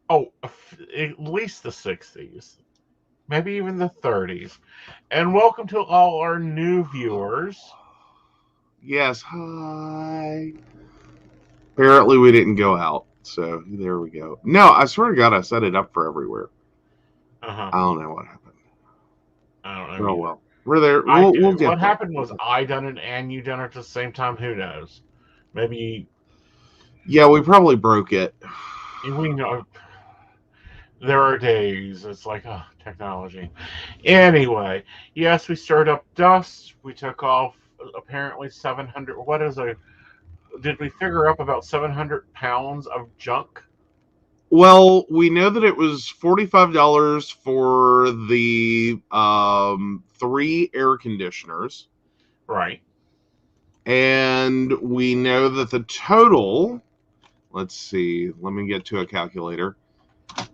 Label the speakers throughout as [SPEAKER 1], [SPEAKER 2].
[SPEAKER 1] Oh, at least the 60s, maybe even the 30s. And welcome to all our new viewers.
[SPEAKER 2] Yes, hi. Apparently we didn't go out, so there we go. No, I swear to God, I set it up for everywhere.
[SPEAKER 1] Uh huh.
[SPEAKER 2] I don't know what happened.
[SPEAKER 1] I don't know
[SPEAKER 2] Oh
[SPEAKER 1] either.
[SPEAKER 2] well, we're there.
[SPEAKER 1] I
[SPEAKER 2] We'll
[SPEAKER 1] what
[SPEAKER 2] get there.
[SPEAKER 1] happened was I done it and you done it at the same time. Who knows? Maybe
[SPEAKER 2] Yeah, we probably broke it.
[SPEAKER 1] we know. There are days. It's like, oh, technology. Anyway, yes, we stirred up dust. We took off apparently 700. What is a? Did we figure up about 700 pounds of junk?
[SPEAKER 2] Well, we know that it was $45 for the three air conditioners,
[SPEAKER 1] Right.
[SPEAKER 2] and we know that the total. Let's see. Let me get to a calculator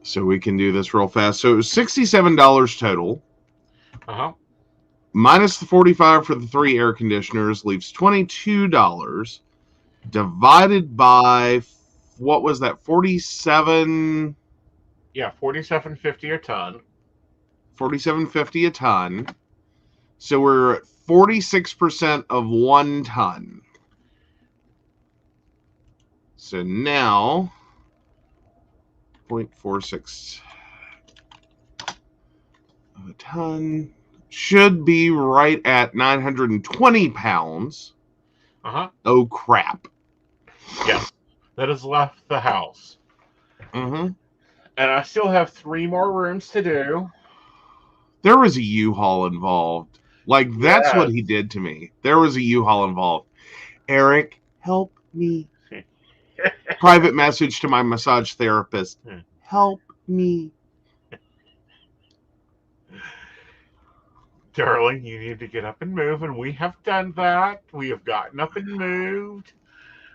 [SPEAKER 2] so we can do this real fast. So it was $67 total.
[SPEAKER 1] Uh huh.
[SPEAKER 2] Minus the 45 for the three air conditioners leaves $22 divided by what was that, 47,
[SPEAKER 1] Yeah, 47.50 a ton.
[SPEAKER 2] 47.50 a ton. So we're at 46% of 1 ton. So now 0.46 of a ton should be right at 920 pounds.
[SPEAKER 1] Uh huh.
[SPEAKER 2] Oh crap.
[SPEAKER 1] Yes, that has left the house,
[SPEAKER 2] Mm-hmm.
[SPEAKER 1] and I still have three more rooms to do.
[SPEAKER 2] There was a U-Haul involved. Like, that's what
[SPEAKER 1] Yes.
[SPEAKER 2] he did to me. There was a U-Haul involved. Eric, help me. Private message to my massage therapist. Help me.
[SPEAKER 1] Darling, you need to get up and move, and we have done that. We have gotten up and moved.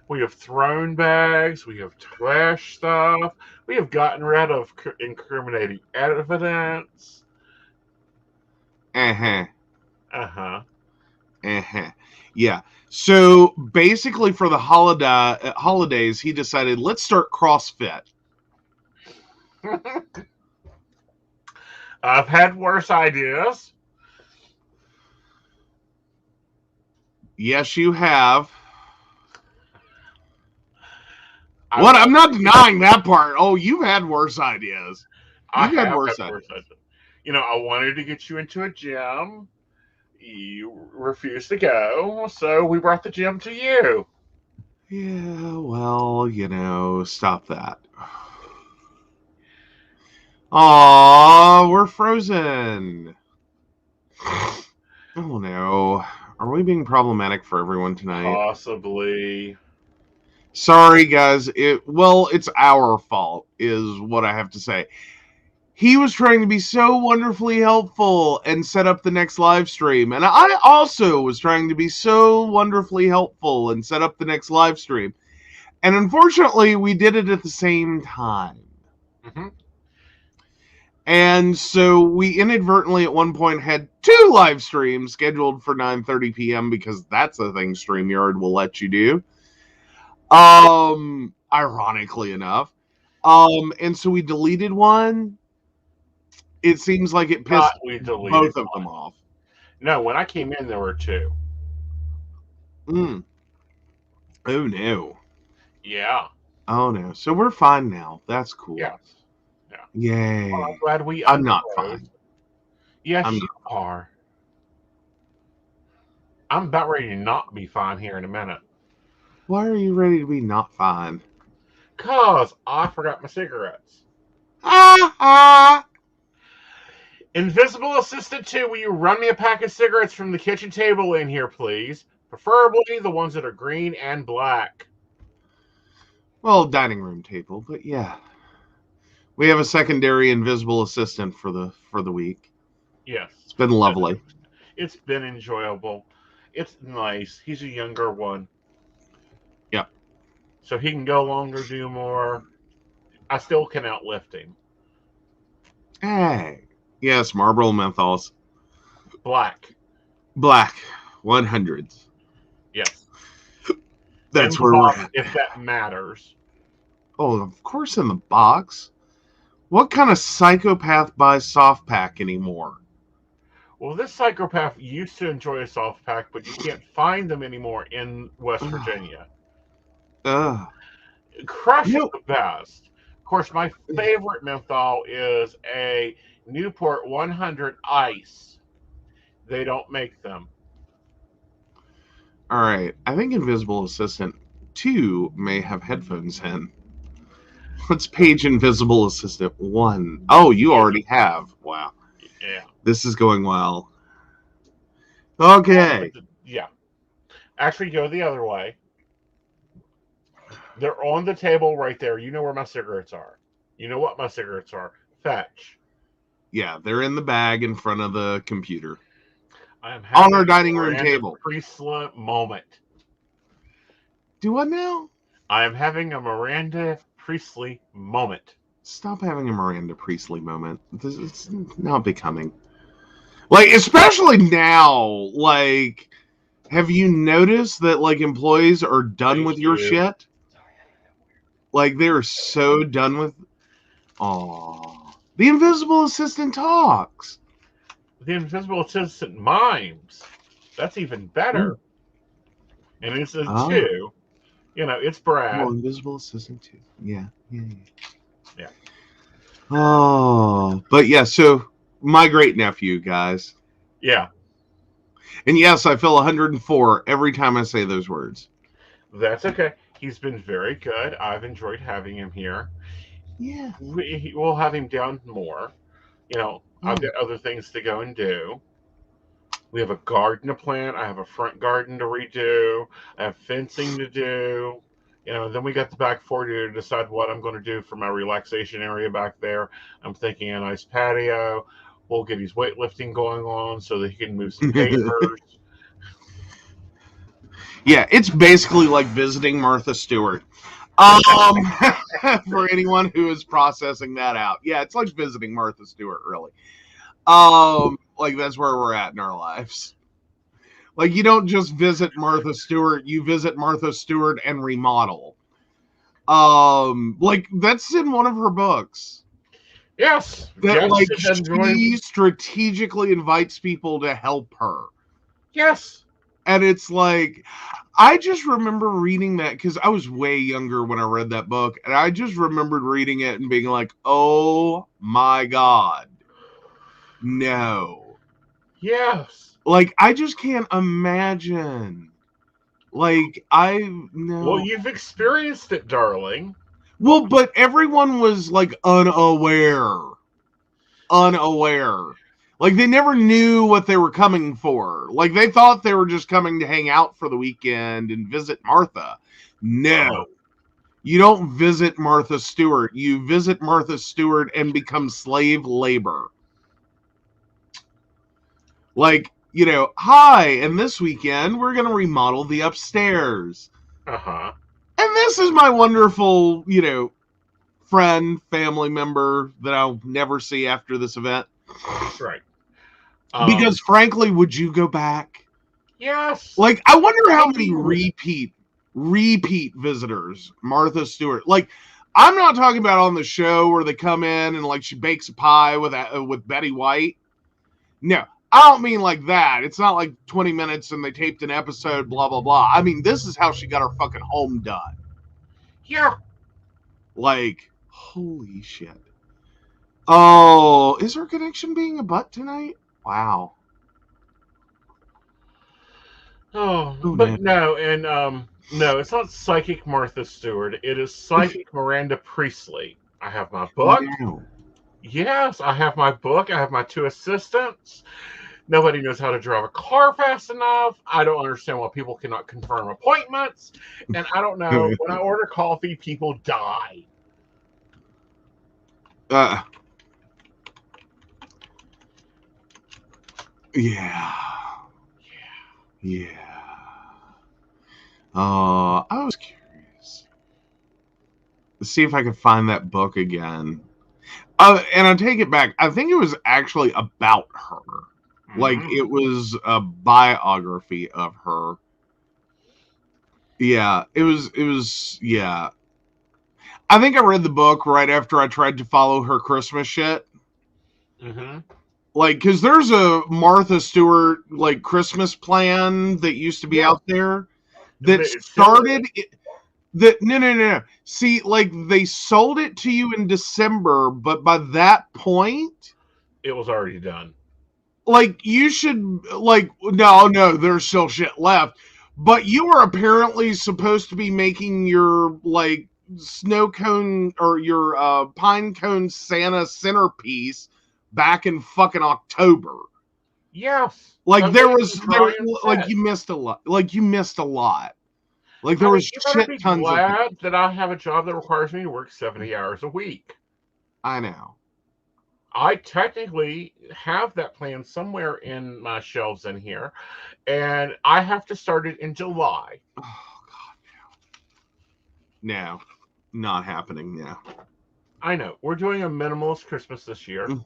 [SPEAKER 1] We have thrown bags. We have trashed stuff. We have gotten rid of incriminating evidence.
[SPEAKER 2] Uh-huh.
[SPEAKER 1] Uh huh.
[SPEAKER 2] Uh-huh. Yeah. So basically for the holidays, he decided, let's start CrossFit.
[SPEAKER 1] I've had worse ideas.
[SPEAKER 2] Yes, you have.
[SPEAKER 1] I
[SPEAKER 2] What? I'm
[SPEAKER 1] want
[SPEAKER 2] not denying that part. Oh, you've had worse ideas.
[SPEAKER 1] I
[SPEAKER 2] You've had
[SPEAKER 1] have had
[SPEAKER 2] worse
[SPEAKER 1] worse
[SPEAKER 2] ideas.
[SPEAKER 1] ideas. I wanted to get you into a gym. You refused to go, so we brought the gym to you.
[SPEAKER 2] Yeah, well, stop that. Aw, we're frozen. Oh no. Are we being problematic for everyone tonight?
[SPEAKER 1] Possibly.
[SPEAKER 2] Sorry, guys. It's our fault, is what I have to say. He was trying to be so wonderfully helpful and set up the next live stream. And I also was trying to be so wonderfully helpful and set up the next live stream. And unfortunately, we did it at the same time.
[SPEAKER 1] Hmm.
[SPEAKER 2] And so we inadvertently at one point had two live streams scheduled for 9:30 p.m. because that's a thing StreamYard will let you do. Ironically enough. And so we deleted one. It seems like it
[SPEAKER 1] Thought
[SPEAKER 2] pissed
[SPEAKER 1] we deleted
[SPEAKER 2] both of them
[SPEAKER 1] one.
[SPEAKER 2] off.
[SPEAKER 1] No, when I came in, there were two.
[SPEAKER 2] Mm. Oh no.
[SPEAKER 1] Yeah.
[SPEAKER 2] Oh no. So we're fine now. That's cool.
[SPEAKER 1] Yes. Yeah. Well, I'm
[SPEAKER 2] Yay.
[SPEAKER 1] glad we
[SPEAKER 2] I'm not
[SPEAKER 1] unfroze.
[SPEAKER 2] fine. I'm
[SPEAKER 1] Yes, you
[SPEAKER 2] not.
[SPEAKER 1] are. I'm about ready to not be fine here in a minute.
[SPEAKER 2] Why are you ready to be not fine?
[SPEAKER 1] Cause I forgot my cigarettes.
[SPEAKER 2] Ah ah.
[SPEAKER 1] Invisible Assistant 2, will you run me a pack of cigarettes from the kitchen table in here, please? Preferably the ones that are green and black.
[SPEAKER 2] Well, dining room table, but yeah. We have a secondary invisible assistant for the week.
[SPEAKER 1] Yes.
[SPEAKER 2] It's been lovely.
[SPEAKER 1] It's been enjoyable. It's nice. He's a younger one.
[SPEAKER 2] Yep.
[SPEAKER 1] So he can go longer, do more. I still can outlift him.
[SPEAKER 2] Hey. Yes, Marlboro menthols.
[SPEAKER 1] Black.
[SPEAKER 2] Black 100s.
[SPEAKER 1] Yes. In
[SPEAKER 2] That's
[SPEAKER 1] the
[SPEAKER 2] where we're
[SPEAKER 1] box,
[SPEAKER 2] at.
[SPEAKER 1] if that matters.
[SPEAKER 2] Oh, of course in the box. What kind of psychopath buys soft pack anymore?
[SPEAKER 1] Well, this psychopath used to enjoy a soft pack, but you can't find them anymore in West
[SPEAKER 2] Ugh.
[SPEAKER 1] Virginia.
[SPEAKER 2] Ugh.
[SPEAKER 1] Crush is
[SPEAKER 2] No.
[SPEAKER 1] the best. Of course, my favorite menthol is a Newport 100 Ice. They don't make them.
[SPEAKER 2] All right. I think Invisible Assistant 2 may have headphones in. Let's page Invisible Assistant 1. Oh, you already have. Wow.
[SPEAKER 1] Yeah.
[SPEAKER 2] This is going well. Okay.
[SPEAKER 1] Yeah. Actually, go the other way. They're on the table right there. You know where my cigarettes are. You know what my cigarettes are. Fetch.
[SPEAKER 2] Yeah, they're in the bag in front of the computer.
[SPEAKER 1] I am
[SPEAKER 2] On
[SPEAKER 1] having
[SPEAKER 2] our
[SPEAKER 1] a
[SPEAKER 2] dining room
[SPEAKER 1] Miranda
[SPEAKER 2] table.
[SPEAKER 1] Priestly moment.
[SPEAKER 2] Do what now?
[SPEAKER 1] I am having a Miranda Priestly moment.
[SPEAKER 2] Stop having a Miranda Priestley moment. This is not becoming. Like, especially now, like, have you noticed that, like, employees are done
[SPEAKER 1] Thank
[SPEAKER 2] with your
[SPEAKER 1] you.
[SPEAKER 2] shit? Like, they're so done with. Aw. The invisible assistant talks.
[SPEAKER 1] The Invisible Assistant mimes. That's even better.
[SPEAKER 2] Ooh.
[SPEAKER 1] And it's a
[SPEAKER 2] Oh.
[SPEAKER 1] two. You know, it's
[SPEAKER 2] Well,
[SPEAKER 1] Brad.
[SPEAKER 2] invisible assistant too. Yeah. Yeah.
[SPEAKER 1] Yeah.
[SPEAKER 2] Oh. But yeah, so my great nephew, guys.
[SPEAKER 1] Yeah.
[SPEAKER 2] And yes, I feel 104 every time I say those words.
[SPEAKER 1] That's okay. He's been very good. I've enjoyed having him here.
[SPEAKER 2] Yeah.
[SPEAKER 1] We'll have him down more. You know, I've
[SPEAKER 2] Oh.
[SPEAKER 1] got other things to go and do. We have a garden to plant. I have a front garden to redo. I have fencing to do. You know, then we got the back 40 to decide what I'm going to do for my relaxation area back there. I'm thinking a nice patio. We'll get his weightlifting going on so that he can move some papers.
[SPEAKER 2] Yeah, it's basically like visiting Martha Stewart. Um, for anyone who is processing that out, yeah, it's like visiting Martha Stewart, really. Like that's where we're at in our lives. Like you don't just visit Martha Stewart, you visit Martha Stewart and remodel. Like that's in one of her books.
[SPEAKER 1] Yes,
[SPEAKER 2] That
[SPEAKER 1] yes,
[SPEAKER 2] like
[SPEAKER 1] it does.
[SPEAKER 2] she strategically invites people to help her.
[SPEAKER 1] Yes.
[SPEAKER 2] And it's like I just remember reading that because I was way younger when I read that book, and I just remembered reading it and being like, "Oh my god, no!"
[SPEAKER 1] Yes.
[SPEAKER 2] Like I just can't imagine. Like I
[SPEAKER 1] Well,
[SPEAKER 2] no.
[SPEAKER 1] you've experienced it, darling.
[SPEAKER 2] Well, but everyone was like unaware. Like they never knew what they were coming for. Like they thought they were just coming to hang out for the weekend and visit Martha.
[SPEAKER 1] Uh-huh.
[SPEAKER 2] No. You don't visit Martha Stewart. You visit Martha Stewart and become slave labor. Like, hi, and this weekend we're going to remodel the upstairs.
[SPEAKER 1] Uh-huh.
[SPEAKER 2] And this is my wonderful, friend, family member that I'll never see after this event.
[SPEAKER 1] Right.
[SPEAKER 2] Because frankly, would you go back?
[SPEAKER 1] Yes.
[SPEAKER 2] Like, I wonder how many
[SPEAKER 1] Maybe.
[SPEAKER 2] repeat visitors Martha Stewart. Like, I'm not talking about on the show where they come in and like she bakes a pie with Betty White. No, I don't mean like that. It's not like 20 minutes and they taped an episode, blah blah blah. I mean, this is how she got her fucking home done.
[SPEAKER 1] Yeah.
[SPEAKER 2] Like, holy shit. Oh, is her connection being a butt tonight? Wow.
[SPEAKER 1] Oh,
[SPEAKER 2] Oh no.
[SPEAKER 1] but no, and no, it's not psychic Martha Stewart. It is psychic Miranda Priestley. I have my book.
[SPEAKER 2] No.
[SPEAKER 1] Yes, I have my book. I have my two assistants. Nobody knows how to drive a car fast enough. I don't understand why people cannot confirm appointments. And I don't know, when I order coffee, people die.
[SPEAKER 2] uh, yeah. Yeah. I was curious. Let's see if I can find that book again. And I take it back. I think it was actually about her. Like
[SPEAKER 1] Mm.
[SPEAKER 2] it was a biography of her. Yeah, it was. Yeah, I think I read the book right after I tried to follow her Christmas shit.
[SPEAKER 1] Mm-hmm.
[SPEAKER 2] Like, because there's a Martha Stewart like Christmas plan that used to be
[SPEAKER 1] Yeah,
[SPEAKER 2] out there that
[SPEAKER 1] it still is.
[SPEAKER 2] started. That no. See, like they sold it to you in December, but by that point,
[SPEAKER 1] It was already done.
[SPEAKER 2] like you should like no, there's still shit left. But you were apparently supposed to be making your like snow cone or your pine cone Santa centerpiece back in fucking October.
[SPEAKER 1] Yes,
[SPEAKER 2] Like
[SPEAKER 1] I'm
[SPEAKER 2] there
[SPEAKER 1] waiting
[SPEAKER 2] was
[SPEAKER 1] for
[SPEAKER 2] there
[SPEAKER 1] dry and
[SPEAKER 2] like
[SPEAKER 1] set.
[SPEAKER 2] you missed a lot. Like you missed a lot. Like there
[SPEAKER 1] Honey,
[SPEAKER 2] was
[SPEAKER 1] you better
[SPEAKER 2] shit
[SPEAKER 1] be
[SPEAKER 2] tons of things.
[SPEAKER 1] glad that I have a job that requires me to work 70 hours a week.
[SPEAKER 2] I know.
[SPEAKER 1] I technically have that plan somewhere in my shelves in here, and I have to start it in July.
[SPEAKER 2] Oh god, no, not happening now.
[SPEAKER 1] I know we're doing a minimalist Christmas this year.
[SPEAKER 2] Mm.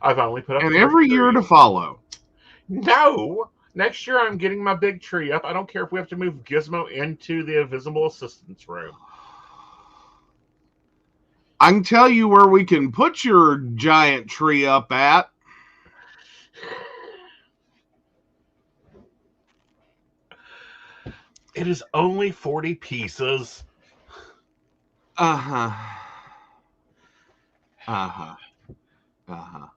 [SPEAKER 1] I've only put up
[SPEAKER 2] And
[SPEAKER 1] three
[SPEAKER 2] every year to
[SPEAKER 1] trees.
[SPEAKER 2] follow.
[SPEAKER 1] No, next year I'm getting my big tree up. I don't care if we have to move Gizmo into the invisible assistance room.
[SPEAKER 2] I can tell you where we can put your giant tree up at.
[SPEAKER 1] It is only 40 pieces.
[SPEAKER 2] Uh huh. Uh huh. Uh huh.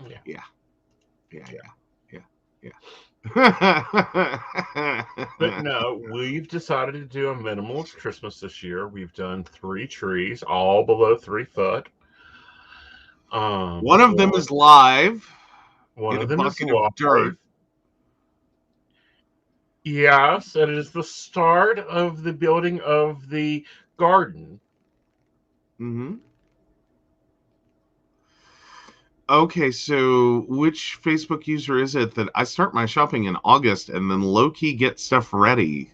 [SPEAKER 1] Yeah,
[SPEAKER 2] Yeah. Yeah.
[SPEAKER 1] yeah.
[SPEAKER 2] Yeah. Yeah. Yeah.
[SPEAKER 1] But no, we've decided to do a minimalist Christmas this year. We've done three trees, all below 3 foot.
[SPEAKER 2] One of them
[SPEAKER 1] One
[SPEAKER 2] is live
[SPEAKER 1] one
[SPEAKER 2] in a
[SPEAKER 1] of them is
[SPEAKER 2] bucket of
[SPEAKER 1] live.
[SPEAKER 2] dirt.
[SPEAKER 1] Yes, it is the start of the building of the garden.
[SPEAKER 2] Mm-hmm. Okay, so which Facebook user is it that I start my shopping in August and then low key get stuff ready?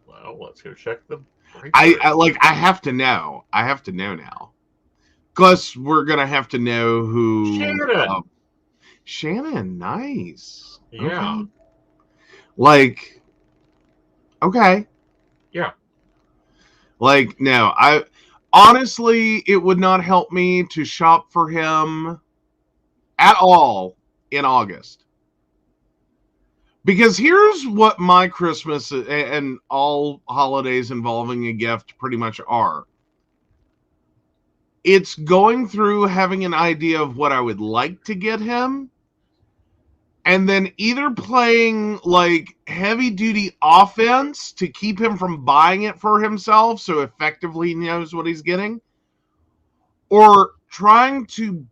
[SPEAKER 1] Well, let's go check the
[SPEAKER 2] I
[SPEAKER 1] breakers.
[SPEAKER 2] like I have to know. I have to know now. Plus, we're gonna have to know who.
[SPEAKER 1] Shannon.
[SPEAKER 2] Shannon, nice.
[SPEAKER 1] Yeah,
[SPEAKER 2] Okay. Like, okay.
[SPEAKER 1] yeah.
[SPEAKER 2] Like, no, I honestly, it would not help me to shop for him at all in August. Because here's what my Christmas and all holidays involving a gift pretty much are. It's going through having an idea of what I would like to get him, and then either playing like heavy duty offense to keep him from buying it for himself so effectively he knows what he's getting, or trying to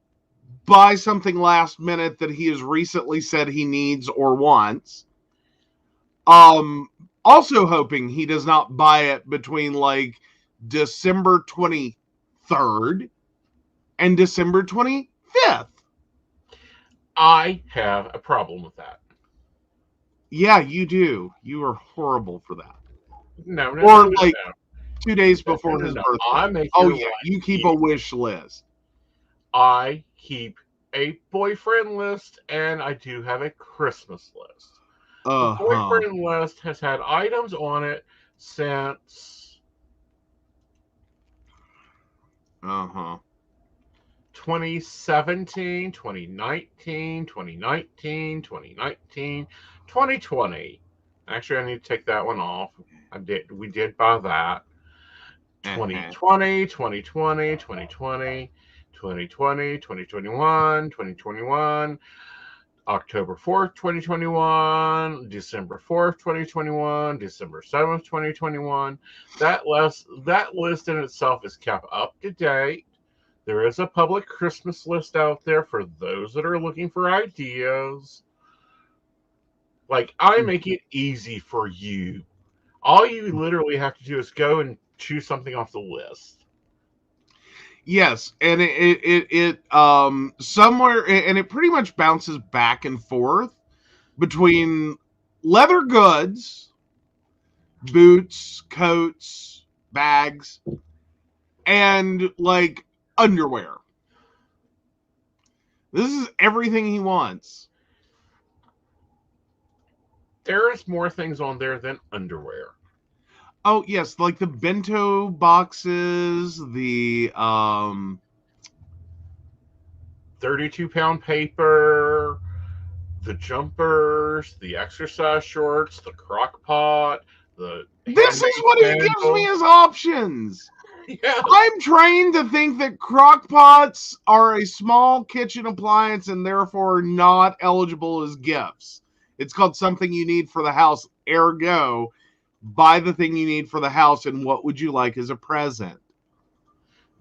[SPEAKER 2] buy something last minute that he has recently said he needs or wants. Also hoping he does not buy it between like December 23rd and December 25th.
[SPEAKER 1] I have a problem with that.
[SPEAKER 2] Yeah, you do. You are horrible for that.
[SPEAKER 1] No, no, no,
[SPEAKER 2] Or
[SPEAKER 1] no,
[SPEAKER 2] like
[SPEAKER 1] no,
[SPEAKER 2] 2 days
[SPEAKER 1] no, no,
[SPEAKER 2] before
[SPEAKER 1] no,
[SPEAKER 2] his
[SPEAKER 1] no.
[SPEAKER 2] birthday.
[SPEAKER 1] I make
[SPEAKER 2] Oh
[SPEAKER 1] your
[SPEAKER 2] yeah,
[SPEAKER 1] life
[SPEAKER 2] you keep a
[SPEAKER 1] easy.
[SPEAKER 2] wish list.
[SPEAKER 1] I keep a boyfriend list, and I do have a Christmas list. The
[SPEAKER 2] Uh-huh.
[SPEAKER 1] boyfriend list has had items on it since
[SPEAKER 2] Uh-huh.
[SPEAKER 1] 2017, 2019, 2019, 2019, 2020. Actually, I need to take that one off. We did buy that.
[SPEAKER 2] Uh-huh.
[SPEAKER 1] 2020, 2020, 2020, 2020, 2021, 2021, October 4th, 2021, December 4th, 2021, December 7th, 2021. That list in itself is kept up to date. There is a public Christmas list out there for those that are looking for ideas. Like, I make it easy for you. All you literally have to do is go and choose something off the list.
[SPEAKER 2] Yes, and somewhere and it pretty much bounces back and forth between leather goods, boots, coats, bags, and like underwear. This is everything he wants.
[SPEAKER 1] There is more things on there than underwear.
[SPEAKER 2] Oh yes, like the bento boxes, the
[SPEAKER 1] 32-pound paper, the jumpers, the exercise shorts, the crock pot, the
[SPEAKER 2] this is
[SPEAKER 1] handmade
[SPEAKER 2] what he gives me as
[SPEAKER 1] candles.
[SPEAKER 2] options.
[SPEAKER 1] Yes,
[SPEAKER 2] I'm trained to think that crock pots are a small kitchen appliance and therefore not eligible as gifts. It's called something you need for the house. Ergo, buy the thing you need for the house, and what would you like as a present?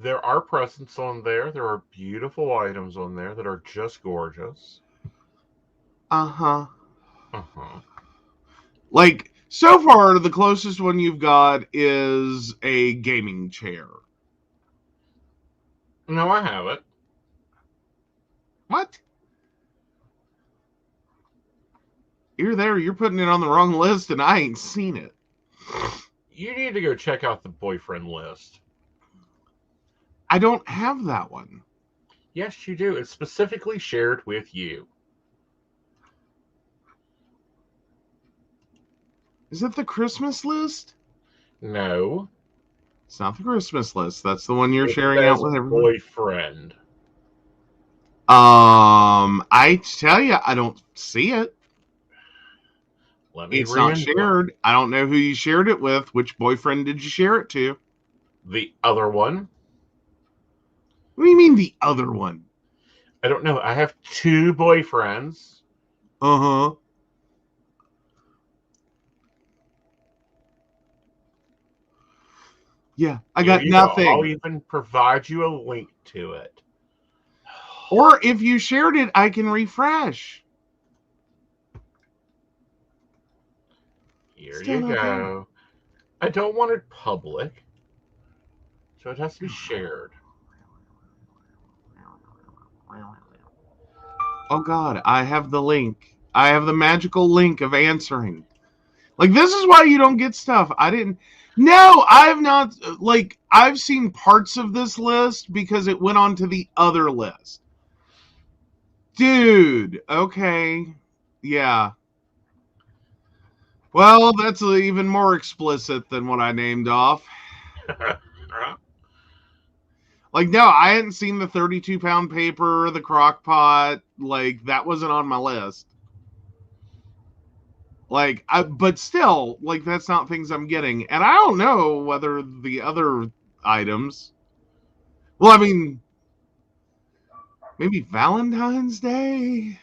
[SPEAKER 1] there are presents on there. There are beautiful items on there that are just gorgeous.
[SPEAKER 2] Uh-huh.
[SPEAKER 1] Uh-huh.
[SPEAKER 2] Like, so far, the closest one you've got is a gaming chair.
[SPEAKER 1] No, I have it.
[SPEAKER 2] What? You're putting it on the wrong list, and I ain't seen it.
[SPEAKER 1] You need to go check out the boyfriend list.
[SPEAKER 2] I don't have that one.
[SPEAKER 1] Yes, you do. It's specifically shared with you.
[SPEAKER 2] Is it the Christmas list?
[SPEAKER 1] No,
[SPEAKER 2] It's not the Christmas list. That's the one you're
[SPEAKER 1] it
[SPEAKER 2] sharing out
[SPEAKER 1] says
[SPEAKER 2] with everyone.
[SPEAKER 1] boyfriend.
[SPEAKER 2] I tell you, I don't see it.
[SPEAKER 1] Let me
[SPEAKER 2] It's not
[SPEAKER 1] reinvite
[SPEAKER 2] shared. I don't know who you shared it with. Which boyfriend did you share it to?
[SPEAKER 1] the other one.
[SPEAKER 2] What do you mean the other one?
[SPEAKER 1] I don't know. I have two boyfriends.
[SPEAKER 2] Uh-huh. Yeah, I
[SPEAKER 1] Here
[SPEAKER 2] got
[SPEAKER 1] you go. I'll
[SPEAKER 2] nothing.
[SPEAKER 1] even provide you a link to it.
[SPEAKER 2] Or if you shared it, I can refresh.
[SPEAKER 1] Here
[SPEAKER 2] Still
[SPEAKER 1] you
[SPEAKER 2] not there.
[SPEAKER 1] go. I don't want it public, so it has to be shared.
[SPEAKER 2] Oh God, I have the link. I have the magical link of answering. Like, this is why you don't get stuff. I didn't. No, I have not. Like, I've seen parts of this list because it went on to the other list. Dude, okay. Yeah. Well, that's even more explicit than what I named off. Like, no, I hadn't seen the 32-pound paper, the crock pot. Like, that wasn't on my list. Like, but still, like, that's not things I'm getting. And I don't know whether the other items. Well, I mean, maybe Valentine's Day.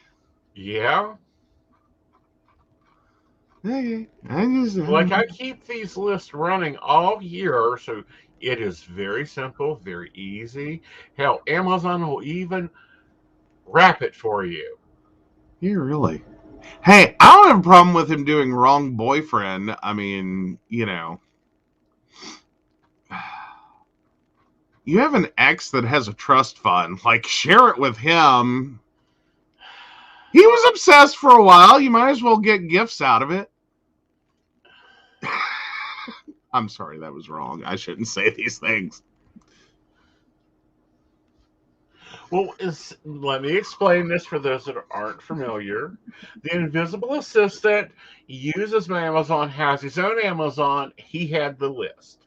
[SPEAKER 1] Yeah.
[SPEAKER 2] Okay, I just
[SPEAKER 1] Like I keep these lists running all year, so it is very simple, very easy. Hell, Amazon will even wrap it for you.
[SPEAKER 2] you really. Hey, I don't have a problem with him doing wrong boyfriend. I mean, you have an ex that has a trust fund. Like, share it with him. He was obsessed for a while. You might as well get gifts out of it. I'm sorry, that was wrong. I shouldn't say these things.
[SPEAKER 1] Well, let me explain this for those that aren't familiar. The invisible assistant uses my Amazon, has his own Amazon. He had the list.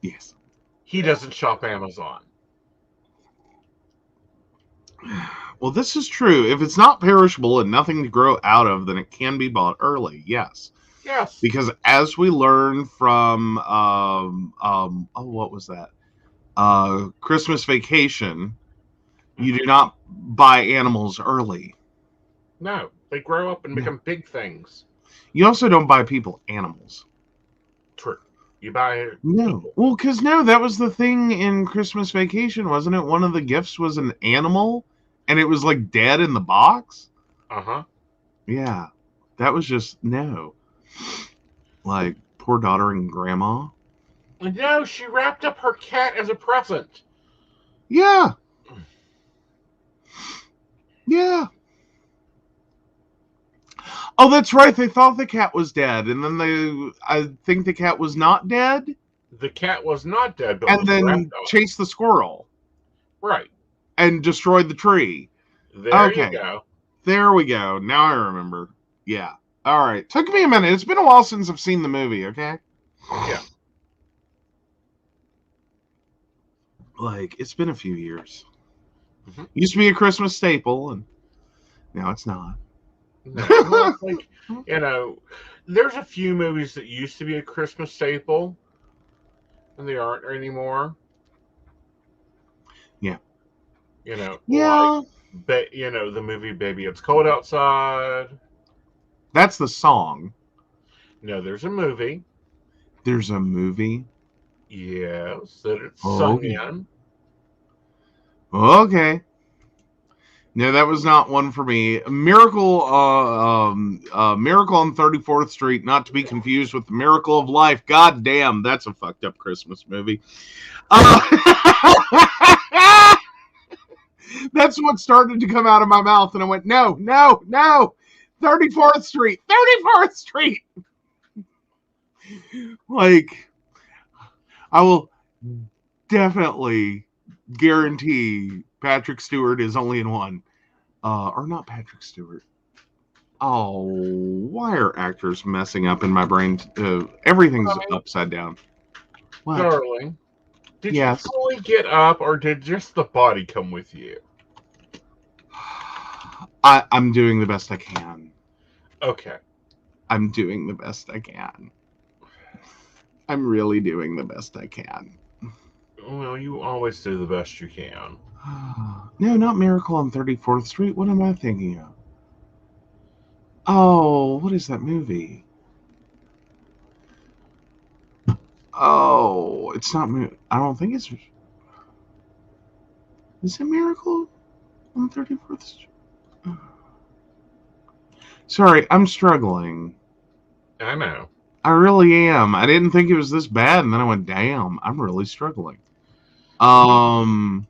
[SPEAKER 2] Yes.
[SPEAKER 1] He doesn't shop Amazon.
[SPEAKER 2] Well, this is true. If it's not perishable and nothing to grow out of, then it can be bought early. Yes.
[SPEAKER 1] Yes.
[SPEAKER 2] Because as we learn from what was that? Christmas Vacation, you do not buy animals early.
[SPEAKER 1] No, they grow up and
[SPEAKER 2] No.
[SPEAKER 1] become big things.
[SPEAKER 2] You also don't buy people animals.
[SPEAKER 1] True. You buy
[SPEAKER 2] No.
[SPEAKER 1] people.
[SPEAKER 2] Well, because no, that was the thing in Christmas Vacation, wasn't it? One of the gifts was an animal and it was like dead in the box.
[SPEAKER 1] Uh-huh.
[SPEAKER 2] Yeah. That was just no. Like poor daughter and grandma.
[SPEAKER 1] No, she wrapped up her cat as a present.
[SPEAKER 2] Yeah. Yeah. Oh, that's right. They thought the cat was dead, and then I think the cat was not dead,
[SPEAKER 1] The cat was not dead, but
[SPEAKER 2] and
[SPEAKER 1] was wrapped
[SPEAKER 2] then
[SPEAKER 1] up.
[SPEAKER 2] chased the squirrel
[SPEAKER 1] Right.
[SPEAKER 2] and destroyed the tree.
[SPEAKER 1] There you
[SPEAKER 2] Okay,
[SPEAKER 1] go.
[SPEAKER 2] there we go. Now I remember. Yeah. All right. Took me a minute. It's been a while since I've seen the movie. Okay.
[SPEAKER 1] Yeah.
[SPEAKER 2] Like, it's been a few years.
[SPEAKER 1] Hmm.
[SPEAKER 2] Used to be a Christmas staple, and now it's not.
[SPEAKER 1] No. Well, it's like, you know, there's a few movies that used to be a Christmas staple, and they aren't anymore.
[SPEAKER 2] Yeah.
[SPEAKER 1] Like,
[SPEAKER 2] Yeah.
[SPEAKER 1] the movie Baby It's Cold Outside.
[SPEAKER 2] That's the song.
[SPEAKER 1] No, there's a movie.
[SPEAKER 2] There's a movie.
[SPEAKER 1] Yes, that it's sung
[SPEAKER 2] Okay.
[SPEAKER 1] in.
[SPEAKER 2] Okay. No, that was not one for me. Miracle on 34th Street, not to be confused with the Miracle of Life. God damn, that's a fucked up Christmas movie. Uh, that's what started to come out of my mouth, and I went, no, no, no. 34th Street, 34th Street. Like, I will definitely guarantee Patrick Stewart is only in one. Or not Patrick Stewart. Oh, why are actors messing up in my brain? Everything's
[SPEAKER 1] I mean,
[SPEAKER 2] upside down. What?
[SPEAKER 1] darling, did you
[SPEAKER 2] Yes.
[SPEAKER 1] fully get up, or did just the body come with you?
[SPEAKER 2] I'm doing the best I can.
[SPEAKER 1] Okay.
[SPEAKER 2] I'm doing the best I can. I'm really doing the best I can.
[SPEAKER 1] Well, you always do the best you can.
[SPEAKER 2] No, not Miracle on 34th Street. What am I thinking of? Oh, what is that movie? Oh, it's not. I don't think it's. Is it Miracle on 34th Street? Sorry, I'm struggling.
[SPEAKER 1] I know.
[SPEAKER 2] I really am. I didn't think it was this bad, and then I went, damn, I'm really struggling. Life.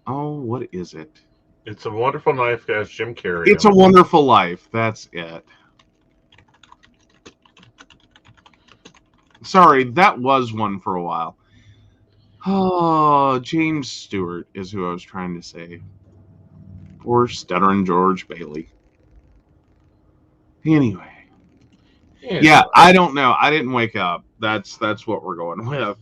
[SPEAKER 2] Oh, what is it?
[SPEAKER 1] It's a Wonderful Life has Jim Carrey
[SPEAKER 2] It's
[SPEAKER 1] in
[SPEAKER 2] a
[SPEAKER 1] it.
[SPEAKER 2] Wonderful Life. That's it. Sorry, that was one for a while. Oh, James Stewart is who I was trying to say. Or stuttering George Bailey. Anyway. Yeah,
[SPEAKER 1] Anyway,
[SPEAKER 2] I don't know. I didn't wake up. That's what we're going with.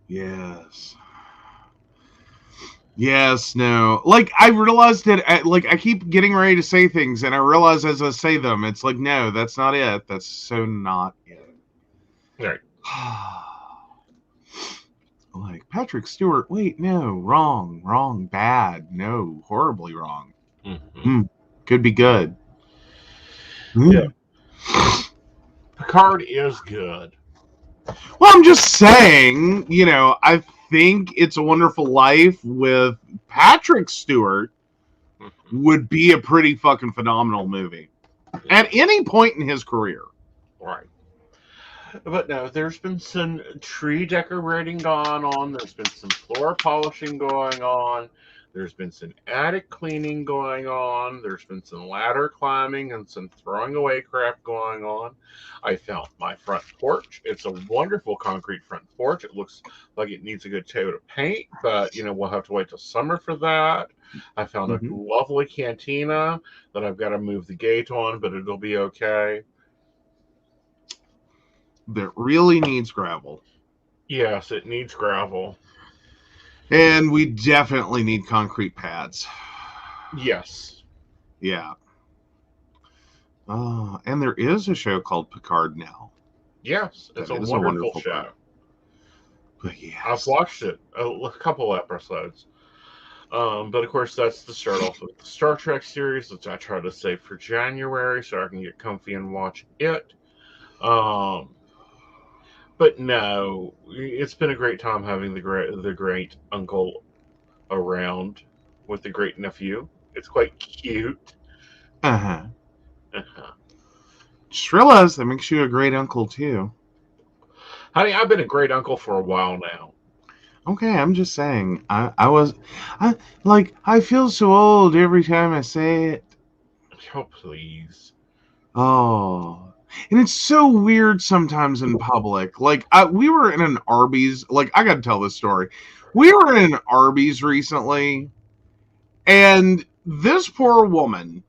[SPEAKER 2] Yes. Yes, no. Like, I realized that, like, I keep getting ready to say things, and I realize as I say them, it's like, no, that's not it. That's so not it.
[SPEAKER 1] all right.
[SPEAKER 2] Like, Patrick Stewart, wait, no, wrong, bad, no, horribly wrong.
[SPEAKER 1] Mm-hmm.
[SPEAKER 2] Could be good.
[SPEAKER 1] Yeah,
[SPEAKER 2] Well,
[SPEAKER 1] Picard is good.
[SPEAKER 2] I'm just saying, I think It's a Wonderful Life with Patrick Stewart
[SPEAKER 1] Mm-hmm.
[SPEAKER 2] would be a pretty fucking phenomenal movie
[SPEAKER 1] Yeah,
[SPEAKER 2] at any point in his career.
[SPEAKER 1] right. But no, there's been some tree decorating going on. There's been some floor polishing going on. There's been some attic cleaning going on. There's been some ladder climbing and some throwing away crap going on. I found my front porch. It's a wonderful concrete front porch. It looks like it needs a good coat of paint, but we'll have to wait till summer for that. I found a
[SPEAKER 2] Mm-hmm.
[SPEAKER 1] lovely cantina that I've got to move the gate on, but it'll be okay.
[SPEAKER 2] That really needs gravel.
[SPEAKER 1] Yes, it needs gravel.
[SPEAKER 2] And we definitely need concrete pads.
[SPEAKER 1] Yes.
[SPEAKER 2] Yeah. And there is a show called Picard now.
[SPEAKER 1] Yes, it's
[SPEAKER 2] That
[SPEAKER 1] a
[SPEAKER 2] is a
[SPEAKER 1] wonderful
[SPEAKER 2] wonderful
[SPEAKER 1] show.
[SPEAKER 2] part. But
[SPEAKER 1] I've
[SPEAKER 2] yes.
[SPEAKER 1] watched it a couple episodes. But of course, that's the start off with the Star Trek series, which I try to save for January so I can get comfy and watch it. Um, but no, it's been a great time having the great uncle around with the great nephew. It's quite cute.
[SPEAKER 2] Uh-huh.
[SPEAKER 1] Uh-huh.
[SPEAKER 2] Just realized that makes you a great uncle too.
[SPEAKER 1] Honey, I've been a great uncle for a while now.
[SPEAKER 2] Okay, I'm just saying. I feel so old every time I say it.
[SPEAKER 1] Oh, please.
[SPEAKER 2] Oh. And it's so weird sometimes in public. Like, we were in an Arby's. Like, I got to tell this story. We were in Arby's recently, and this poor woman,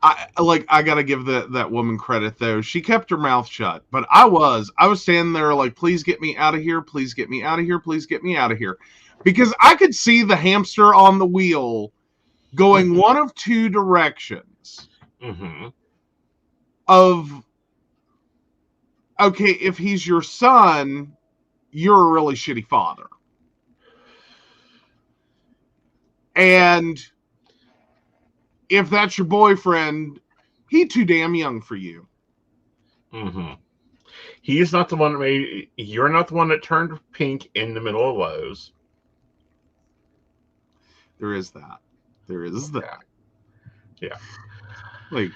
[SPEAKER 2] I gotta give that woman credit though. She kept her mouth shut, but I was standing there like, please get me out of here, please get me out of here, please get me out of here, because I could see the hamster on the wheel going one of two directions.
[SPEAKER 1] Mm-hmm.
[SPEAKER 2] Of okay, if he's your son, you're a really shitty father, and if that's your boyfriend, he too damn young for you.
[SPEAKER 1] Mm-hmm. He's not the one that made. You're not the one that turned pink in the middle of Lowe's.
[SPEAKER 2] There is that. There is that.
[SPEAKER 1] Yeah.
[SPEAKER 2] Like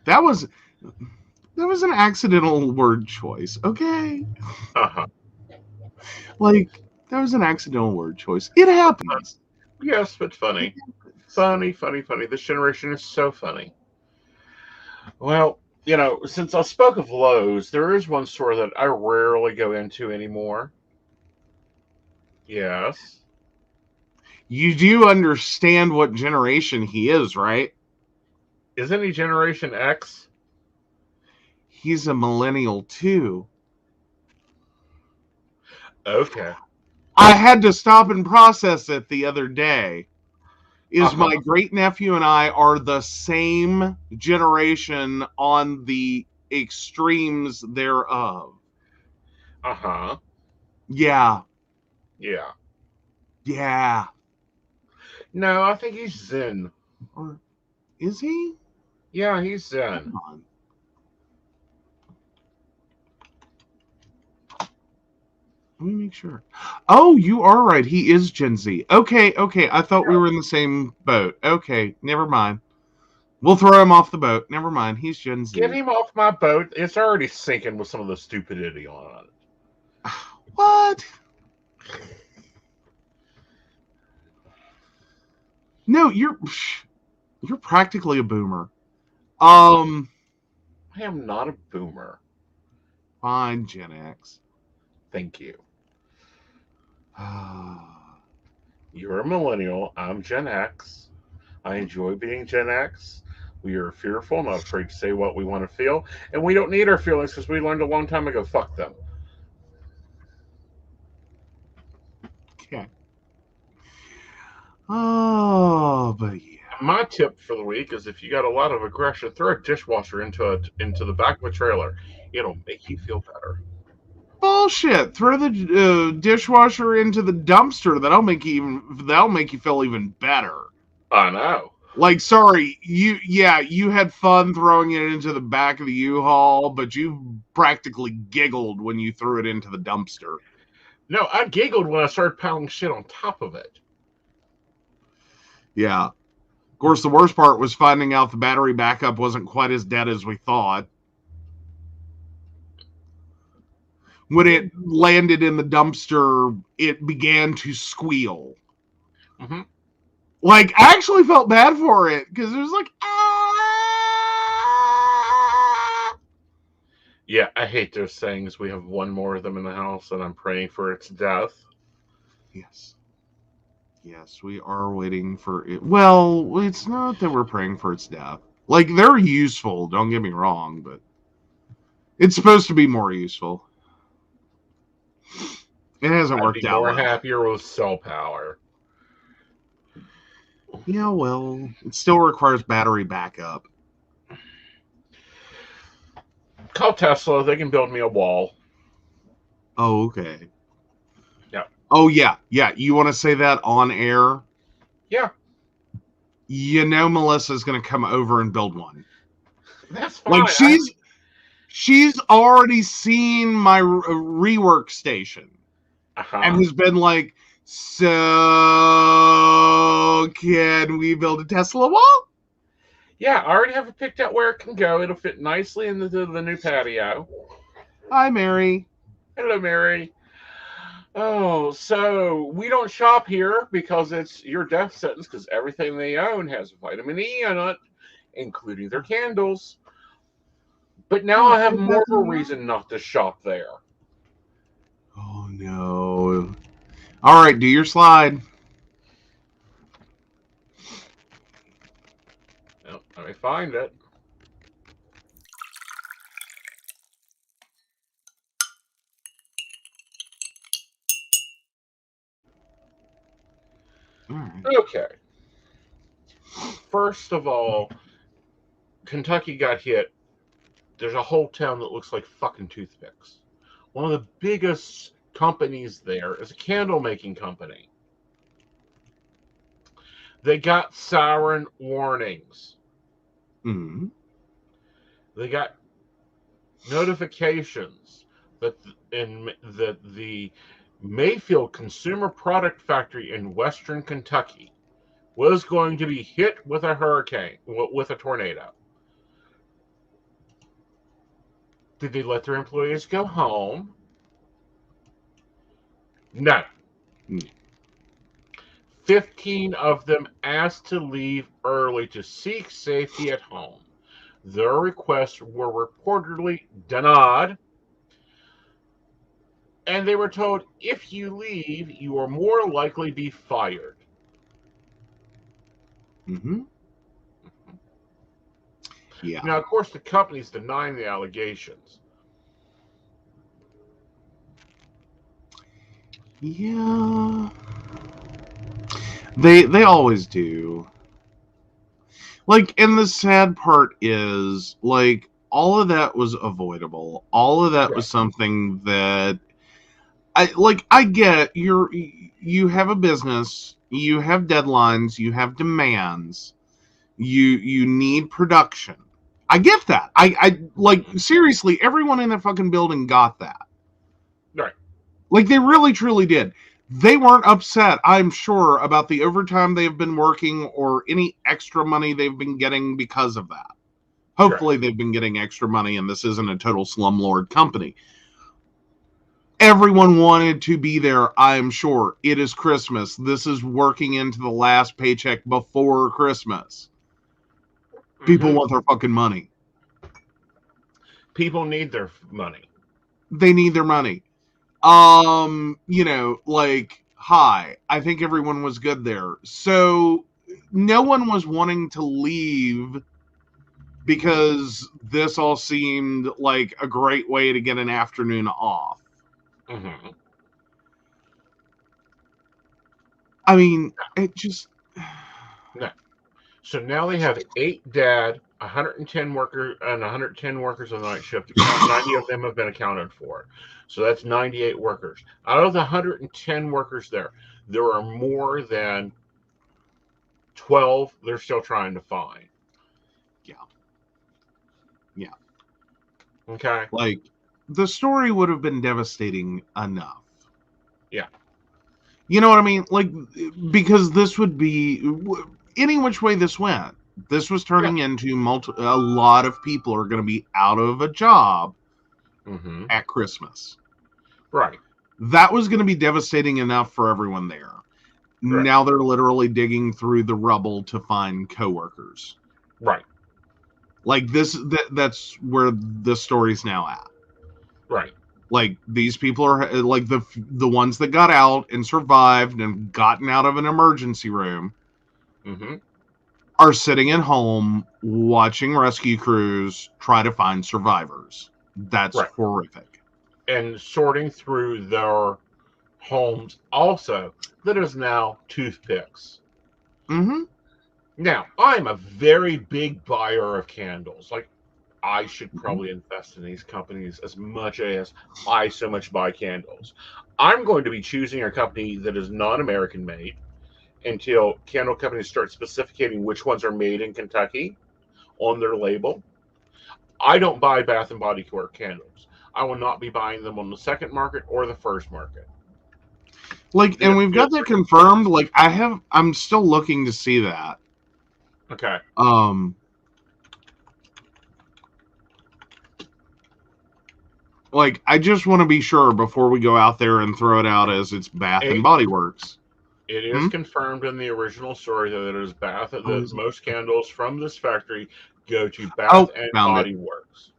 [SPEAKER 2] that was an accidental word choice. Okay.
[SPEAKER 1] Uh-huh.
[SPEAKER 2] Like that was an accidental word choice. It happens.
[SPEAKER 1] Yes, but funny. Funny, funny, funny. This generation is so funny. Well, since I spoke of Lowe's, there is one store that I rarely go into anymore. Yes.
[SPEAKER 2] You do understand what generation he is, right?
[SPEAKER 1] Isn't he Generation X?
[SPEAKER 2] He's a millennial too.
[SPEAKER 1] Okay.
[SPEAKER 2] I had to stop and process it the other day. Is
[SPEAKER 1] Uh-huh.
[SPEAKER 2] my great nephew and I are the same generation on the extremes thereof.
[SPEAKER 1] Uh-huh.
[SPEAKER 2] Yeah.
[SPEAKER 1] Yeah.
[SPEAKER 2] Yeah.
[SPEAKER 1] No, I think he's Zen.
[SPEAKER 2] Or is he?
[SPEAKER 1] Yeah, he's Zen.
[SPEAKER 2] Come on. Let me make sure. Oh, you are right. He is Gen Z. Okay, okay. I thought we were in the same boat. Okay, never mind. We'll throw him off the boat. Never mind. He's Gen
[SPEAKER 1] Get
[SPEAKER 2] Z.
[SPEAKER 1] him off my boat. It's already sinking with some of the stupidity on it.
[SPEAKER 2] What? No, you're practically a boomer. Um,
[SPEAKER 1] I am not a boomer.
[SPEAKER 2] fine, Gen X.
[SPEAKER 1] Thank you.
[SPEAKER 2] Ah,
[SPEAKER 1] You're a millennial. I'm Gen X. I enjoy being Gen X. We are fearful, not afraid to say what we want to feel, and we don't need our feelings because we learned a long time ago. Fuck them.
[SPEAKER 2] okay. Oh, but yeah.
[SPEAKER 1] My tip for the week is if you got a lot of aggression, throw a dishwasher into the back of a trailer. It'll make you feel better.
[SPEAKER 2] Bullshit. Throw the dishwasher into the dumpster. That'll make you feel even better.
[SPEAKER 1] I know.
[SPEAKER 2] Like, sorry, you had fun throwing it into the back of the U-Haul, but you practically giggled when you threw it into the dumpster.
[SPEAKER 1] No, I giggled when I started piling shit on top of it.
[SPEAKER 2] Yeah. Of course, the worst part was finding out the battery backup wasn't quite as dead as we thought. When it landed in the dumpster, it began to squeal.
[SPEAKER 1] Mm-hmm.
[SPEAKER 2] Like, I actually felt bad for it because it was like, ah.
[SPEAKER 1] Yeah, I hate those sayings. We have one more of them in the house, and I'm praying for its death.
[SPEAKER 2] Yes. Yes, we are waiting for it. Well, it's not that we're praying for its death. Like, they're useful, don't get me wrong, but it's supposed to be more useful. It hasn't
[SPEAKER 1] I'd
[SPEAKER 2] worked
[SPEAKER 1] be
[SPEAKER 2] out
[SPEAKER 1] more
[SPEAKER 2] well.
[SPEAKER 1] happier with cell power.
[SPEAKER 2] Yeah, well, it still requires battery backup.
[SPEAKER 1] Call Tesla. They can build me a wall.
[SPEAKER 2] Oh, okay.
[SPEAKER 1] Yeah.
[SPEAKER 2] Oh, yeah. Yeah. You want to say that on air?
[SPEAKER 1] Yeah.
[SPEAKER 2] You know, Melissa's going to come over and build one.
[SPEAKER 1] That's
[SPEAKER 2] Like,
[SPEAKER 1] fine.
[SPEAKER 2] she's already seen my rework station and
[SPEAKER 1] Uh-huh.
[SPEAKER 2] has been like, so can we build a Tesla wall?
[SPEAKER 1] Yeah, I already have it picked out where it can go. It'll fit nicely into the new patio.
[SPEAKER 2] Hi, Mary.
[SPEAKER 1] Hello, Mary. Oh, so we don't shop here because it's your death sentence because everything they own has vitamin E in it, including their candles. But now
[SPEAKER 2] Oh,
[SPEAKER 1] I have
[SPEAKER 2] it
[SPEAKER 1] more
[SPEAKER 2] has
[SPEAKER 1] of a reason not to shop there.
[SPEAKER 2] Oh, no. All right, do your slide.
[SPEAKER 1] Oh, let me find it.
[SPEAKER 2] All right.
[SPEAKER 1] Okay. First of all, Kentucky got hit. There's a whole town that looks like fucking toothpicks. One of the biggest companies there is a candle making company. They got siren warnings.
[SPEAKER 2] Mm-hmm.
[SPEAKER 1] They got notifications that the Mayfield Consumer Product Factory in Western Kentucky was going to be hit with a hurricane, with a tornado. Did they let their employees go home? No. 15 of them asked to leave early to seek safety at home. Their requests were reportedly denied, and they were told if you leave, you are more likely to be fired.
[SPEAKER 2] Mm-hmm. Yeah.
[SPEAKER 1] Now, of course, the company's denying the allegations.
[SPEAKER 2] Yeah. They always do. Like, and the sad part is, like, all of that was avoidable. All of that
[SPEAKER 1] Right.
[SPEAKER 2] was something that I get you have a business, you have deadlines, you have demands, you need production. I get that. I like seriously, everyone in that fucking building got that.
[SPEAKER 1] Right.
[SPEAKER 2] Like they really truly did. They weren't upset, I'm sure, about the overtime they've been working or any extra money they've been getting because of that.
[SPEAKER 1] Right.
[SPEAKER 2] Hopefully they've been getting extra money and this isn't a total slumlord company. Everyone wanted to be there, I'm sure. It is Christmas. This is working into the last paycheck before Christmas. People
[SPEAKER 1] Mm-hmm.
[SPEAKER 2] want their fucking money.
[SPEAKER 1] People need their money.
[SPEAKER 2] They need their money. Like, hi. I think everyone was good there. So no one was wanting to leave because this all seemed like a great way to get an afternoon off.
[SPEAKER 1] Mm-hmm.
[SPEAKER 2] I mean, it just.
[SPEAKER 1] No. So now they have 8 dad, 110 workers, and 110 workers on the night shift. 90 of them have been accounted for. So that's 98 workers. Out of the 110 workers there are more than 12 they're still trying to find.
[SPEAKER 2] Yeah. Yeah.
[SPEAKER 1] Okay?
[SPEAKER 2] Like, the story would have been devastating enough.
[SPEAKER 1] Yeah.
[SPEAKER 2] You know what I mean? Like, because this would be any which way this went. This was
[SPEAKER 1] Yeah.
[SPEAKER 2] turning into a lot of people are going to be out of a job
[SPEAKER 1] Mm-hmm.
[SPEAKER 2] at Christmas.
[SPEAKER 1] Right.
[SPEAKER 2] That was going to be devastating enough for everyone there.
[SPEAKER 1] Right.
[SPEAKER 2] Now they're literally digging through the rubble to find coworkers.
[SPEAKER 1] Right.
[SPEAKER 2] Like that's where the story's now at.
[SPEAKER 1] Right.
[SPEAKER 2] Like these people are like the ones that got out and survived and gotten out of an emergency room
[SPEAKER 1] Mm-hmm.
[SPEAKER 2] are sitting at home watching rescue crews try to find survivors. That's
[SPEAKER 1] Right.
[SPEAKER 2] horrific.
[SPEAKER 1] And sorting through their homes also that is now toothpicks.
[SPEAKER 2] Mm-hmm.
[SPEAKER 1] Now, I'm a very big buyer of candles. Like, I should
[SPEAKER 2] Mm-hmm.
[SPEAKER 1] probably invest in these companies as much as I so much buy candles. I'm going to be choosing a company that is non American made until candle companies start specifying which ones are made in Kentucky on their label. I don't buy Bath and Body Works candles. I will not be buying them on the second market or the first market.
[SPEAKER 2] Like,
[SPEAKER 1] The
[SPEAKER 2] and we've got that confirmed. Like, I'm still looking to see that.
[SPEAKER 1] Okay.
[SPEAKER 2] Um, like, I just want to be sure before we go out there and throw it out as it's Bath and
[SPEAKER 1] Eight.
[SPEAKER 2] Body Works.
[SPEAKER 1] It is
[SPEAKER 2] Hmm?
[SPEAKER 1] confirmed in the original story that it is Bath.
[SPEAKER 2] Oh,
[SPEAKER 1] That
[SPEAKER 2] is it?
[SPEAKER 1] most candles from this factory go to
[SPEAKER 2] Oh,
[SPEAKER 1] Bath and
[SPEAKER 2] found it.
[SPEAKER 1] Body Works.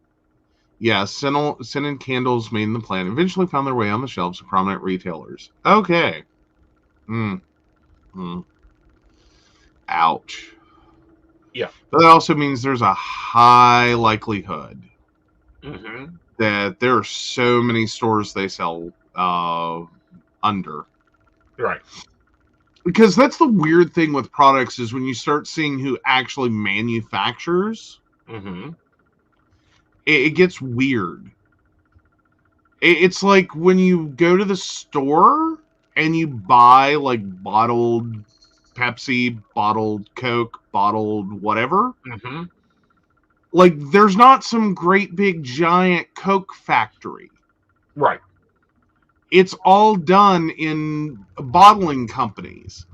[SPEAKER 2] Yeah, scented candles made in the plant eventually found their way on the shelves of prominent retailers. Okay. Mm, mm. Ouch.
[SPEAKER 1] Yeah.
[SPEAKER 2] But that also means there's a high likelihood
[SPEAKER 1] Mm-hmm.
[SPEAKER 2] that there are so many stores they sell under.
[SPEAKER 1] Right.
[SPEAKER 2] Because that's the weird thing with products is when you start seeing who actually manufactures,
[SPEAKER 1] Mm-hmm.
[SPEAKER 2] it gets weird. It's like when you go to the store and you buy like bottled Pepsi, bottled Coke, bottled whatever.
[SPEAKER 1] Mm-hmm.
[SPEAKER 2] Like there's not some great big giant Coke factory.
[SPEAKER 1] Right.
[SPEAKER 2] It's all done in bottling companies.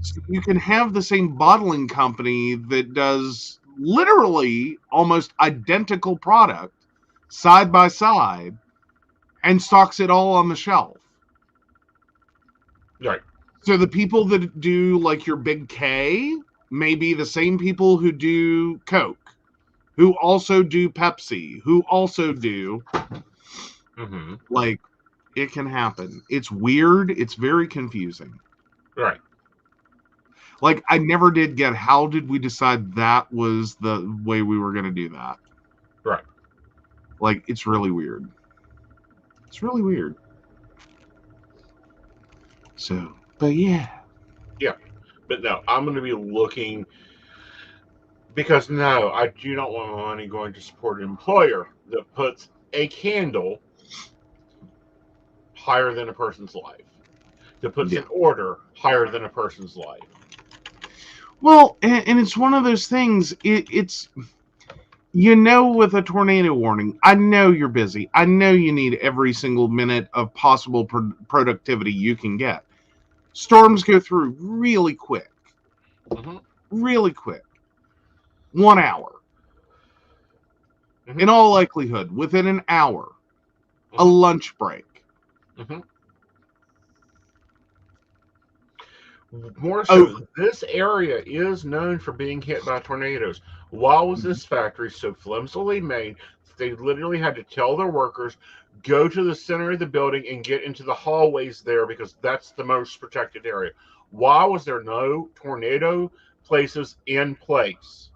[SPEAKER 2] So you can have the same bottling company that does literally almost identical product side by side and stocks it all on the shelf.
[SPEAKER 1] Right.
[SPEAKER 2] So the people that do like your big K may be the same people who do Coke, who also do Pepsi, who also do
[SPEAKER 1] Mm-hmm.
[SPEAKER 2] like it can happen. It's weird, it's very confusing.
[SPEAKER 1] Right.
[SPEAKER 2] Like I never did get how did we decide that was the way we were going to do that?
[SPEAKER 1] Right.
[SPEAKER 2] Like it's really weird. It's really weird. So, but yeah.
[SPEAKER 1] Yeah. But no, I'm going to be looking because no, I do not want my money going to support an employer that puts a candle higher than a person's life, that puts
[SPEAKER 2] Yeah.
[SPEAKER 1] an order higher than a person's life.
[SPEAKER 2] Well, and it's one of those things. It's with a tornado warning, I know you're busy. I know you need every single minute of possible productivity you can get. Storms go through really quick,
[SPEAKER 1] Mm-hmm.
[SPEAKER 2] really quick. 1 hour. In
[SPEAKER 1] Mm-hmm.
[SPEAKER 2] all likelihood, within an hour, a
[SPEAKER 1] Mm-hmm.
[SPEAKER 2] lunch break.
[SPEAKER 1] Mm-hmm. More
[SPEAKER 2] Oh,
[SPEAKER 1] so, this area is known for being hit by tornadoes. Why was this factory so flimsily made that they literally had to tell their workers, go to the center of the building and get into the hallways there because that's the most protected area? Why was there no tornado places in place?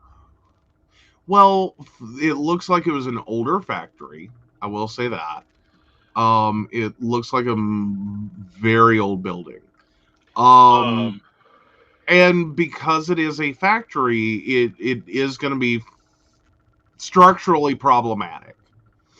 [SPEAKER 2] well, it looks like it was an older factory. I will say that. It looks like a very old building.
[SPEAKER 1] Um,
[SPEAKER 2] Um, and because it is a factory, it is going to be structurally problematic.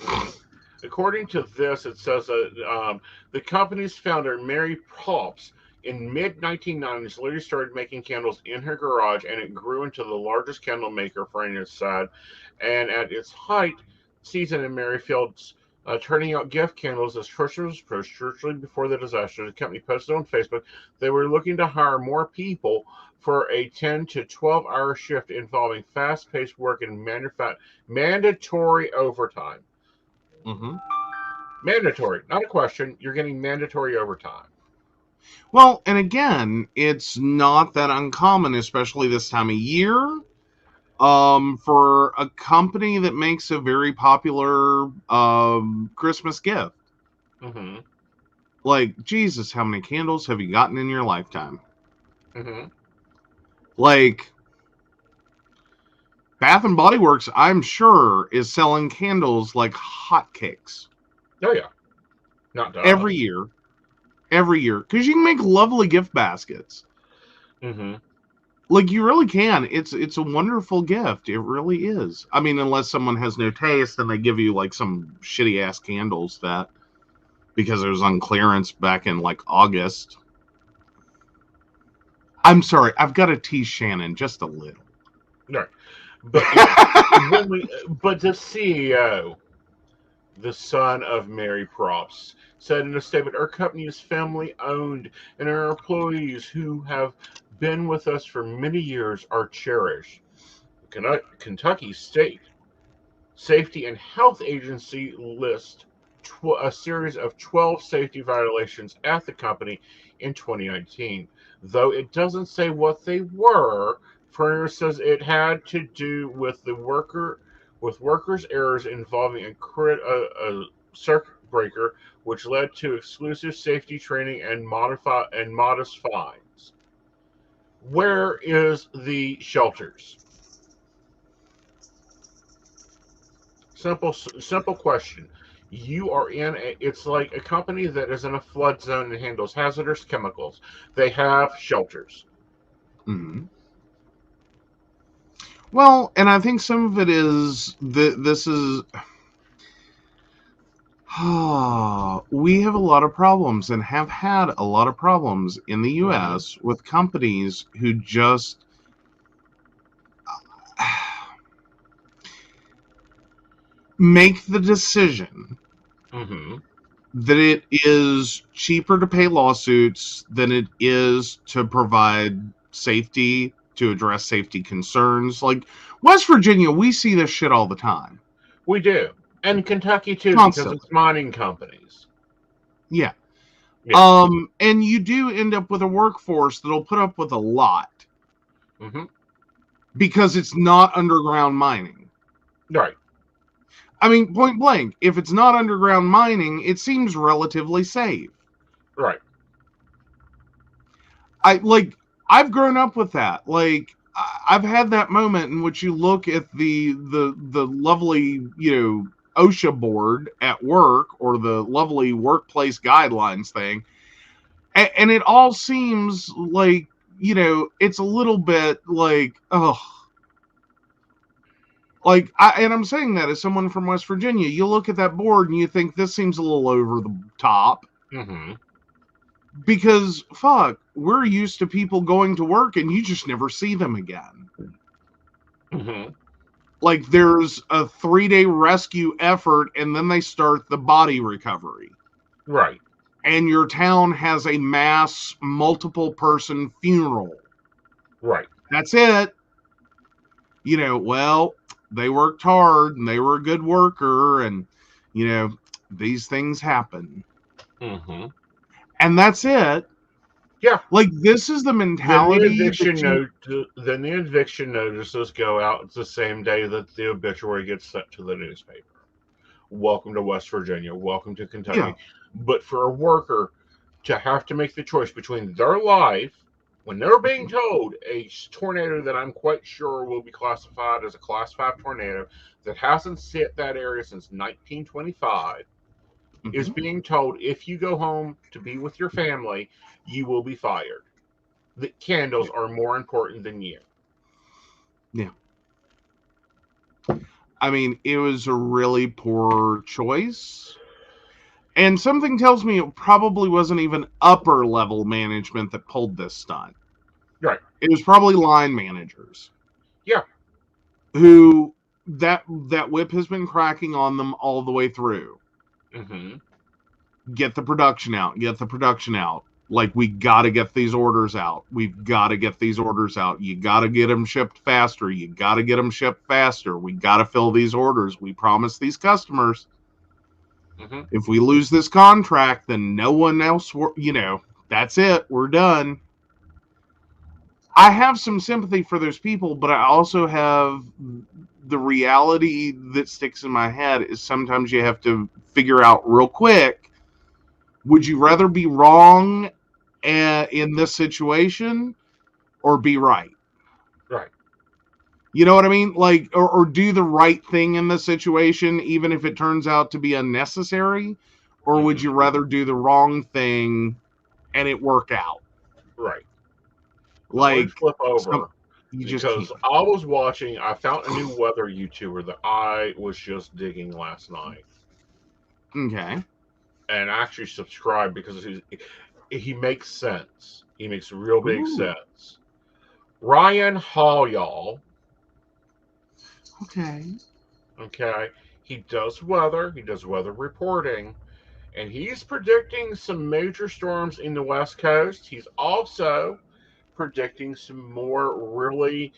[SPEAKER 1] mhm. According to this, it says that the company's founder, Mary Props, in mid 1990s, literally started making candles in her garage, and it grew into the largest candle maker for any side. And at its height, season in Maryfield's turning out gift candles as Christmas approached shortly before the disaster. The company posted on Facebook they were looking to hire more people for a 10 to 12-hour shift involving fast-paced work and mandatory overtime.
[SPEAKER 2] Mm-hmm.
[SPEAKER 1] Mandatory, not a question. You're getting mandatory overtime.
[SPEAKER 2] Well, and again, it's not that uncommon, especially this time of year, for a company that makes a very popular Christmas gift.
[SPEAKER 1] Mm-hmm.
[SPEAKER 2] Like, Jesus, how many candles have you gotten in your lifetime?
[SPEAKER 1] Mm-hmm.
[SPEAKER 2] Like, Bath and Body Works, I'm sure, is selling candles like hotcakes
[SPEAKER 1] Oh yeah, not to
[SPEAKER 2] every
[SPEAKER 1] us.
[SPEAKER 2] year. Every year. Because you can make lovely gift baskets.
[SPEAKER 1] Mm-hmm.
[SPEAKER 2] Like you really can. It's a wonderful gift. It really is. I mean, unless someone has no taste and they give you like some shitty ass candles that because it was on clearance back in like August. I'm sorry, I've got to tease Shannon just a little.
[SPEAKER 1] Right. But yeah, but the CEO, the son of Mary Props, said in a statement, "Our company is family owned, and our employees who have been with us for many years are cherished." Kentucky State Safety and Health Agency lists a series of 12 safety violations at the company in 2019. Though it doesn't say what they were, Furnier says it had to do with the worker with workers' errors involving a circuit breaker, which led to exclusive safety training and modest fines. Where is the shelters? Simple question. You are it's like a company that is in a flood zone and handles hazardous chemicals. They have shelters.
[SPEAKER 2] Hmm. Well, and I think some of it is that this is we have a lot of problems and have had a lot of problems in the
[SPEAKER 1] Mm-hmm.
[SPEAKER 2] US with companies who just make the decision
[SPEAKER 1] Mm-hmm.
[SPEAKER 2] that it is cheaper to pay lawsuits than it is to provide safety, to address safety concerns. Like West Virginia, we see this shit all the time.
[SPEAKER 1] We do. And Kentucky too, because
[SPEAKER 2] Constantly.
[SPEAKER 1] it's mining companies.
[SPEAKER 2] Yeah.
[SPEAKER 1] Yeah.
[SPEAKER 2] And you do end up with a workforce that'll put up with a lot
[SPEAKER 1] Mm-hmm.
[SPEAKER 2] because it's not underground mining.
[SPEAKER 1] Right.
[SPEAKER 2] I mean, point blank, if it's not underground mining, it seems relatively safe.
[SPEAKER 1] Right.
[SPEAKER 2] I like I've grown up with that. Like I've had that moment in which you look at the lovely, OSHA board at work or the lovely workplace guidelines thing, and it all seems like, it's a little bit like, oh, like and I'm saying that as someone from West Virginia. You look at that board and you think this seems a little over the top
[SPEAKER 1] Mm-hmm.
[SPEAKER 2] because fuck, we're used to people going to work and you just never see them again.
[SPEAKER 1] Mm-hmm.
[SPEAKER 2] Like there's a 3-day rescue effort and then they start the body recovery.
[SPEAKER 1] Right.
[SPEAKER 2] And your town has a mass multiple person funeral.
[SPEAKER 1] Right.
[SPEAKER 2] That's it. Well, they worked hard and they were a good worker and you know, these things happen.
[SPEAKER 1] Mm-hmm.
[SPEAKER 2] And that's it.
[SPEAKER 1] Yeah.
[SPEAKER 2] Like this is the mentality that you
[SPEAKER 1] Then the eviction notices go out the same day that the obituary gets sent to the newspaper. Welcome to West Virginia. Welcome to
[SPEAKER 2] yeah.
[SPEAKER 1] Kentucky. But for a worker to have to make the choice between their life when they're being
[SPEAKER 2] Mhm.
[SPEAKER 1] told a tornado that I'm quite sure will be classified as a class 5 tornado that hasn't hit that area since 1925 is
[SPEAKER 2] Mhm.
[SPEAKER 1] being told if you go home to be with your family, you will be fired. The candles
[SPEAKER 2] Yeah.
[SPEAKER 1] are more important than you.
[SPEAKER 2] Yeah. I mean, it was a really poor choice. And something tells me it probably wasn't even upper level management that pulled this stunt.
[SPEAKER 1] Right.
[SPEAKER 2] It was probably line managers
[SPEAKER 1] Yeah.
[SPEAKER 2] who that whip has been cracking on them all the way through.
[SPEAKER 1] Mm-hmm.
[SPEAKER 2] Get the production out. Get the production out. Like we got to get these orders out. We've got to get these orders out. You got to get them shipped faster. You got to get them shipped faster. We got to fill these orders. We promised these customers.
[SPEAKER 1] Mm-hmm.
[SPEAKER 2] If we lose this contract, then no one else, that's it. We're done. I have some sympathy for those people, but I also have the reality that sticks in my head is sometimes you have to figure out real quick, would you rather be wrong in this situation or be right?
[SPEAKER 1] Right.
[SPEAKER 2] You know what I mean? Like, or do the right thing in the situation, even if it turns out to be unnecessary? Or would you
[SPEAKER 1] Mm-hmm.
[SPEAKER 2] rather do the wrong thing and it work out?
[SPEAKER 1] Right. Now let me
[SPEAKER 2] Like,
[SPEAKER 1] flip
[SPEAKER 2] some,
[SPEAKER 1] over
[SPEAKER 2] you just
[SPEAKER 1] because
[SPEAKER 2] can't.
[SPEAKER 1] I was watching. I found a new weather YouTuber that I was just digging last night,
[SPEAKER 2] Okay.
[SPEAKER 1] and I actually subscribed because he makes sense. He makes real big
[SPEAKER 2] Ooh.
[SPEAKER 1] sense. Ryan Hall, y'all.
[SPEAKER 2] Okay.
[SPEAKER 1] Okay, he does weather. He does weather reporting, and he's predicting some major storms in the West Coast. He's also predicting some more really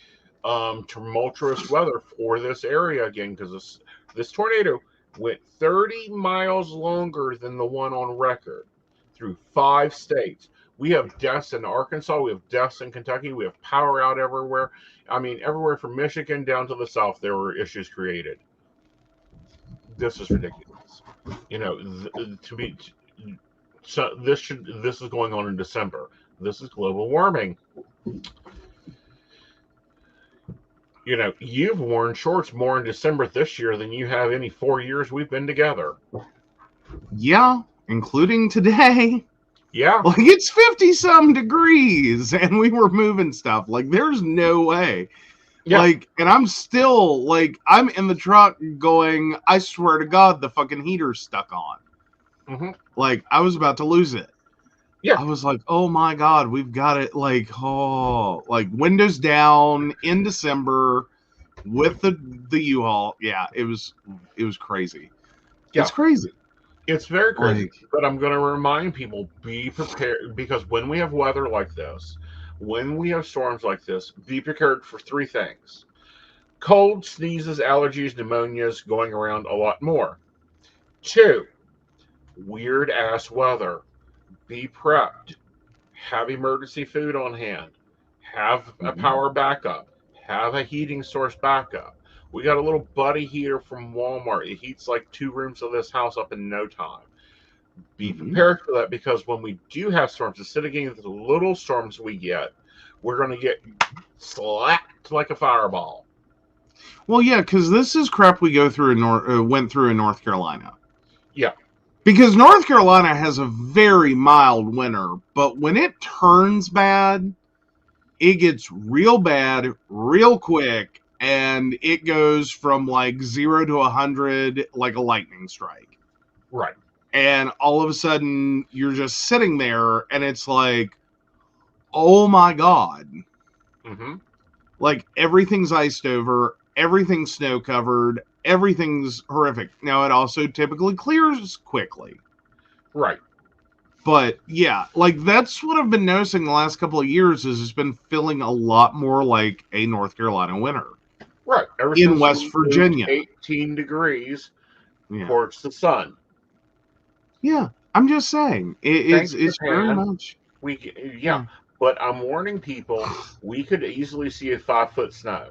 [SPEAKER 1] tumultuous weather for this area again because this tornado went 30 miles longer than the one on record through 5 states. We have deaths in Arkansas, we have deaths in Kentucky, we have power out everywhere. I mean, everywhere from Michigan down to the south, there were issues created. this is ridiculous. To be so this is going on in December. This is global warming. You've worn shorts more in December this year than you have any 4 years we've been together.
[SPEAKER 2] Yeah, including today.
[SPEAKER 1] Yeah.
[SPEAKER 2] Like, it's 50-some degrees, and we were moving stuff. Like, there's no way.
[SPEAKER 1] Yeah.
[SPEAKER 2] Like, and I'm still, like, I'm in the truck going, I swear to God, the fucking heater's stuck on.
[SPEAKER 1] Mm-hmm.
[SPEAKER 2] Like, I was about to lose it.
[SPEAKER 1] Yeah.
[SPEAKER 2] I was like, oh my God, we've got it. Like, windows down in December with the U-Haul. Yeah, it was crazy.
[SPEAKER 1] Yeah.
[SPEAKER 2] It's crazy.
[SPEAKER 1] It's very crazy.
[SPEAKER 2] Like,
[SPEAKER 1] but I'm going to remind people, be prepared, because when we have weather like this, when we have storms like this, be prepared for three things: cold, sneezes, allergies, pneumonias going around a lot more. Two, weird ass weather. Be prepped. Have emergency food on hand. Have a power backup. Have a heating source backup. We got a little buddy heater from Walmart. It heats like 2 rooms of this house up in no time. Be prepared for that, because when we do have storms, instead of getting the little storms we get, we're going to get slapped like a fireball.
[SPEAKER 2] well, yeah, because this is crap we went through in North Carolina.
[SPEAKER 1] Yeah.
[SPEAKER 2] Because North Carolina has a very mild winter, but when it turns bad, it gets real bad real quick, and it goes from like 0 to 100 like a lightning strike.
[SPEAKER 1] Right.
[SPEAKER 2] And all of a sudden, you're just sitting there, and it's like, oh my God.
[SPEAKER 1] Mm-hmm.
[SPEAKER 2] Like, everything's iced over, everything's snow covered, everything's horrific. Now, it also typically clears quickly.
[SPEAKER 1] Right.
[SPEAKER 2] But, yeah, like, that's what I've been noticing the last couple of years, is it's been feeling a lot more like a North Carolina winter.
[SPEAKER 1] Right. Ever
[SPEAKER 2] in
[SPEAKER 1] since
[SPEAKER 2] West Virginia.
[SPEAKER 1] 18 degrees
[SPEAKER 2] Yeah.
[SPEAKER 1] towards the sun.
[SPEAKER 2] Yeah, I'm just saying. It's very much.
[SPEAKER 1] Yeah. But I'm warning people, we could easily see a 5-foot snow.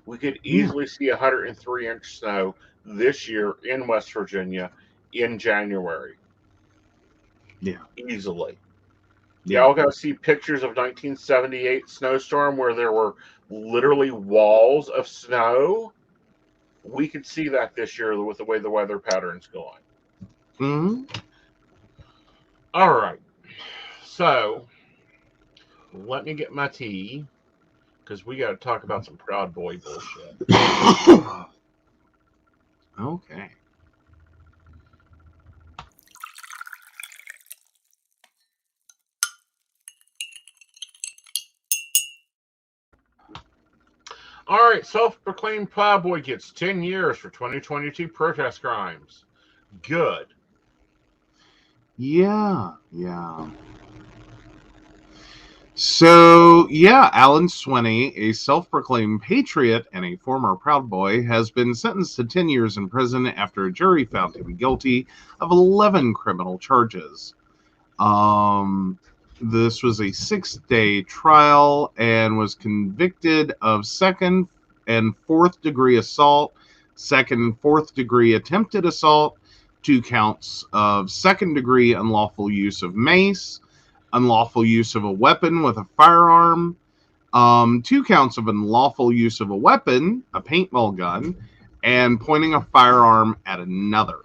[SPEAKER 1] We could easily see 103-inch snow this year in West Virginia in January.
[SPEAKER 2] Yeah.
[SPEAKER 1] Easily.
[SPEAKER 2] Yeah.
[SPEAKER 1] Y'all got to see pictures of 1978 snowstorm where there were literally walls of snow. We could see that this year with the way the weather pattern's going.
[SPEAKER 2] Mm-hmm.
[SPEAKER 1] All right. So, let me get my tea, because we got to talk about some Proud Boy bullshit.
[SPEAKER 2] Okay.
[SPEAKER 1] All right, self-proclaimed Proud Boy gets 10 years for 2022 protest crimes. Good.
[SPEAKER 2] Yeah. So, yeah, Alan Swinney, a self-proclaimed patriot and a former Proud Boy, has been sentenced to 10 years in prison after a jury found him guilty of 11 criminal charges. This was a 6-day trial and was convicted of second and fourth degree assault, second and fourth degree attempted assault, 2 counts of second degree unlawful use of mace, unlawful use of a weapon with a firearm, 2 counts of unlawful use of a weapon, a paintball gun, and pointing a firearm at another.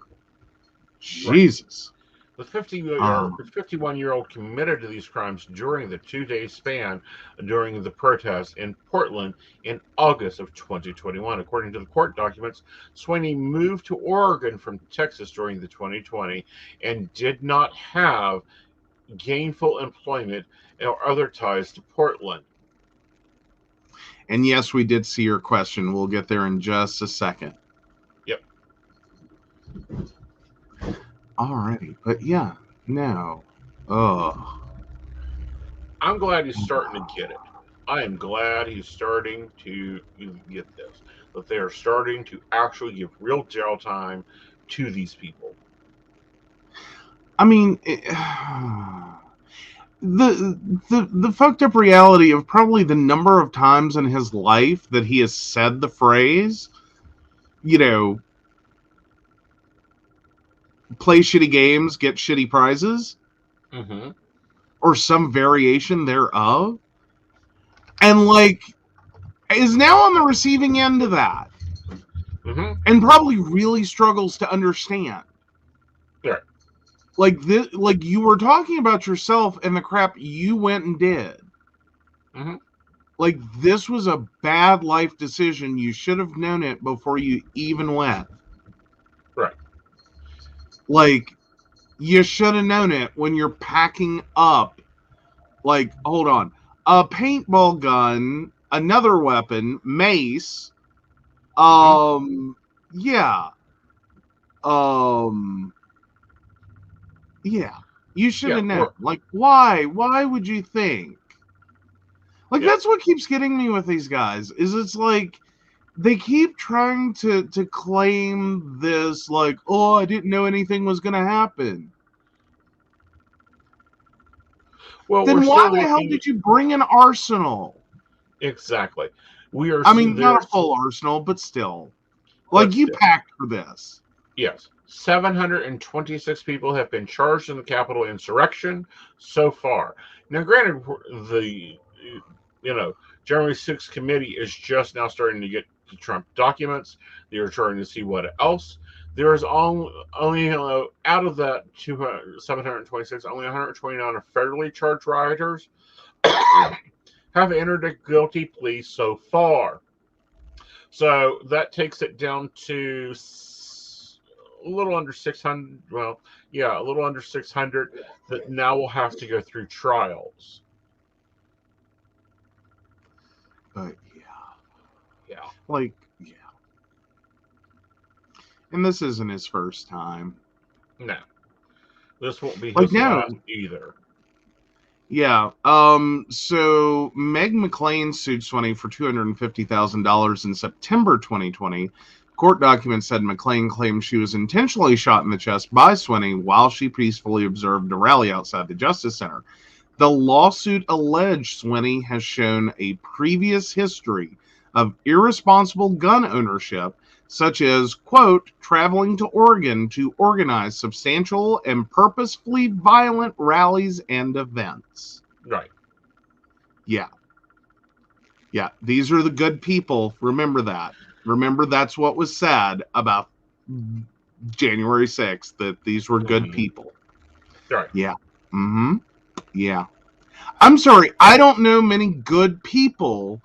[SPEAKER 2] Jesus.
[SPEAKER 1] The 51-year-old committed to these crimes during the 2-day span during the protest in Portland in August of 2021. According to the court documents, Swinney moved to Oregon from Texas during the 2020 and did not have gainful employment or other ties to Portland.
[SPEAKER 2] And yes, we did see your question. We'll get there in just a second.
[SPEAKER 1] Yep.
[SPEAKER 2] Alrighty, but yeah, no.
[SPEAKER 1] I'm glad he's starting to get it. I am glad he's starting to get this. That they are starting to actually give real jail time to these people.
[SPEAKER 2] I mean, the fucked up reality of probably the number of times in his life that he has said the phrase, play shitty games, get shitty prizes,
[SPEAKER 1] Mm-hmm.
[SPEAKER 2] or some variation thereof, and like is now on the receiving end of that,
[SPEAKER 1] Mm-hmm.
[SPEAKER 2] and probably really struggles to understand.
[SPEAKER 1] Right.
[SPEAKER 2] Like this, like you were talking about yourself and the crap you went and did.
[SPEAKER 1] Mm-hmm.
[SPEAKER 2] Like this was a bad life decision. You should have known it before you even went.
[SPEAKER 1] Right.
[SPEAKER 2] Like you should have known it when you're packing up. Like, hold on, a paintball gun, another weapon, mace.
[SPEAKER 1] Mm-hmm.
[SPEAKER 2] Yeah. Um, yeah. You should
[SPEAKER 1] Yeah.
[SPEAKER 2] have known.
[SPEAKER 1] Well,
[SPEAKER 2] Like, why? Why would you think? Like,
[SPEAKER 1] yeah.
[SPEAKER 2] that's what keeps getting me with these guys. Is it's like they keep trying to claim this, like, oh, I didn't know anything was gonna happen.
[SPEAKER 1] Well, we're
[SPEAKER 2] Then why
[SPEAKER 1] still
[SPEAKER 2] the hell
[SPEAKER 1] looking
[SPEAKER 2] did you bring an arsenal?
[SPEAKER 1] exactly. We are
[SPEAKER 2] I mean, not a
[SPEAKER 1] there's,
[SPEAKER 2] full arsenal, but still.
[SPEAKER 1] but
[SPEAKER 2] Like, you
[SPEAKER 1] still,
[SPEAKER 2] packed for this.
[SPEAKER 1] yes. 726 people have been charged in the Capitol insurrection so far. Now, granted, the January 6th committee is just now starting to get the Trump documents. They are trying to see what else. There is only out of that 726, only 129 are federally charged rioters have entered a guilty plea so far. So that takes it down to a little under 600. Well, yeah, a little under 600 that now will have to go through trials.
[SPEAKER 2] But yeah,
[SPEAKER 1] Yeah.
[SPEAKER 2] like, yeah. And this isn't his first time.
[SPEAKER 1] No, this won't be
[SPEAKER 2] Like,
[SPEAKER 1] his
[SPEAKER 2] no.
[SPEAKER 1] last either.
[SPEAKER 2] Yeah. So Meg McLean sued Swinney for $250,000 in September 2020. Court documents said McLean claimed she was intentionally shot in the chest by Swinney while she peacefully observed a rally outside the Justice Center. The lawsuit alleged Swinney has shown a previous history of irresponsible gun ownership, such as, quote, traveling to Oregon to organize substantial and purposefully violent rallies and events.
[SPEAKER 1] Right.
[SPEAKER 2] Yeah. Yeah. These are the good people. Remember that. Remember that's what was said about January 6th, that these were good
[SPEAKER 1] Mm-hmm.
[SPEAKER 2] people.
[SPEAKER 1] Right.
[SPEAKER 2] Yeah. Mm-hmm. Yeah. I'm sorry, I don't know many good people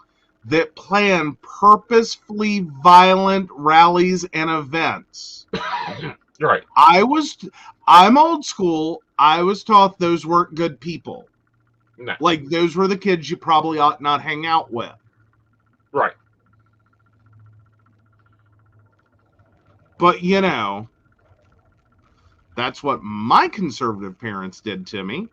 [SPEAKER 2] that plan purposefully violent rallies and events.
[SPEAKER 1] Right.
[SPEAKER 2] I'm old school. I was taught those weren't good people.
[SPEAKER 1] No.
[SPEAKER 2] Like, those were the kids you probably ought not hang out with.
[SPEAKER 1] Right.
[SPEAKER 2] But, that's what my conservative parents did to me.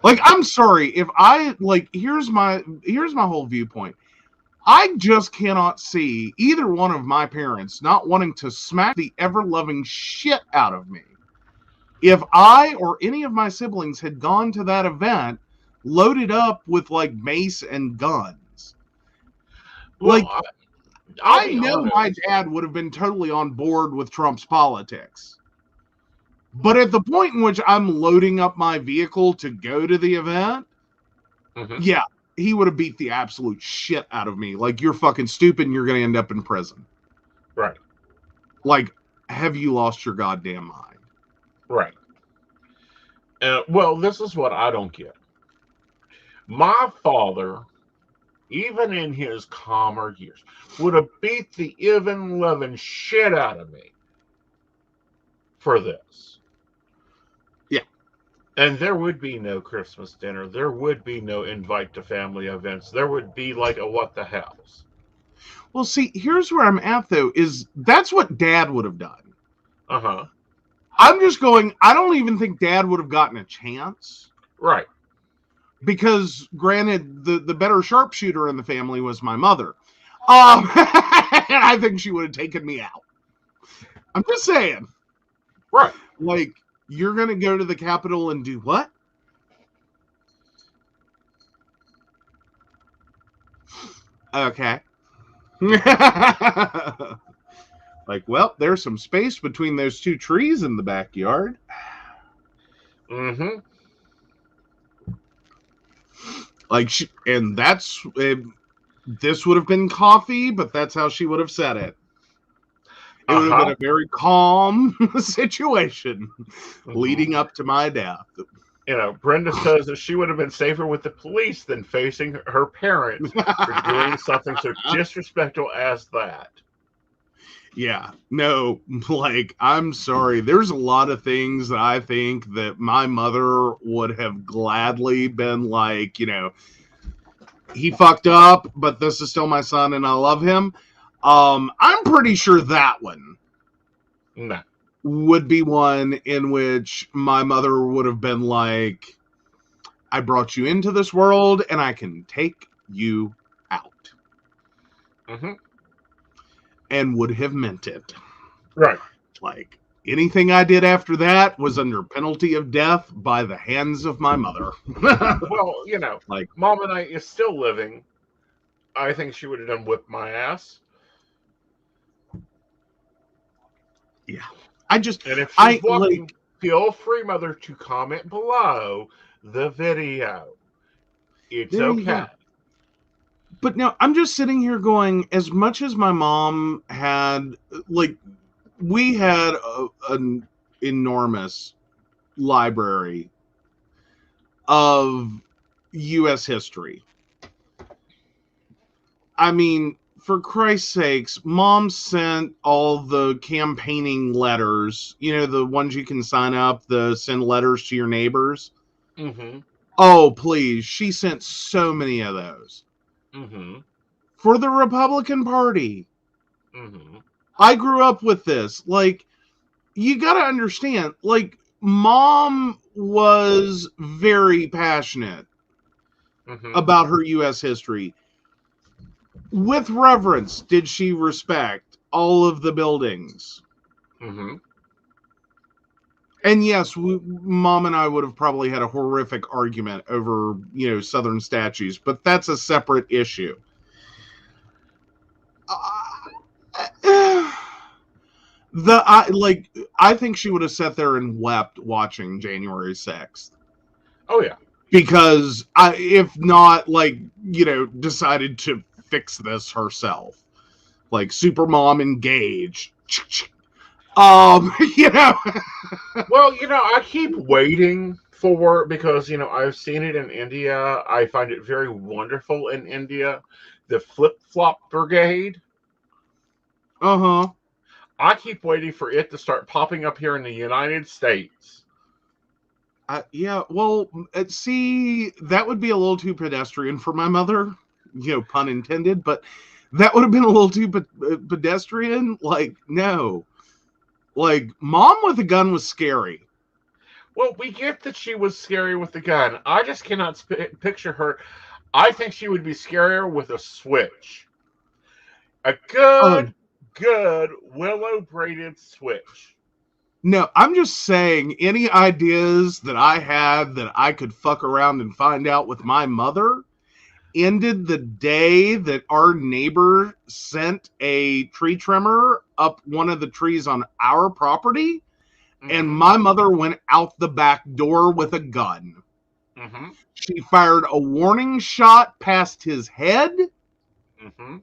[SPEAKER 2] Like, I'm sorry, if I, like, here's my whole viewpoint. I just cannot see either one of my parents not wanting to smack the ever-loving shit out of me if I or any of my siblings had gone to that event loaded up with, like, mace and guns.
[SPEAKER 1] Well,
[SPEAKER 2] Like,
[SPEAKER 1] I'll
[SPEAKER 2] I
[SPEAKER 1] be
[SPEAKER 2] know
[SPEAKER 1] honest.
[SPEAKER 2] my dad would have been totally on board with Trump's politics. But at the point in which I'm loading up my vehicle to go to the event,
[SPEAKER 1] Mm-hmm.
[SPEAKER 2] yeah, he would have beat the absolute shit out of me. Like, you're fucking stupid and you're going to end up in prison.
[SPEAKER 1] Right.
[SPEAKER 2] Like, have you lost your goddamn mind?
[SPEAKER 1] Right. Well, this is what I don't get. My father, even in his calmer years, would have beat the even loving shit out of me for this.
[SPEAKER 2] Yeah.
[SPEAKER 1] And there would be no Christmas dinner. There would be no invite to family events. There would be like a what the hells.
[SPEAKER 2] Well, see, here's where I'm at, though, is that's what Dad would have done.
[SPEAKER 1] Uh-huh.
[SPEAKER 2] I'm just going, I don't even think Dad would have gotten a chance.
[SPEAKER 1] Right.
[SPEAKER 2] Because, granted, the better sharpshooter in the family was my mother. And I think she would have taken me out. I'm just saying.
[SPEAKER 1] Right.
[SPEAKER 2] Like, you're going to go to the Capitol and do what? Okay. Like, well, there's some space between those two trees in the backyard.
[SPEAKER 1] Mm-hmm.
[SPEAKER 2] Like, and this would have been coffee, but that's how she would have said it. It would have been
[SPEAKER 1] Uh-huh.
[SPEAKER 2] a very calm situation
[SPEAKER 1] Mm-hmm.
[SPEAKER 2] leading up to my death.
[SPEAKER 1] Brenda says that she would have been safer with the police than facing her parents for doing something so disrespectful as that.
[SPEAKER 2] Yeah, no, like, I'm sorry. There's a lot of things that I think that my mother would have gladly been like, he fucked up, but this is still my son and I love him. I'm pretty sure that one
[SPEAKER 1] No.
[SPEAKER 2] would be one in which my mother would have been like, I brought you into this world and I can take you out.
[SPEAKER 1] Mm-hmm.
[SPEAKER 2] And would have meant it.
[SPEAKER 1] Right.
[SPEAKER 2] Like, anything I did after that was under penalty of death by the hands of my mother.
[SPEAKER 1] Well,
[SPEAKER 2] Like,
[SPEAKER 1] Mom and I is still living. I think she would have done whip my ass.
[SPEAKER 2] yeah.
[SPEAKER 1] And if she's
[SPEAKER 2] I
[SPEAKER 1] watching, feel free, Mother, to comment below the video. It's
[SPEAKER 2] there you
[SPEAKER 1] okay.
[SPEAKER 2] go. But now I'm just sitting here going, as much as my mom had, like, we had an enormous library of U.S. history. I mean, for Christ's sakes, Mom sent all the campaigning letters, the ones you can sign up, send letters to your neighbors.
[SPEAKER 1] Mm-hmm.
[SPEAKER 2] Oh, please. She sent so many of those.
[SPEAKER 1] Mm-hmm.
[SPEAKER 2] For the Republican Party.
[SPEAKER 1] Mm-hmm.
[SPEAKER 2] I grew up with this. Like, you got to understand, like, Mom was very passionate
[SPEAKER 1] Mm-hmm.
[SPEAKER 2] about her U.S. history. With reverence, did she respect all of the buildings?
[SPEAKER 1] Mm-hmm.
[SPEAKER 2] And yes, Mom and I would have probably had a horrific argument over, Southern statues, but that's a separate issue. I think she would have sat there and wept watching January 6th.
[SPEAKER 1] Oh, yeah.
[SPEAKER 2] Because if not, like, decided to fix this herself. Like, Supermom engage. you know.
[SPEAKER 1] Well, I keep waiting for because I've seen it in India. I find it very wonderful in India. The flip flop brigade.
[SPEAKER 2] Uh-huh.
[SPEAKER 1] I keep waiting for it to start popping up here in the United States.
[SPEAKER 2] Yeah, well, see, that would be a little too pedestrian for my mother, pun intended, but that would have been a little too pedestrian. Like, no. Like, Mom with a gun was scary.
[SPEAKER 1] Well, we get that she was scary with the gun. I just cannot picture her. I think she would be scarier with a switch. A
[SPEAKER 2] Oh,
[SPEAKER 1] good willow braided switch.
[SPEAKER 2] no, I'm just saying, any ideas that I had that I could fuck around and find out with my mother ended the day that our neighbor sent a tree trimmer up one of the trees on our property, and
[SPEAKER 1] Mm-hmm.
[SPEAKER 2] my mother went out the back door with a gun.
[SPEAKER 1] Mm-hmm.
[SPEAKER 2] She fired a warning shot past his head,
[SPEAKER 1] Mm-hmm.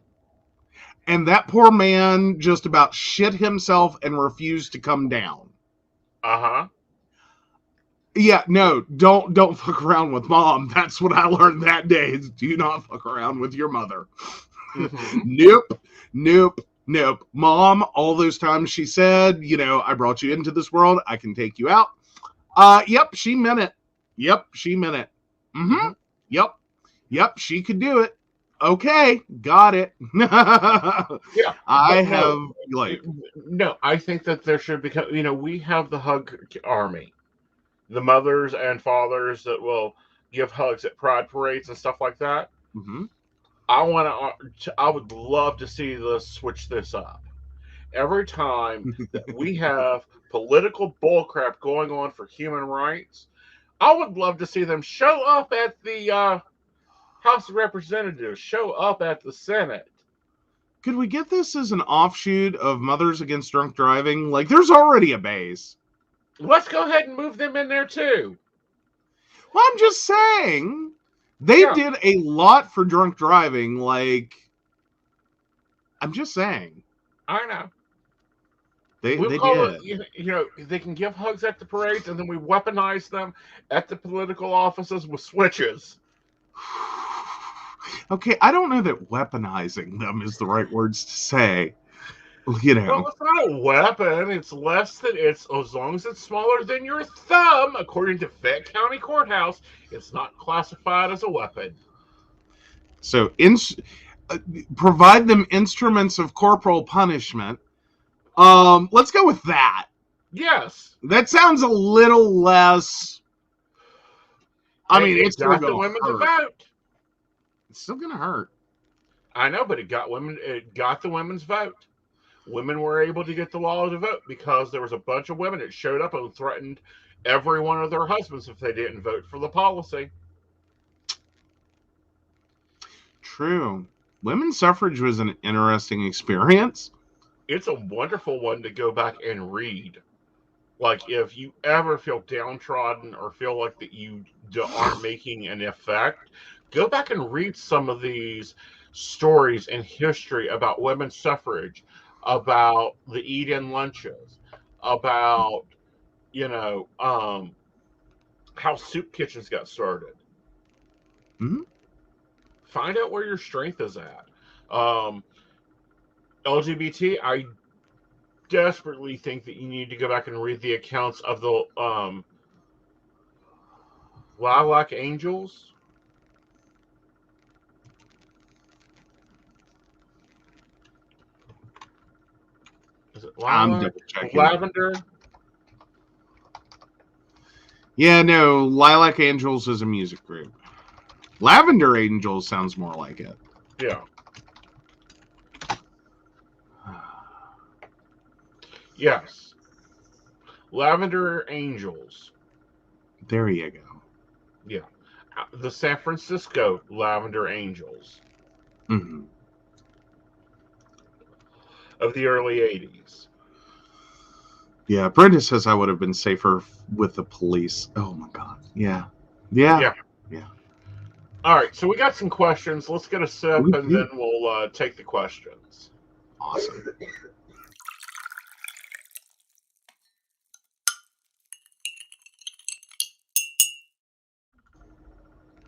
[SPEAKER 2] and that poor man just about shit himself and refused to come down.
[SPEAKER 1] Uh-huh.
[SPEAKER 2] Yeah, no, don't fuck around with Mom. That's what I learned that day. Is do not fuck around with your mother.
[SPEAKER 1] Mm-hmm.
[SPEAKER 2] Nope, nope. Mom, all those times she said, I brought you into this world, I can take you out. Yep, she meant it. Yep, she meant it. Mm-hmm.
[SPEAKER 1] Mm-hmm.
[SPEAKER 2] Yep, she could do it. Okay, got it.
[SPEAKER 1] Yeah,
[SPEAKER 2] I
[SPEAKER 1] but
[SPEAKER 2] have, like,
[SPEAKER 1] no, I think that there should become, we have the hug army, the mothers and fathers that will give hugs at pride parades and stuff like that.
[SPEAKER 2] mm-hmm.
[SPEAKER 1] I would love to see this switch this up. Every time that we have political bullcrap going on for human rights, I would love to see them show up at the House of Representatives, show up at the Senate,
[SPEAKER 2] Could we get this as an offshoot of Mothers Against Drunk Driving? Like, there's already a base.
[SPEAKER 1] Let's go ahead and move them in there too.
[SPEAKER 2] Well, I'm just saying, they
[SPEAKER 1] Yeah,
[SPEAKER 2] did a lot for drunk driving. Like, I'm just saying,
[SPEAKER 1] I know. We'll
[SPEAKER 2] they
[SPEAKER 1] call it,
[SPEAKER 2] did.
[SPEAKER 1] they can give hugs at the parades, and then we weaponize them at the political offices with switches.
[SPEAKER 2] Okay, I don't know that weaponizing them is the right words to say. You
[SPEAKER 1] Well,
[SPEAKER 2] know,
[SPEAKER 1] it's not a weapon. It's as long as it's smaller than your thumb, according to Fayette County Courthouse, it's not classified as a weapon.
[SPEAKER 2] so provide them instruments of corporal punishment. Let's go with that.
[SPEAKER 1] Yes.
[SPEAKER 2] That sounds a little less. I
[SPEAKER 1] Hey,
[SPEAKER 2] mean,
[SPEAKER 1] it
[SPEAKER 2] it's still
[SPEAKER 1] got the
[SPEAKER 2] going to
[SPEAKER 1] women to
[SPEAKER 2] hurt.
[SPEAKER 1] vote.
[SPEAKER 2] It's still going to hurt.
[SPEAKER 1] I know, but it got the women's vote. Women were able to get the law to vote because there was a bunch of women that showed up and threatened every one of their husbands if they didn't vote for the policy.
[SPEAKER 2] True. Women's suffrage was an interesting experience.
[SPEAKER 1] It's a wonderful one to go back and read. Like, if you ever feel downtrodden or feel like that you aren't making an effect, go back and read some of these stories and history about women's suffrage, about the eat-in lunches, about you know um, how soup kitchens got started.
[SPEAKER 2] Mhm.
[SPEAKER 1] Find out where your strength is at. Um, LGBT, I desperately think that you need to go back and read the accounts of the Lilac Angels. Is it
[SPEAKER 2] I'm
[SPEAKER 1] Lilac?
[SPEAKER 2] double checking.
[SPEAKER 1] Lavender?
[SPEAKER 2] Yeah, no, Lilac Angels is a music group. Lavender Angels sounds more like it.
[SPEAKER 1] Yeah. Yes. Lavender Angels.
[SPEAKER 2] There you go.
[SPEAKER 1] Yeah. The San Francisco Lavender Angels
[SPEAKER 2] Mm-hmm.
[SPEAKER 1] of the early 80s.
[SPEAKER 2] Yeah, Brenda says I would have been safer with the police. Oh my god. Yeah. Yeah.
[SPEAKER 1] Yeah.
[SPEAKER 2] Yeah.
[SPEAKER 1] All right. So we got some questions. Let's get a sip
[SPEAKER 2] We
[SPEAKER 1] and then
[SPEAKER 2] do.
[SPEAKER 1] we'll take the questions.
[SPEAKER 2] Awesome.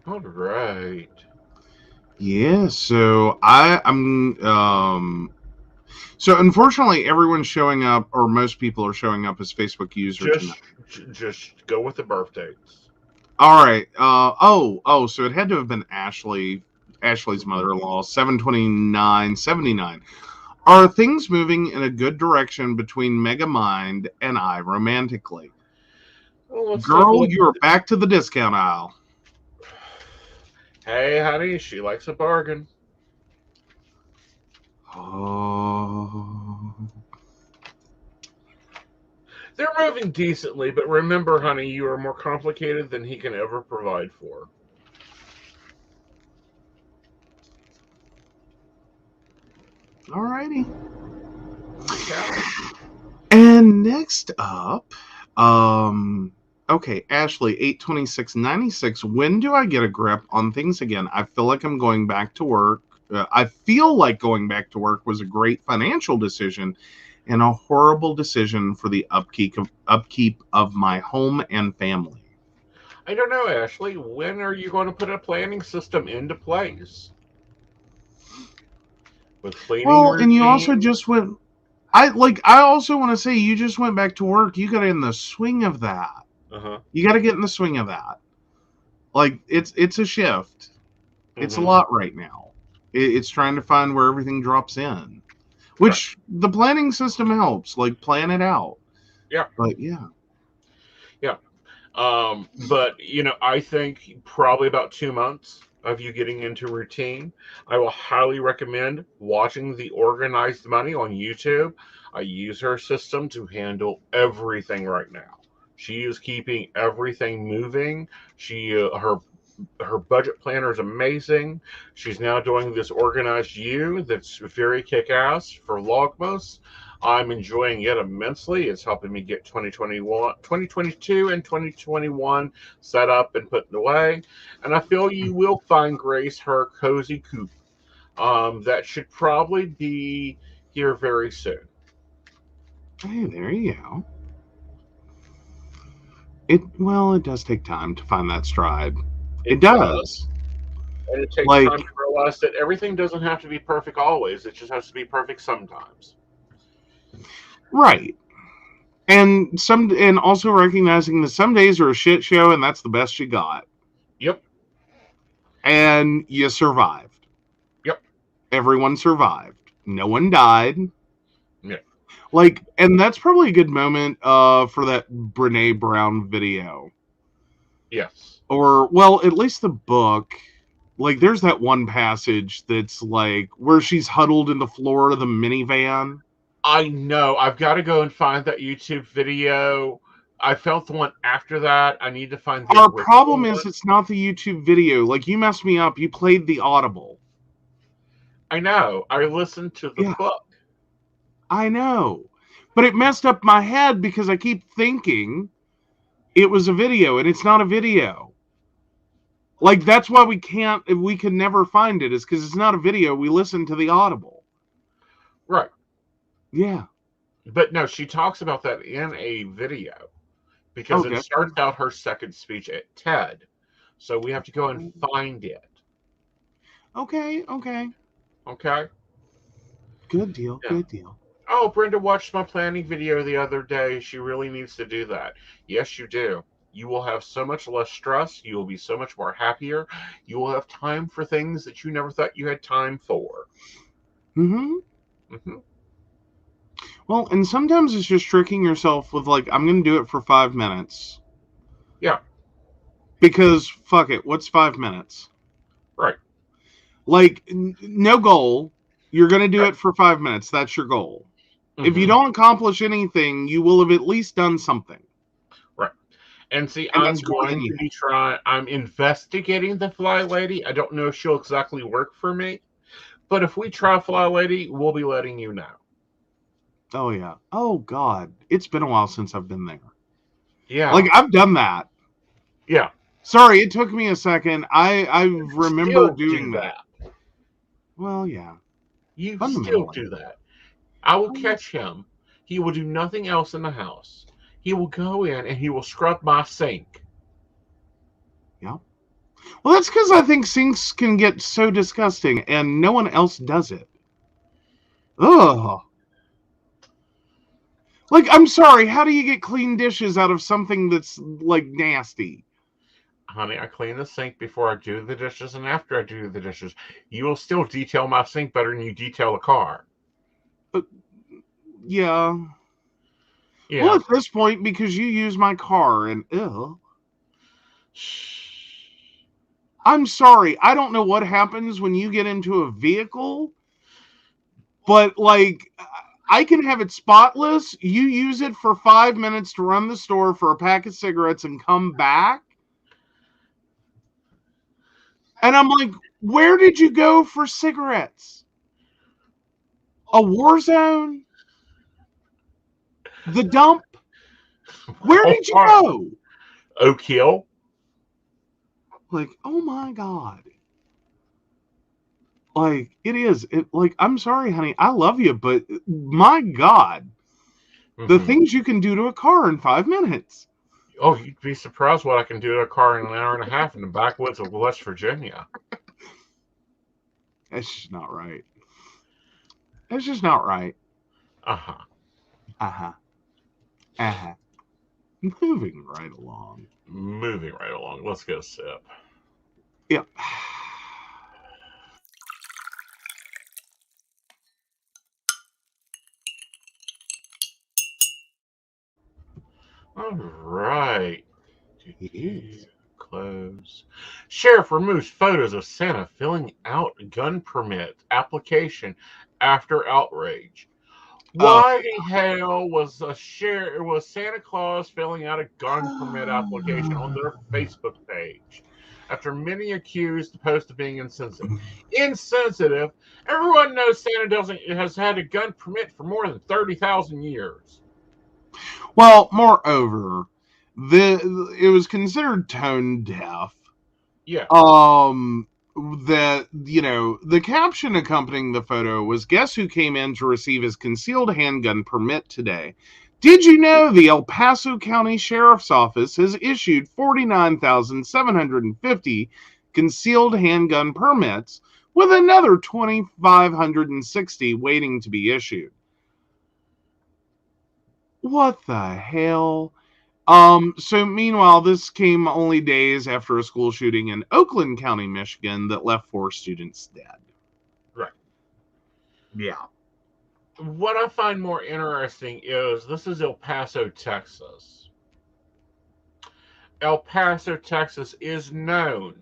[SPEAKER 1] All right.
[SPEAKER 2] Yeah, so so unfortunately everyone's showing up, or most people are showing up as Facebook user tonight.
[SPEAKER 1] Just go with the birth dates.
[SPEAKER 2] All right. So it had to have been Ashley's mother-in-law, 7/29/79. Are things moving in a good direction between Megamind and I romantically?
[SPEAKER 1] Well, let's take a
[SPEAKER 2] Girl,
[SPEAKER 1] look.
[SPEAKER 2] you're back to the discount aisle.
[SPEAKER 1] Hey, honey, she likes a bargain.
[SPEAKER 2] Oh.
[SPEAKER 1] They're moving decently, but remember, honey, you are more complicated than he can ever provide for.
[SPEAKER 2] Alrighty.
[SPEAKER 1] Okay.
[SPEAKER 2] And next up, okay, Ashley, 8/26/96. When do I get a grip on things again? I feel like I'm going back to work. I feel like going back to work was a great financial decision and a horrible decision for the upkeep of my home and family.
[SPEAKER 1] I don't know, Ashley. When are you going to put a planning system into place? With cleaning
[SPEAKER 2] Well, and you also
[SPEAKER 1] routines?
[SPEAKER 2] just went. I also want to say you just went back to work. You got in the swing of that.
[SPEAKER 1] Uh huh.
[SPEAKER 2] You got to get in the swing of that. Like it's a shift. It's a
[SPEAKER 1] Mm-hmm.
[SPEAKER 2] lot right now. It's trying to find where everything drops in,
[SPEAKER 1] Right.
[SPEAKER 2] which the planning system helps. Like plan it out.
[SPEAKER 1] Yeah.
[SPEAKER 2] But yeah,
[SPEAKER 1] Yeah. But I think probably about 2 months of you getting into routine. I will highly recommend watching the Organized Money on YouTube. I use her system to handle everything right now. She is keeping everything moving. Her Her budget planner is amazing. She's now doing this organized U that's very kick ass for Logos. I'm enjoying it immensely. It's helping me get 2021, 2022, and 2021 set up and put away. And I feel you will find Grace her cozy coop. That should probably be here very soon.
[SPEAKER 2] Hey, there you go. It does take time to find that stride. It
[SPEAKER 1] It
[SPEAKER 2] does.
[SPEAKER 1] does. And it takes
[SPEAKER 2] Like,
[SPEAKER 1] time to realize that everything doesn't have to be perfect always. It just has to be perfect sometimes.
[SPEAKER 2] right. And also recognizing that some days are a shit show and that's the best you got.
[SPEAKER 1] Yep.
[SPEAKER 2] And you survived.
[SPEAKER 1] Yep.
[SPEAKER 2] Everyone survived. No one died.
[SPEAKER 1] Yeah.
[SPEAKER 2] And that's probably a good moment for that Brene Brown video.
[SPEAKER 1] Yes.
[SPEAKER 2] Or, well, at least the book. Like, there's that one passage that's like where she's huddled in the floor of the minivan.
[SPEAKER 1] I know. I've got to go and find that YouTube video. I felt the one after that. I need to find the
[SPEAKER 2] Our
[SPEAKER 1] original
[SPEAKER 2] problem is
[SPEAKER 1] one.
[SPEAKER 2] it's not the YouTube video. Like, you messed me up. You played the Audible.
[SPEAKER 1] I know. I listened to the
[SPEAKER 2] Yeah,
[SPEAKER 1] book.
[SPEAKER 2] I know. But it messed up my head because I keep thinking it was a video and it's not a video. Like, that's why we can never find it, is because it's not a video. We listen to the Audible.
[SPEAKER 1] Right.
[SPEAKER 2] Yeah.
[SPEAKER 1] But no, she talks about that in a video because it
[SPEAKER 2] Okay.
[SPEAKER 1] starts out her second speech at TED. So we have to go and find it.
[SPEAKER 2] Okay. Okay.
[SPEAKER 1] Okay?
[SPEAKER 2] Good deal.
[SPEAKER 1] Yeah.
[SPEAKER 2] Good deal.
[SPEAKER 1] Oh, Brenda watched my planning video the other day. She really needs to do that. Yes, you do. You will have so much less stress. You will be so much more happier. You will have time for things that you never thought you had time for.
[SPEAKER 2] Mm-hmm.
[SPEAKER 1] Hmm.
[SPEAKER 2] Well, and sometimes it's just tricking yourself with, like, I'm going to do it for 5 minutes.
[SPEAKER 1] Yeah,
[SPEAKER 2] Because, fuck it, what's 5 minutes?
[SPEAKER 1] right.
[SPEAKER 2] Like, no goal. You're going to do it for 5 minutes. That's your goal. If you
[SPEAKER 1] Hmm.
[SPEAKER 2] don't accomplish anything, you will have at least done something.
[SPEAKER 1] Right. And see,
[SPEAKER 2] And
[SPEAKER 1] I'm
[SPEAKER 2] that's more than
[SPEAKER 1] going to
[SPEAKER 2] anything.
[SPEAKER 1] be trying, I'm investigating the Fly Lady. I don't know if she'll exactly work for me, but if we try Fly Lady, we'll be letting you know.
[SPEAKER 2] Oh, yeah. Oh, God. It's been a while since I've been there. Like,
[SPEAKER 1] Yeah.
[SPEAKER 2] I've done that.
[SPEAKER 1] Yeah.
[SPEAKER 2] Sorry, it took me a second. I remember
[SPEAKER 1] Still do
[SPEAKER 2] doing that.
[SPEAKER 1] that.
[SPEAKER 2] Well, yeah.
[SPEAKER 1] You still
[SPEAKER 2] Fundamentally.
[SPEAKER 1] do that. I will catch him. He will do nothing else in the house. He will go in and he will scrub my sink.
[SPEAKER 2] Yeah. Well, that's because I think sinks can get so disgusting and no one else does it. Ugh. Like, I'm sorry, how do you get clean dishes out of something that's, like, nasty?
[SPEAKER 1] Honey, I clean the sink before I do the dishes and after I do the dishes. You will still detail my sink better than you detail a car.
[SPEAKER 2] Yeah. Well,
[SPEAKER 1] Yeah.
[SPEAKER 2] at this point, because you use my car and, ugh. I'm sorry, I don't know what happens when you get into a vehicle, but, like, I can have it spotless. You use it for 5 minutes to run the store for a pack of cigarettes and come back. And I'm like, where did you go for cigarettes? A war zone? The dump? Where did you go?
[SPEAKER 1] Oak Hill.
[SPEAKER 2] Like, oh my God. Like, it is. Like, I'm sorry, honey. I love you, but my God, the
[SPEAKER 1] Mm-hmm.
[SPEAKER 2] things you can do to a car in 5 minutes.
[SPEAKER 1] Oh, you'd be surprised what I can do to a car in an hour and a half in the backwoods of West Virginia.
[SPEAKER 2] That's just not right. That's just not right.
[SPEAKER 1] Uh huh.
[SPEAKER 2] Uh huh. Uh huh. Moving right along.
[SPEAKER 1] Moving right along. Let's get a sip.
[SPEAKER 2] Yep.
[SPEAKER 1] All right.
[SPEAKER 2] Yes.
[SPEAKER 1] Close. Sheriff removes photos of Santa filling out gun permit application after outrage.
[SPEAKER 2] Oh.
[SPEAKER 1] Why the hell was Santa Claus filling out a gun permit application on their Facebook page? after many accused the post of being insensitive. Insensitive? Everyone knows Santa doesn't has had a gun permit for more than 30,000 years.
[SPEAKER 2] Well, moreover, it was considered tone deaf.
[SPEAKER 1] Yeah,
[SPEAKER 2] Um, that the caption accompanying the photo was, "Guess who came in to receive his concealed handgun permit today? Did you know the El Paso County Sheriff's Office has issued 49,750 concealed handgun permits, with another 2,560 waiting to be issued?" What the hell? So meanwhile, this came only days after a school shooting in Oakland County, Michigan, that left 4 students dead.
[SPEAKER 1] right.
[SPEAKER 2] Yeah.
[SPEAKER 1] What I find more interesting is this is El Paso, Texas. El Paso, Texas is known,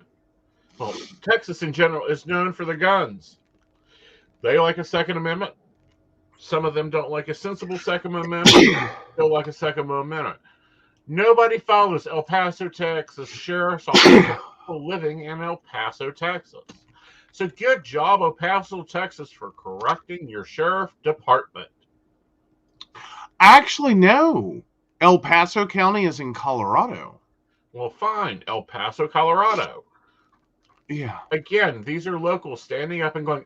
[SPEAKER 1] well, Texas in general is known for the guns. They like a Second Amendment. Some of them don't like a sensible Second Amendment. Still like a Second Amendment. Nobody follows El Paso, Texas Sheriff's Office or people living in El Paso, Texas. So good job, El Paso, Texas, for correcting your sheriff department.
[SPEAKER 2] Actually, no. El Paso County is in Colorado.
[SPEAKER 1] Well, fine, El Paso, Colorado.
[SPEAKER 2] Yeah.
[SPEAKER 1] Again, these are locals standing up and going,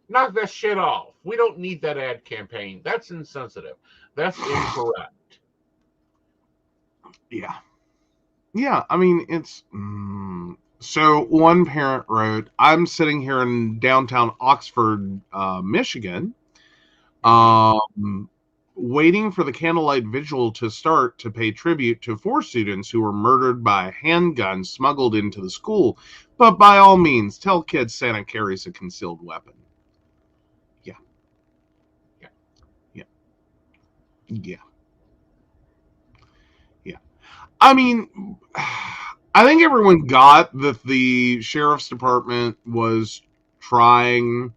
[SPEAKER 1] knock that shit off. We don't need that ad campaign. That's insensitive. That's incorrect.
[SPEAKER 2] Yeah. Yeah, I mean, it's. So one parent wrote, "I'm sitting here in downtown Oxford, Michigan, um, waiting for the candlelight vigil to start to pay tribute to 4 students who were murdered by handguns smuggled into the school. But by all means, tell kids Santa carries a concealed weapon." Yeah.
[SPEAKER 1] Yeah.
[SPEAKER 2] Yeah. Yeah. Yeah. I mean, I think everyone got that the sheriff's department was trying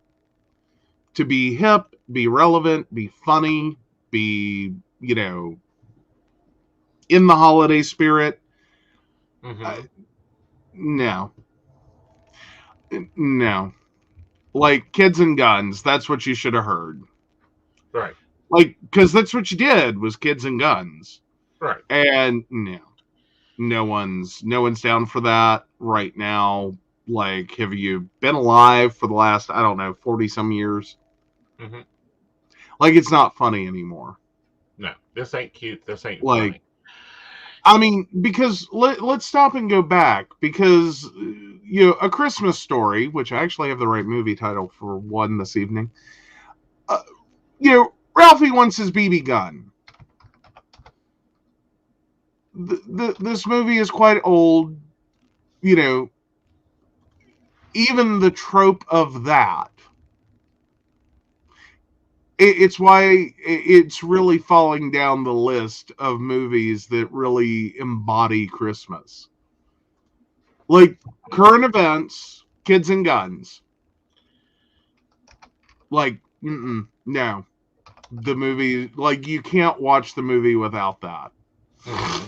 [SPEAKER 2] to be hip, be relevant, be funny, be, in the holiday spirit.
[SPEAKER 1] Mm-hmm.
[SPEAKER 2] No. No. Like, kids and guns, that's what you should have heard.
[SPEAKER 1] Right.
[SPEAKER 2] Like, because that's what you did, was kids and guns.
[SPEAKER 1] Right.
[SPEAKER 2] And no. No one's down for that right now. Like, have you been alive for the last, I don't know, 40 some years?
[SPEAKER 1] Mm-hmm.
[SPEAKER 2] Like, it's not funny anymore.
[SPEAKER 1] No, this ain't cute. This ain't
[SPEAKER 2] Like,
[SPEAKER 1] funny.
[SPEAKER 2] I mean, because let's stop and go back, because A Christmas Story, which I actually have the right movie title for one this evening. Ralphie wants his BB gun. This movie is quite old. Even the trope of that. It's why it's really falling down the list of movies that really embody Christmas. Like, current events, kids and guns. Like, no. The movie, like, you can't watch the movie without that.
[SPEAKER 1] Mm-hmm.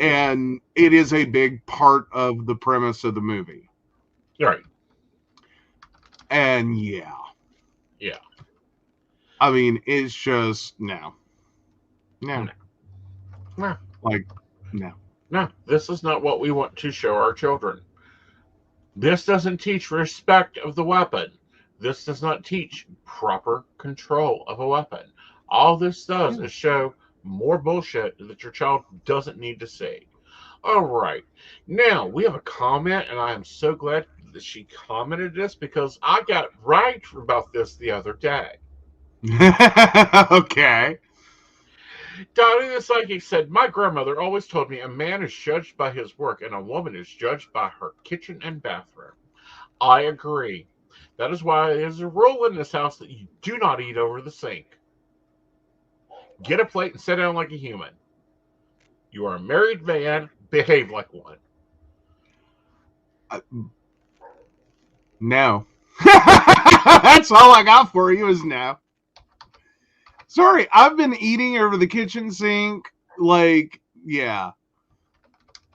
[SPEAKER 2] And it is a big part of the premise of the movie.
[SPEAKER 1] Right.
[SPEAKER 2] And yeah.
[SPEAKER 1] Yeah.
[SPEAKER 2] I mean, it's just, no.
[SPEAKER 1] No.
[SPEAKER 2] Like, no.
[SPEAKER 1] No, this is not what we want to show our children. This doesn't teach respect of the weapon. This does not teach proper control of a weapon. All this does is show more bullshit that your child doesn't need to see. All right. Now, we have a comment, and I am so glad that she commented this because I got right about this the other day.
[SPEAKER 2] Okay.
[SPEAKER 1] Donnie the Psychic said, "My grandmother always told me a man is judged by his work and a woman is judged by her kitchen and bathroom." I agree. That is why there's a rule in this house that you do not eat over the sink. Get a plate and sit down like a human. You are a married man, behave like one.
[SPEAKER 2] No. That's all I got for you is no. Sorry, I've been eating over the kitchen sink. Like, yeah.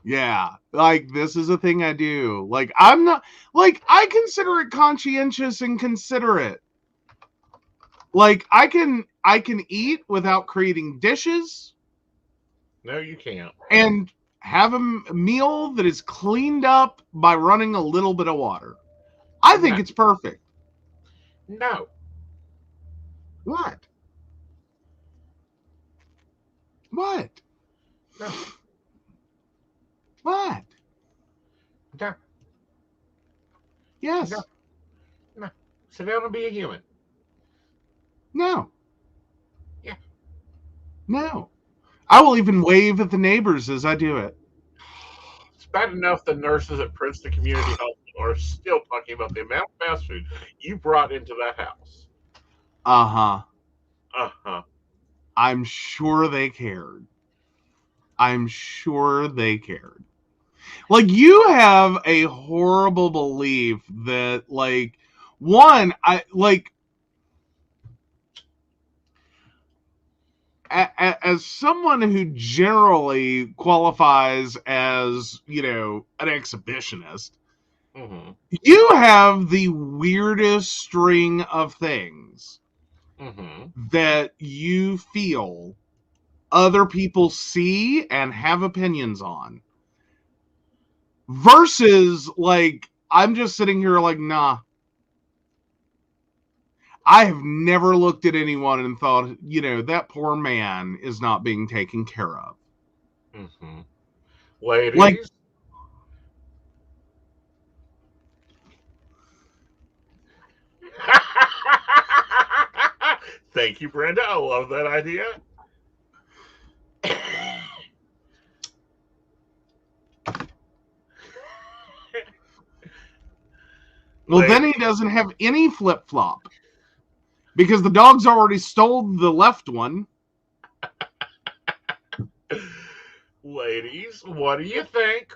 [SPEAKER 2] Yeah, like this is a thing I do. Like I'm not like I consider it conscientious and considerate. Like I can eat without creating dishes
[SPEAKER 1] No, you can't.
[SPEAKER 2] and have a meal that is cleaned up by running a little bit of water. I think
[SPEAKER 1] No,
[SPEAKER 2] it's perfect.
[SPEAKER 1] no,
[SPEAKER 2] What? What?
[SPEAKER 1] no,
[SPEAKER 2] What?
[SPEAKER 1] no, no,
[SPEAKER 2] Yes.
[SPEAKER 1] no. Sit down and be a human.
[SPEAKER 2] No.
[SPEAKER 1] Yeah.
[SPEAKER 2] No. I will even wave at the neighbors as I do it.
[SPEAKER 1] It's bad enough the nurses at Princeton Community Hospital are still talking about the amount of fast food you brought into that house.
[SPEAKER 2] Uh-huh.
[SPEAKER 1] Uh huh.
[SPEAKER 2] I'm sure they cared. I'm sure they cared. Like you have a horrible belief that like one I like as someone who generally qualifies as, an exhibitionist,
[SPEAKER 1] Mm
[SPEAKER 2] you have the weirdest string of things
[SPEAKER 1] hmm. Mm hmm.
[SPEAKER 2] that you feel other people see and have opinions on versus like I'm just sitting here like, nah. I have never looked at anyone and thought, that poor man is not being taken care of.
[SPEAKER 1] Mm hmm.
[SPEAKER 2] Like,
[SPEAKER 1] Ladies, thank you, Brenda. I love that idea.
[SPEAKER 2] well, then he
[SPEAKER 1] Ladies,
[SPEAKER 2] doesn't have any flip flop because the dog's already stole the left one.
[SPEAKER 1] ladies, what do you think?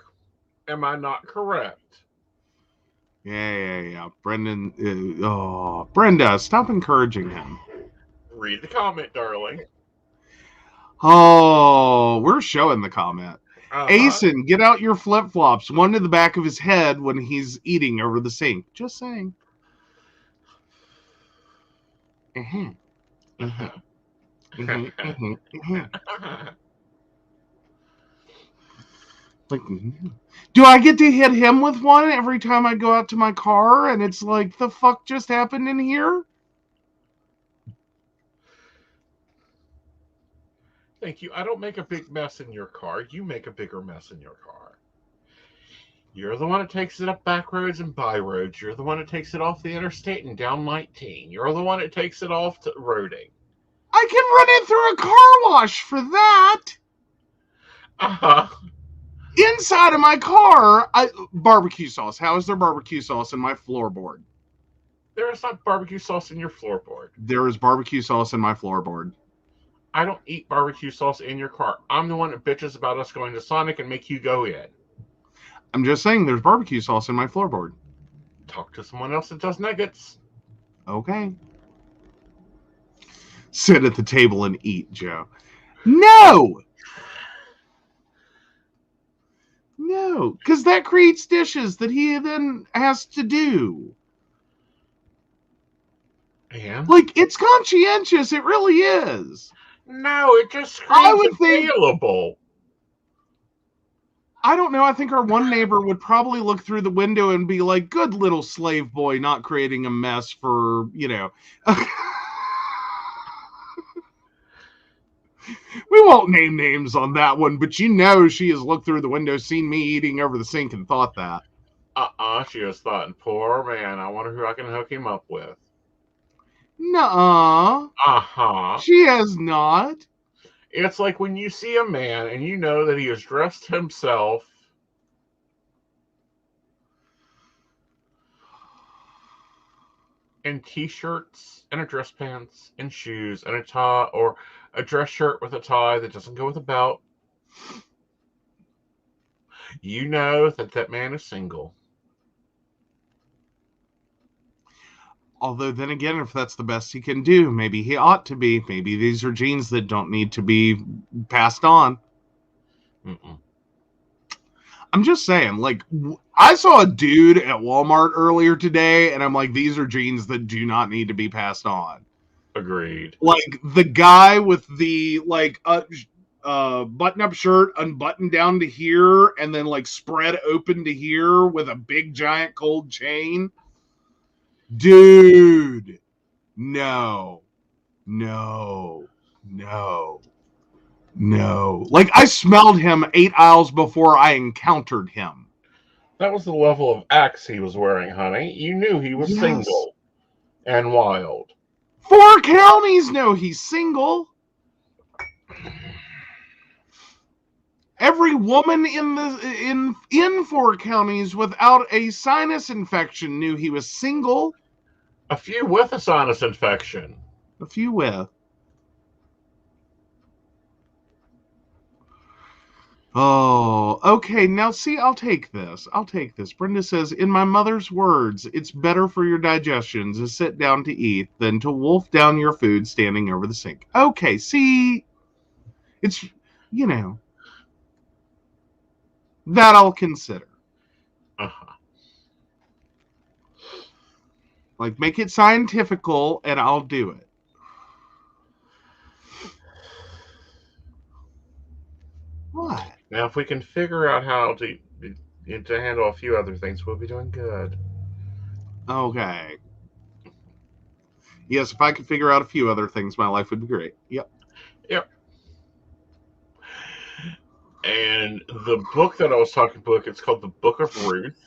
[SPEAKER 1] Am I not correct?
[SPEAKER 2] Yeah. Brenda, stop encouraging him.
[SPEAKER 1] Read the comment, darling.
[SPEAKER 2] Oh, we're showing the comment.
[SPEAKER 1] Uh huh.
[SPEAKER 2] Aeson, get out your flip flops. One to the back of his head when he's eating over the sink. Just saying. Uh-huh. Uh-huh. Uh-huh. Uh-huh. Uh-huh. Like, do I get to hit him with one every time I go out to my car? And it's like, the fuck just happened in here?
[SPEAKER 1] Thank you. I don't make a big mess in your car. You make a bigger mess in your car. You're the one that takes it up back roads and by roads. You're the one that takes it off the interstate and down 19. You're the one that takes it off to roading.
[SPEAKER 2] I can run it through a car wash for that.
[SPEAKER 1] Uh huh.
[SPEAKER 2] Inside of my car, barbecue sauce. How is there barbecue sauce in my floorboard?
[SPEAKER 1] There is not barbecue sauce in your floorboard.
[SPEAKER 2] There is barbecue sauce in my floorboard.
[SPEAKER 1] I don't eat barbecue sauce in your car. I'm the one that bitches about us going to Sonic and make you go in.
[SPEAKER 2] I'm just saying there's barbecue sauce in my floorboard.
[SPEAKER 1] Talk to someone else that does nuggets.
[SPEAKER 2] Okay. Sit at the table and eat, Joe. No! No, because that creates dishes that he then has to do.
[SPEAKER 1] And?
[SPEAKER 2] Like, it's conscientious. It really is.
[SPEAKER 1] No, it just
[SPEAKER 2] I
[SPEAKER 1] screams
[SPEAKER 2] would think,
[SPEAKER 1] available.
[SPEAKER 2] I don't know, I think our one neighbor would probably look through the window and be like, good little slave boy not creating a mess for, We won't name names on that one, but she has looked through the window, seen me eating over the sink, and thought that.
[SPEAKER 1] She was thought, poor man, I wonder who I can hook him up with.
[SPEAKER 2] Nuh-uh.
[SPEAKER 1] Uh-huh.
[SPEAKER 2] She has not.
[SPEAKER 1] It's like when you see a man and you know that he has dressed himself in t-shirts and a dress pants and shoes and a tie, or a dress shirt with a tie that doesn't go with a belt. You know that that man is single.
[SPEAKER 2] Although then again, if that's the best he can do, maybe he ought to be. Maybe these are genes that don't need to be passed on.
[SPEAKER 1] Mm-mm.
[SPEAKER 2] I'm just saying, like, I saw a dude at Walmart earlier today, and I'm like, these are genes that do not need to be passed on.
[SPEAKER 1] Agreed.
[SPEAKER 2] Like the guy with the like button-up shirt unbuttoned down to here, and then like spread open to here with a big giant gold chain. Dude, no, no, no, no. Like I smelled him 8 aisles before I encountered him.
[SPEAKER 1] That was the level of axe he was wearing, honey. You knew he was
[SPEAKER 2] Yes.
[SPEAKER 1] single and wild.
[SPEAKER 2] 4 counties know he's single. Every woman in 4 counties without a sinus infection knew he was single.
[SPEAKER 1] A few with a sinus infection.
[SPEAKER 2] A few with. Oh, okay. Now, see, I'll take this. I'll take this. Brenda says, in my mother's words, it's better for your digestion to sit down to eat than to wolf down your food standing over the sink. Okay, see, it's, you know, that I'll consider.
[SPEAKER 1] Uh-huh.
[SPEAKER 2] Like, make it scientifical and I'll do it. What?
[SPEAKER 1] Now, if we can figure out how to handle a few other things, we'll be doing good.
[SPEAKER 2] Okay. Yes, if I could figure out a few other things, my life would be great. Yep.
[SPEAKER 1] Yep. And the book that I was talking about, it's called The Book of Ruth.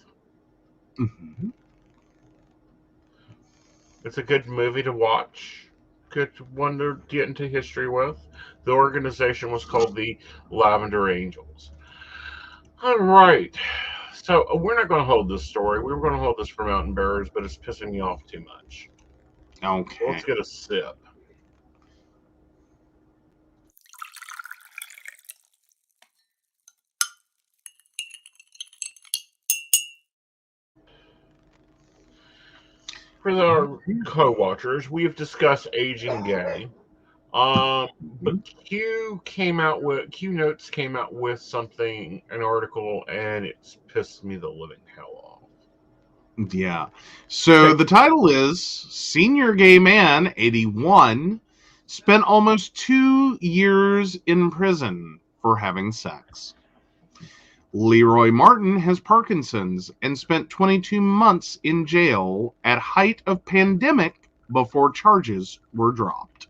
[SPEAKER 2] Mm-hmm.
[SPEAKER 1] It's a good movie to watch. Good one to get into history with. The organization was called the Lavender Angels. All right. So we're not going to hold this story. We were going to hold this for Mountain Bearers, but it's pissing me off too much.
[SPEAKER 2] Okay.
[SPEAKER 1] So let's get a sip. For our co-watchers, we have discussed aging gay. But Q Notes came out with something, an article, and it's pissed me the living hell off.
[SPEAKER 2] Yeah. So the title is Senior Gay Man, 81, spent almost 2 years in prison for having sex. Leroy Martin has Parkinson's and spent 22 months in jail at height of pandemic before charges were dropped.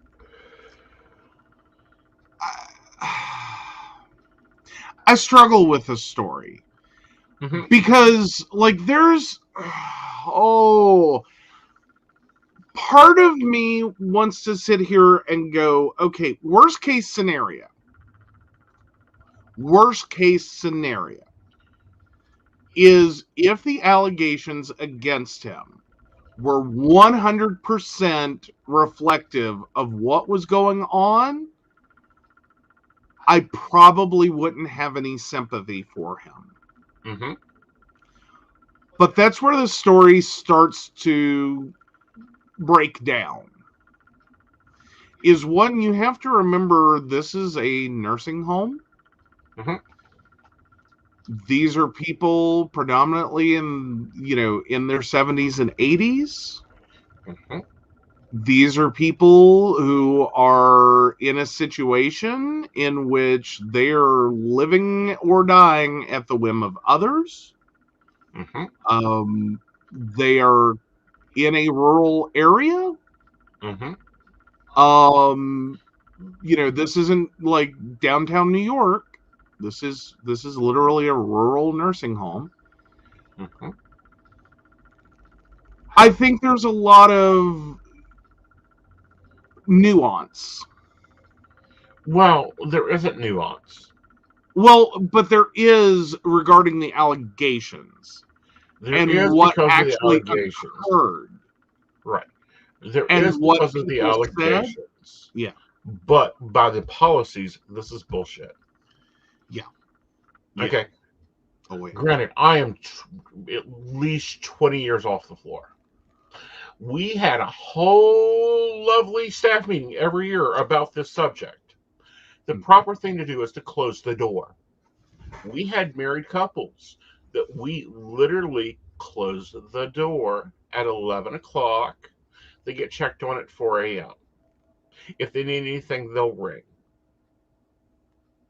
[SPEAKER 2] I struggle with this story because, like, there's part of me wants to sit here and go, okay, worst case scenario is if the allegations against him were 100% reflective of what was going on, I probably wouldn't have any sympathy for him.
[SPEAKER 1] Mm-hmm.
[SPEAKER 2] But that's where the story starts to break down. Is one, you have to remember this is a nursing home.
[SPEAKER 1] Mm-hmm.
[SPEAKER 2] These are people predominantly in their 70s and 80s.
[SPEAKER 1] Mm-hmm.
[SPEAKER 2] These are people who are in a situation in which they are living or dying at the whim of others.
[SPEAKER 1] Mm-hmm.
[SPEAKER 2] They are in a rural area.
[SPEAKER 1] Mm-hmm.
[SPEAKER 2] This isn't like downtown New York. This is literally a rural nursing home.
[SPEAKER 1] Mm-hmm.
[SPEAKER 2] I think there's a lot of nuance.
[SPEAKER 1] Well, there isn't nuance.
[SPEAKER 2] Well, but there is regarding the allegations.
[SPEAKER 1] There
[SPEAKER 2] and
[SPEAKER 1] is
[SPEAKER 2] what
[SPEAKER 1] because of the
[SPEAKER 2] actually
[SPEAKER 1] allegations.
[SPEAKER 2] occurred.
[SPEAKER 1] Right. There
[SPEAKER 2] and
[SPEAKER 1] is
[SPEAKER 2] what
[SPEAKER 1] because of the allegations.
[SPEAKER 2] Said. Yeah.
[SPEAKER 1] But by the policies, this is bullshit.
[SPEAKER 2] Yeah.
[SPEAKER 1] Okay.
[SPEAKER 2] Oh, wait.
[SPEAKER 1] Granted, I am at least 20 years off the floor. We had a whole lovely staff meeting every year about this subject. The proper thing to do is to close the door. We had married couples that we literally closed the door at 11 o'clock. They get checked on at 4 a.m. If they need anything, they'll ring.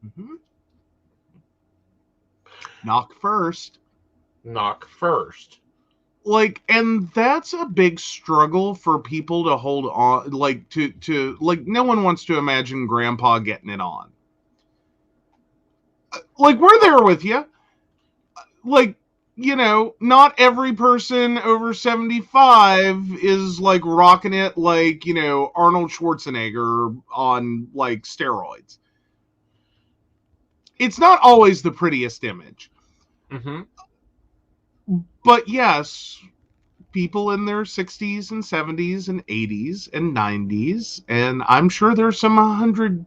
[SPEAKER 2] Mm-hmm. Knock first.
[SPEAKER 1] Knock first.
[SPEAKER 2] Like, and that's a big struggle for people to hold on, like, to like, no one wants to imagine grandpa getting it on. Like, we're there with you. Like, not every person over 75 is like rocking it like, Arnold Schwarzenegger on like steroids. It's not always the prettiest image.
[SPEAKER 1] Mm-hmm.
[SPEAKER 2] But yes, people in their 60s and 70s and 80s and 90s, and I'm sure there's some 100,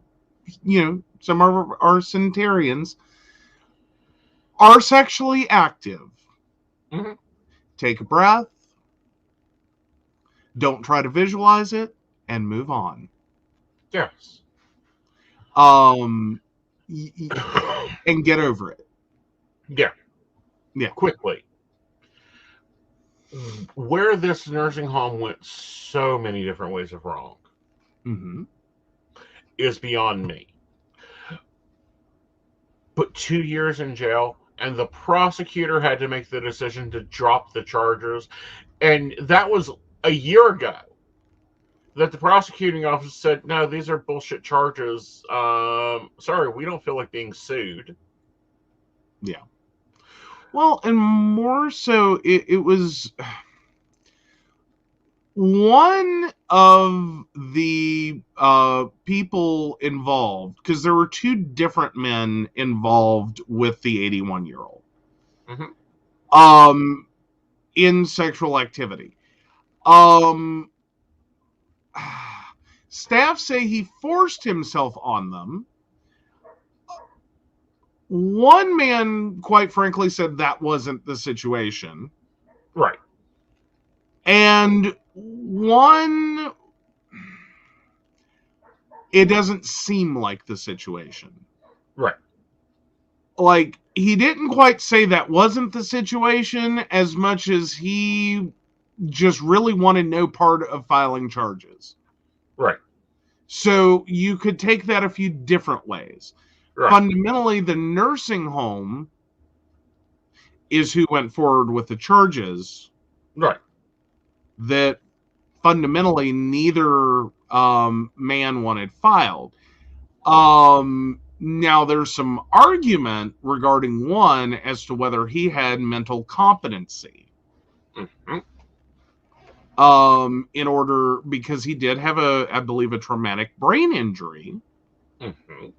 [SPEAKER 2] some of our centenarians are sexually active.
[SPEAKER 1] Mm-hmm.
[SPEAKER 2] Take a breath. Don't try to visualize it and move on.
[SPEAKER 1] Yes.
[SPEAKER 2] And get over it.
[SPEAKER 1] Yeah.
[SPEAKER 2] Yeah.
[SPEAKER 1] Quickly. Where this nursing home went so many different ways of wrong
[SPEAKER 2] Mm-hmm.
[SPEAKER 1] is beyond me. Put 2 years in jail, and the prosecutor had to make the decision to drop the charges. And that was a year ago that the prosecuting officer said, no, these are bullshit charges. Sorry, we don't feel like being sued.
[SPEAKER 2] Yeah. Well, and more so, it was one of the people involved, because there were two different men involved with the 81-year-old
[SPEAKER 1] Mm-hmm.
[SPEAKER 2] in sexual activity. Um, staff say he forced himself on them. One man, quite frankly, said that wasn't the situation.
[SPEAKER 1] Right.
[SPEAKER 2] And one, it doesn't seem like the situation.
[SPEAKER 1] Right.
[SPEAKER 2] Like, he didn't quite say that wasn't the situation as much as he just really wanted no part of filing charges.
[SPEAKER 1] Right.
[SPEAKER 2] So you could take that a few different ways.
[SPEAKER 1] Right.
[SPEAKER 2] Fundamentally, the nursing home is who went forward with the charges
[SPEAKER 1] Right.
[SPEAKER 2] that fundamentally neither man wanted filed. Now, there's some argument regarding one as to whether he had mental competency.
[SPEAKER 1] Mm-hmm.
[SPEAKER 2] In order, because he did have I believe, a traumatic brain injury.
[SPEAKER 1] Mm-hmm.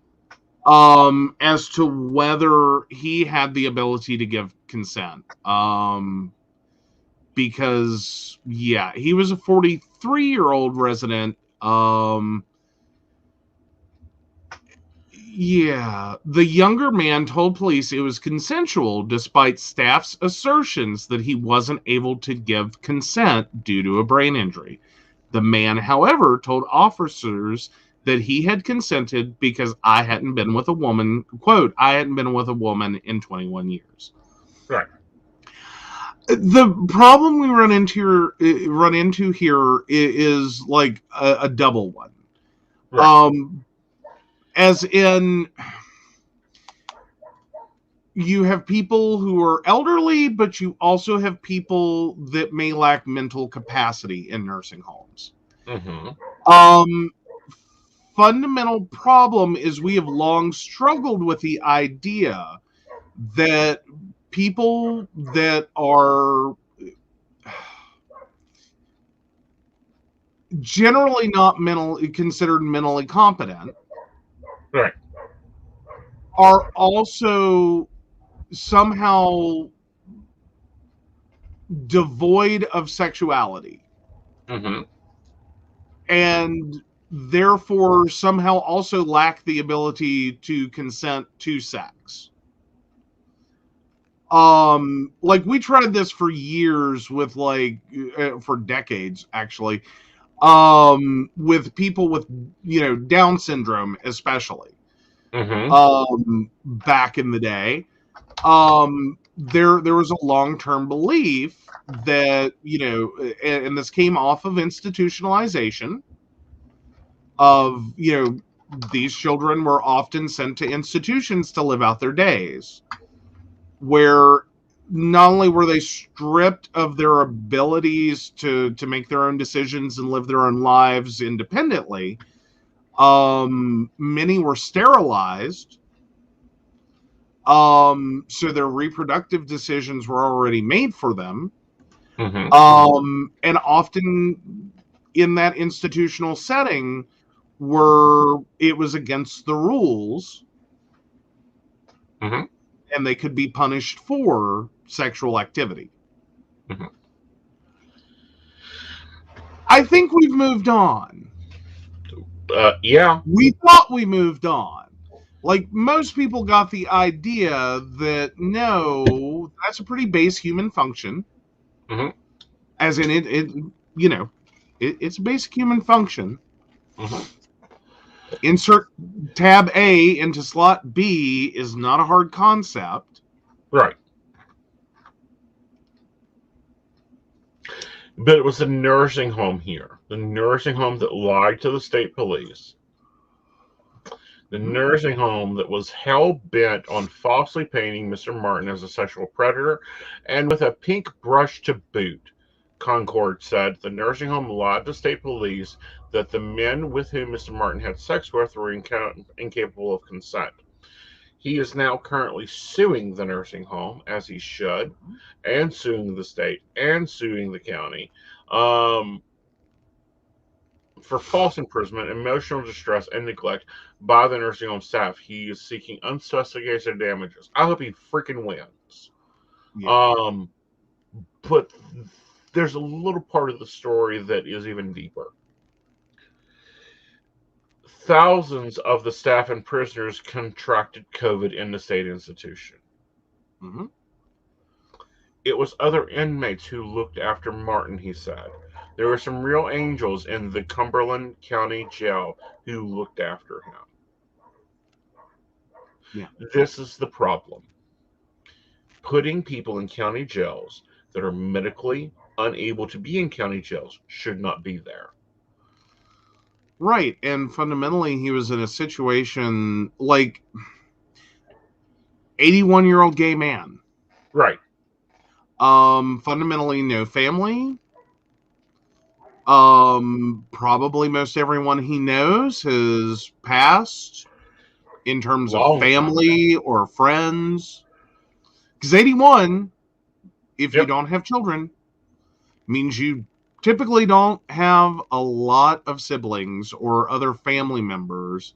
[SPEAKER 2] As to whether he had the ability to give consent. Because, yeah, he was a 43-year-old resident. Yeah, the younger man told police it was consensual despite staff's assertions that he wasn't able to give consent due to a brain injury. The man, however, told officers that he had consented because I hadn't been with a woman, quote, I hadn't been with a woman in 21 years.
[SPEAKER 1] Right.
[SPEAKER 2] The problem we run into here is like a double one.
[SPEAKER 1] Right.
[SPEAKER 2] As in, you have people who are elderly, but you also have people that may lack mental capacity in nursing homes.
[SPEAKER 1] Mm-hmm.
[SPEAKER 2] Fundamental problem is we have long struggled with the idea that people that are generally not considered mentally competent
[SPEAKER 1] Right.
[SPEAKER 2] are also somehow devoid of sexuality.
[SPEAKER 1] Mm-hmm.
[SPEAKER 2] And therefore somehow also lack the ability to consent to sex. Like, we tried this for years with for decades actually, with people with Down syndrome especially,
[SPEAKER 1] Mm-hmm.
[SPEAKER 2] back in the day. There was a long-term belief that, and this came off of institutionalization of, these children were often sent to institutions to live out their days, where not only were they stripped of their abilities to make their own decisions and live their own lives independently, many were sterilized, so their reproductive decisions were already made for them. And often in that institutional setting where it was against the rules, and they could be punished for sexual activity. I think we've moved on.
[SPEAKER 1] Yeah.
[SPEAKER 2] We thought we moved on. Like, most people got the idea that, no, that's a pretty base human function. As in, it's a basic human function. Insert tab A into slot B is not a hard concept.
[SPEAKER 1] Right. But it was the nursing home here. The nursing home that lied to the state police. The nursing home that was hell-bent on falsely painting Mr. Martin as a sexual predator, and with a pink brush to boot. Concord said the nursing home lied to state police that the men with whom Mr. Martin had sex with were incapable of consent. He is now currently suing the nursing home, as he should, and suing the state, and suing the county, for false imprisonment, emotional distress, and neglect by the nursing home staff. He is seeking unspecified damages. I hope he freaking wins. Yeah. But there's a little part of the story that is even deeper. Thousands of the staff and prisoners contracted COVID in the state institution. It was other inmates who looked after Martin, he said. There were some real angels in the Cumberland County Jail who looked after him.
[SPEAKER 2] Yeah.
[SPEAKER 1] This is the problem. Putting people in county jails that are medically unable to be in county jails should not be there.
[SPEAKER 2] Right, and fundamentally he was in a situation like 81-year-old gay man.
[SPEAKER 1] Right.
[SPEAKER 2] Fundamentally no family. Probably most everyone he knows has passed in terms of family or friends. Because 81, if you don't have children, means you typically don't have a lot of siblings or other family members.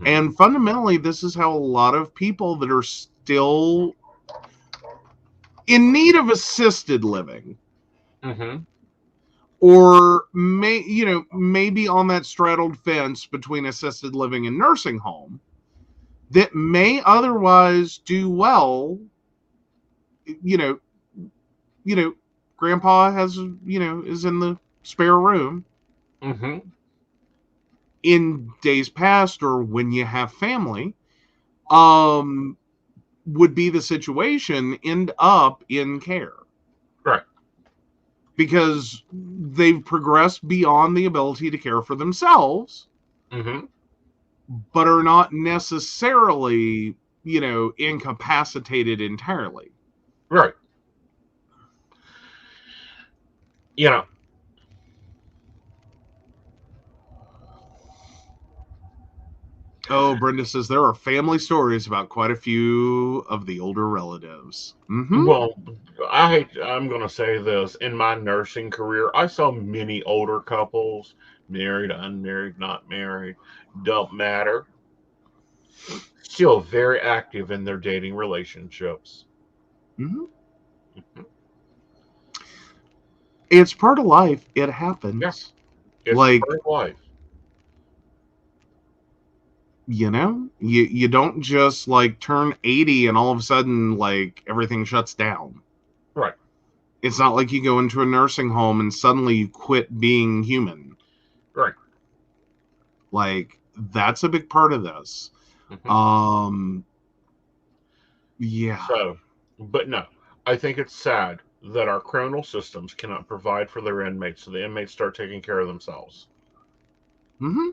[SPEAKER 2] And fundamentally, this is how a lot of people that are still in need of assisted living, or maybe on that straddled fence between assisted living and nursing home, that may otherwise do well. Grandpa has, is in the spare room. In days past, or when you have family, would be the situation, end up in care.
[SPEAKER 1] Right.
[SPEAKER 2] Because they've progressed beyond the ability to care for themselves, but are not necessarily, incapacitated entirely.
[SPEAKER 1] Right.
[SPEAKER 2] Oh, Brenda says there are family stories about quite a few of the older relatives.
[SPEAKER 1] Well, I'm going to say this. In my nursing career, I saw many older couples, married, unmarried, not married, don't matter, still very active in their dating relationships.
[SPEAKER 2] It's part of life. It happens.
[SPEAKER 1] Yes. It's part of life.
[SPEAKER 2] You don't just turn 80 and all of a sudden everything shuts down.
[SPEAKER 1] Right.
[SPEAKER 2] It's not like you go into a nursing home and suddenly you quit being human.
[SPEAKER 1] Right.
[SPEAKER 2] That's a big part of this. Yeah.
[SPEAKER 1] So, but no, I think it's sad that our criminal systems cannot provide for their inmates, so the inmates start taking care of themselves
[SPEAKER 2] Mm-hmm.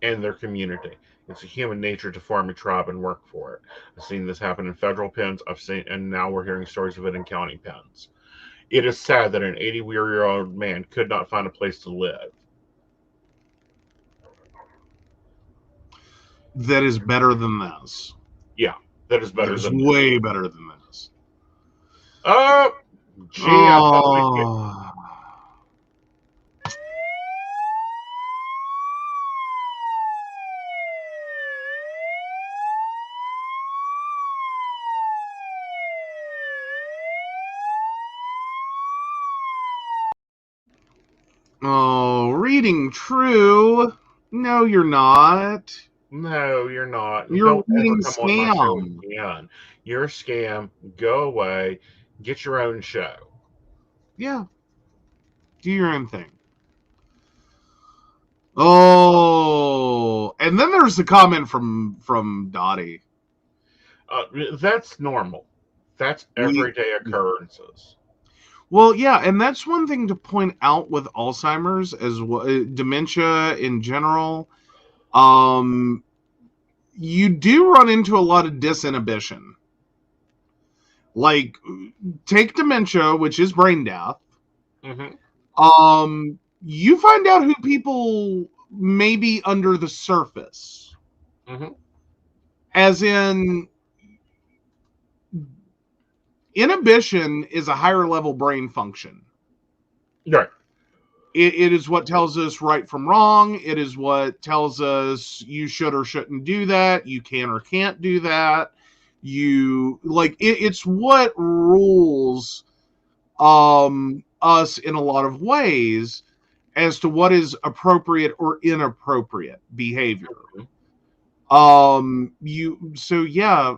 [SPEAKER 1] and their community. It's a human nature to form a tribe and work for it. I've seen this happen in federal pens. I've seen, and now we're hearing stories of it in county pens. It is sad that an 80-year-old man could not find a place to live.
[SPEAKER 2] That is better than this.
[SPEAKER 1] Yeah, that is
[SPEAKER 2] That
[SPEAKER 1] better
[SPEAKER 2] is
[SPEAKER 1] than
[SPEAKER 2] way better than this.
[SPEAKER 1] oh, gee, I thought we'd get.
[SPEAKER 2] Oh. Oh, reading true. No, you're not.
[SPEAKER 1] No, you're not. And
[SPEAKER 2] You're
[SPEAKER 1] don't ever
[SPEAKER 2] reading
[SPEAKER 1] come on my show
[SPEAKER 2] scam.
[SPEAKER 1] again. You're a scam. Go away. Get your own show.
[SPEAKER 2] Yeah, do your own thing. Oh, and then there's the comment from Dottie.
[SPEAKER 1] That's normal. That's everyday
[SPEAKER 2] Yeah.
[SPEAKER 1] occurrences.
[SPEAKER 2] Well, yeah, and that's one thing to point out with Alzheimer's as well, dementia in general. Um, you do run into a lot of disinhibition. Like, take dementia, which is brain death.
[SPEAKER 1] Mm-hmm.
[SPEAKER 2] You find out who people may be under the surface,
[SPEAKER 1] Mm-hmm.
[SPEAKER 2] as in inhibition is a higher level brain function.
[SPEAKER 1] Right.
[SPEAKER 2] It is what tells us right from wrong. It is what tells us you should or shouldn't do that. You can or can't do that. You like it's what rules us in a lot of ways as to what is appropriate or inappropriate behavior. Yeah,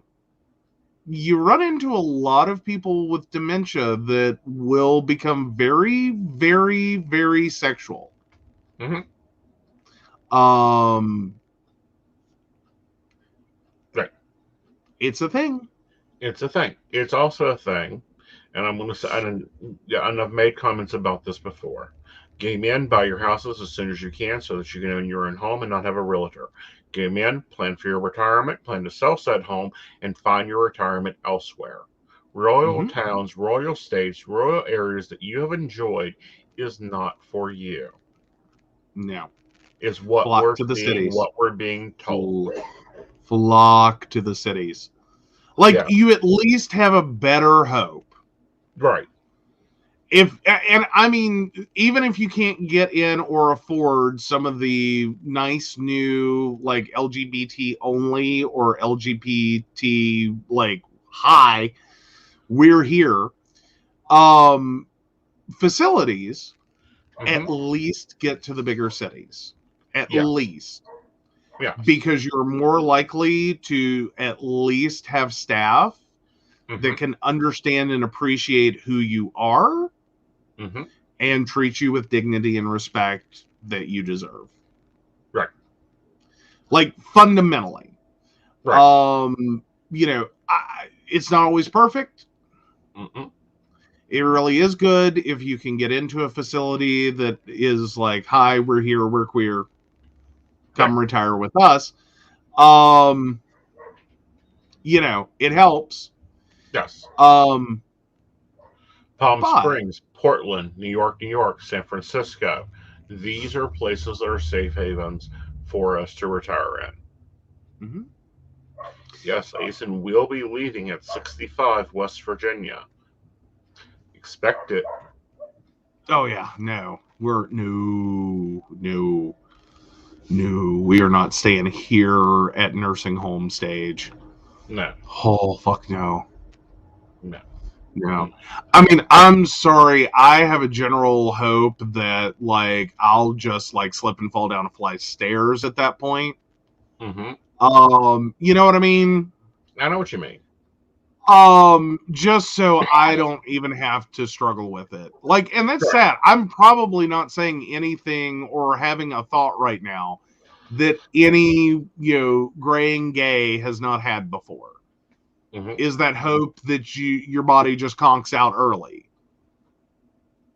[SPEAKER 2] you run into a lot of people with dementia that will become very, very, very sexual.
[SPEAKER 1] Mm-hmm.
[SPEAKER 2] Um,
[SPEAKER 1] Right.
[SPEAKER 2] it's a thing.
[SPEAKER 1] It's a thing. It's also a thing, and I'm going to say, and I've made comments about this before. Gay men, buy your houses as soon as you can so that you can own your own home and not have a realtor. Gay men, plan for your retirement, plan to sell said home, and find your retirement elsewhere. Royal
[SPEAKER 2] Mm-hmm.
[SPEAKER 1] towns, royal states, royal areas that you have enjoyed is not for you.
[SPEAKER 2] No,
[SPEAKER 1] Is what
[SPEAKER 2] flock
[SPEAKER 1] we're
[SPEAKER 2] to the
[SPEAKER 1] seeing,
[SPEAKER 2] cities.
[SPEAKER 1] what we're being told.
[SPEAKER 2] Flock to the cities. Like
[SPEAKER 1] Yeah,
[SPEAKER 2] you at least have a better hope.
[SPEAKER 1] right.
[SPEAKER 2] If and I mean, even if you can't get in or afford some of the nice new like LGBT only or LGBT like high, we're here um facilities,
[SPEAKER 1] Mm-hmm.
[SPEAKER 2] at least get to the bigger cities. At
[SPEAKER 1] Yes,
[SPEAKER 2] least,
[SPEAKER 1] yes.
[SPEAKER 2] because you're more likely to at least have staff
[SPEAKER 1] Mm-hmm.
[SPEAKER 2] that can understand and appreciate who you are
[SPEAKER 1] Mm-hmm.
[SPEAKER 2] and treat you with dignity and respect that you deserve.
[SPEAKER 1] Right,
[SPEAKER 2] Like fundamentally.
[SPEAKER 1] right.
[SPEAKER 2] It's not always perfect.
[SPEAKER 1] Mm-mm.
[SPEAKER 2] It really is good if you can get into a facility that is like, hi, we're here, we're queer,
[SPEAKER 1] Right,
[SPEAKER 2] come retire with us. Um, it helps.
[SPEAKER 1] yes.
[SPEAKER 2] Um,
[SPEAKER 1] Palm
[SPEAKER 2] but
[SPEAKER 1] Springs, Portland, New York, San Francisco. These are places that are safe havens for us to retire in.
[SPEAKER 2] mhm.
[SPEAKER 1] Yes, Aeson will be leaving at 65 West Virginia. Expect it.
[SPEAKER 2] Oh yeah, no, we're no, we are not staying here at nursing home stage.
[SPEAKER 1] No,
[SPEAKER 2] Oh fuck no.
[SPEAKER 1] no.
[SPEAKER 2] No.
[SPEAKER 1] Mm-mm.
[SPEAKER 2] I mean, I'm sorry. I have a general hope that like I'll just like slip and fall down a flight of stairs at that point.
[SPEAKER 1] Mm-hmm.
[SPEAKER 2] You know what I mean?
[SPEAKER 1] I know what you mean.
[SPEAKER 2] Just so I don't even have to struggle with it. Like, and that's
[SPEAKER 1] Right.
[SPEAKER 2] sad. I'm probably not saying anything or having a thought right now that any, graying gay has not had before.
[SPEAKER 1] Mm-hmm.
[SPEAKER 2] is that hope that your body just conks out early.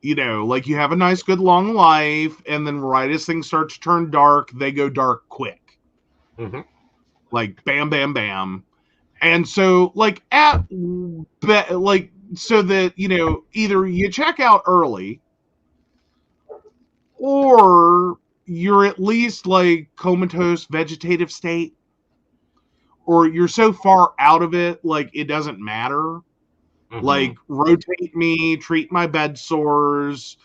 [SPEAKER 2] Like you have a nice, good, long life, and then right as things start to turn dark, they go dark quick.
[SPEAKER 1] Mm-hmm.
[SPEAKER 2] Like bam, bam, bam. And so, like, so that, either you check out early or you're at least like comatose vegetative state, or you're so far out of it, like it doesn't matter.
[SPEAKER 1] Mm-hmm.
[SPEAKER 2] Like, rotate me, treat my bed sores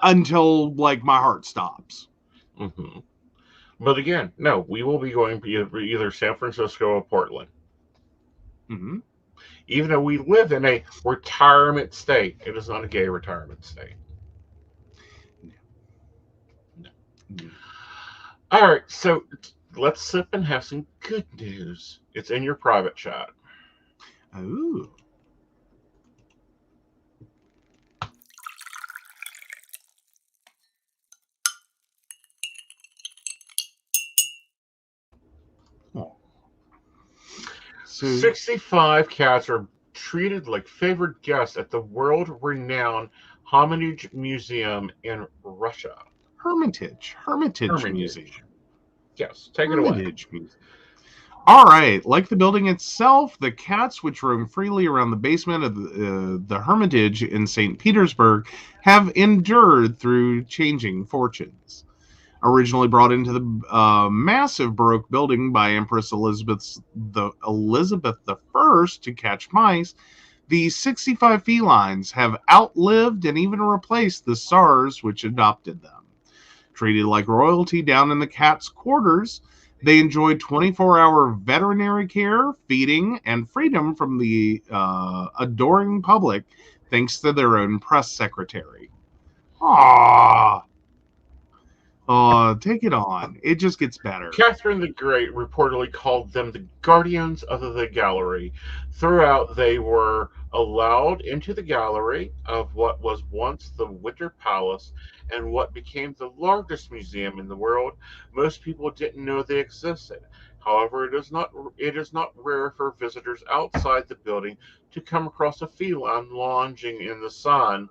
[SPEAKER 2] until like my heart stops.
[SPEAKER 1] Mm-hmm. But again, no, we will be going to either San Francisco or Portland.
[SPEAKER 2] Mm-hmm.
[SPEAKER 1] Even though we live in a retirement state, it is not a gay retirement state. No.
[SPEAKER 2] No.
[SPEAKER 1] All right, so let's sip and have some good news. It's in your private chat.
[SPEAKER 2] Oh. So
[SPEAKER 1] 65 cats are treated like favored guests at the world renowned Hermitage Museum in Russia.
[SPEAKER 2] Hermitage Museum.
[SPEAKER 1] Hermitage. Yes, take it away.
[SPEAKER 2] Hermitage Museum. All right. Like the building itself, the cats, which roam freely around the basement of the Hermitage in St. Petersburg, have endured through changing fortunes. Originally brought into the massive Baroque building by Empress Elizabeth I to catch mice, the 65 felines have outlived and even replaced the SARS which adopted them. Treated like royalty down in the cat's quarters, they enjoy 24-hour veterinary care, feeding, and freedom from the adoring public thanks to their own press secretary. Aww. Oh, take it on. It just gets better.
[SPEAKER 1] Catherine the Great reportedly called them the guardians of the gallery. Throughout, they were allowed into the gallery of what was once the Winter Palace and what became the largest museum in the world. Most people didn't know they existed. However, it is not rare for visitors outside the building to come across a feline lounging in the sun.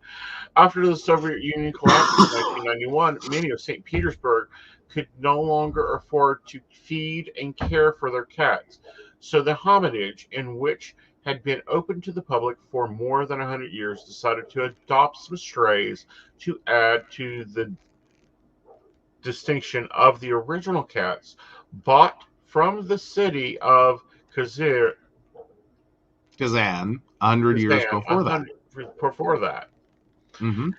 [SPEAKER 1] After the Soviet Union collapsed in 1991, many of St. Petersburg could no longer afford to feed and care for their cats. So the Hermitage, in which had been open to the public for more than 100 years, decided to adopt some strays to add to the distinction of the original cats bought from the city of Kazan
[SPEAKER 2] Kazan, 100 years before that.
[SPEAKER 1] before that.
[SPEAKER 2] Mm-hmm.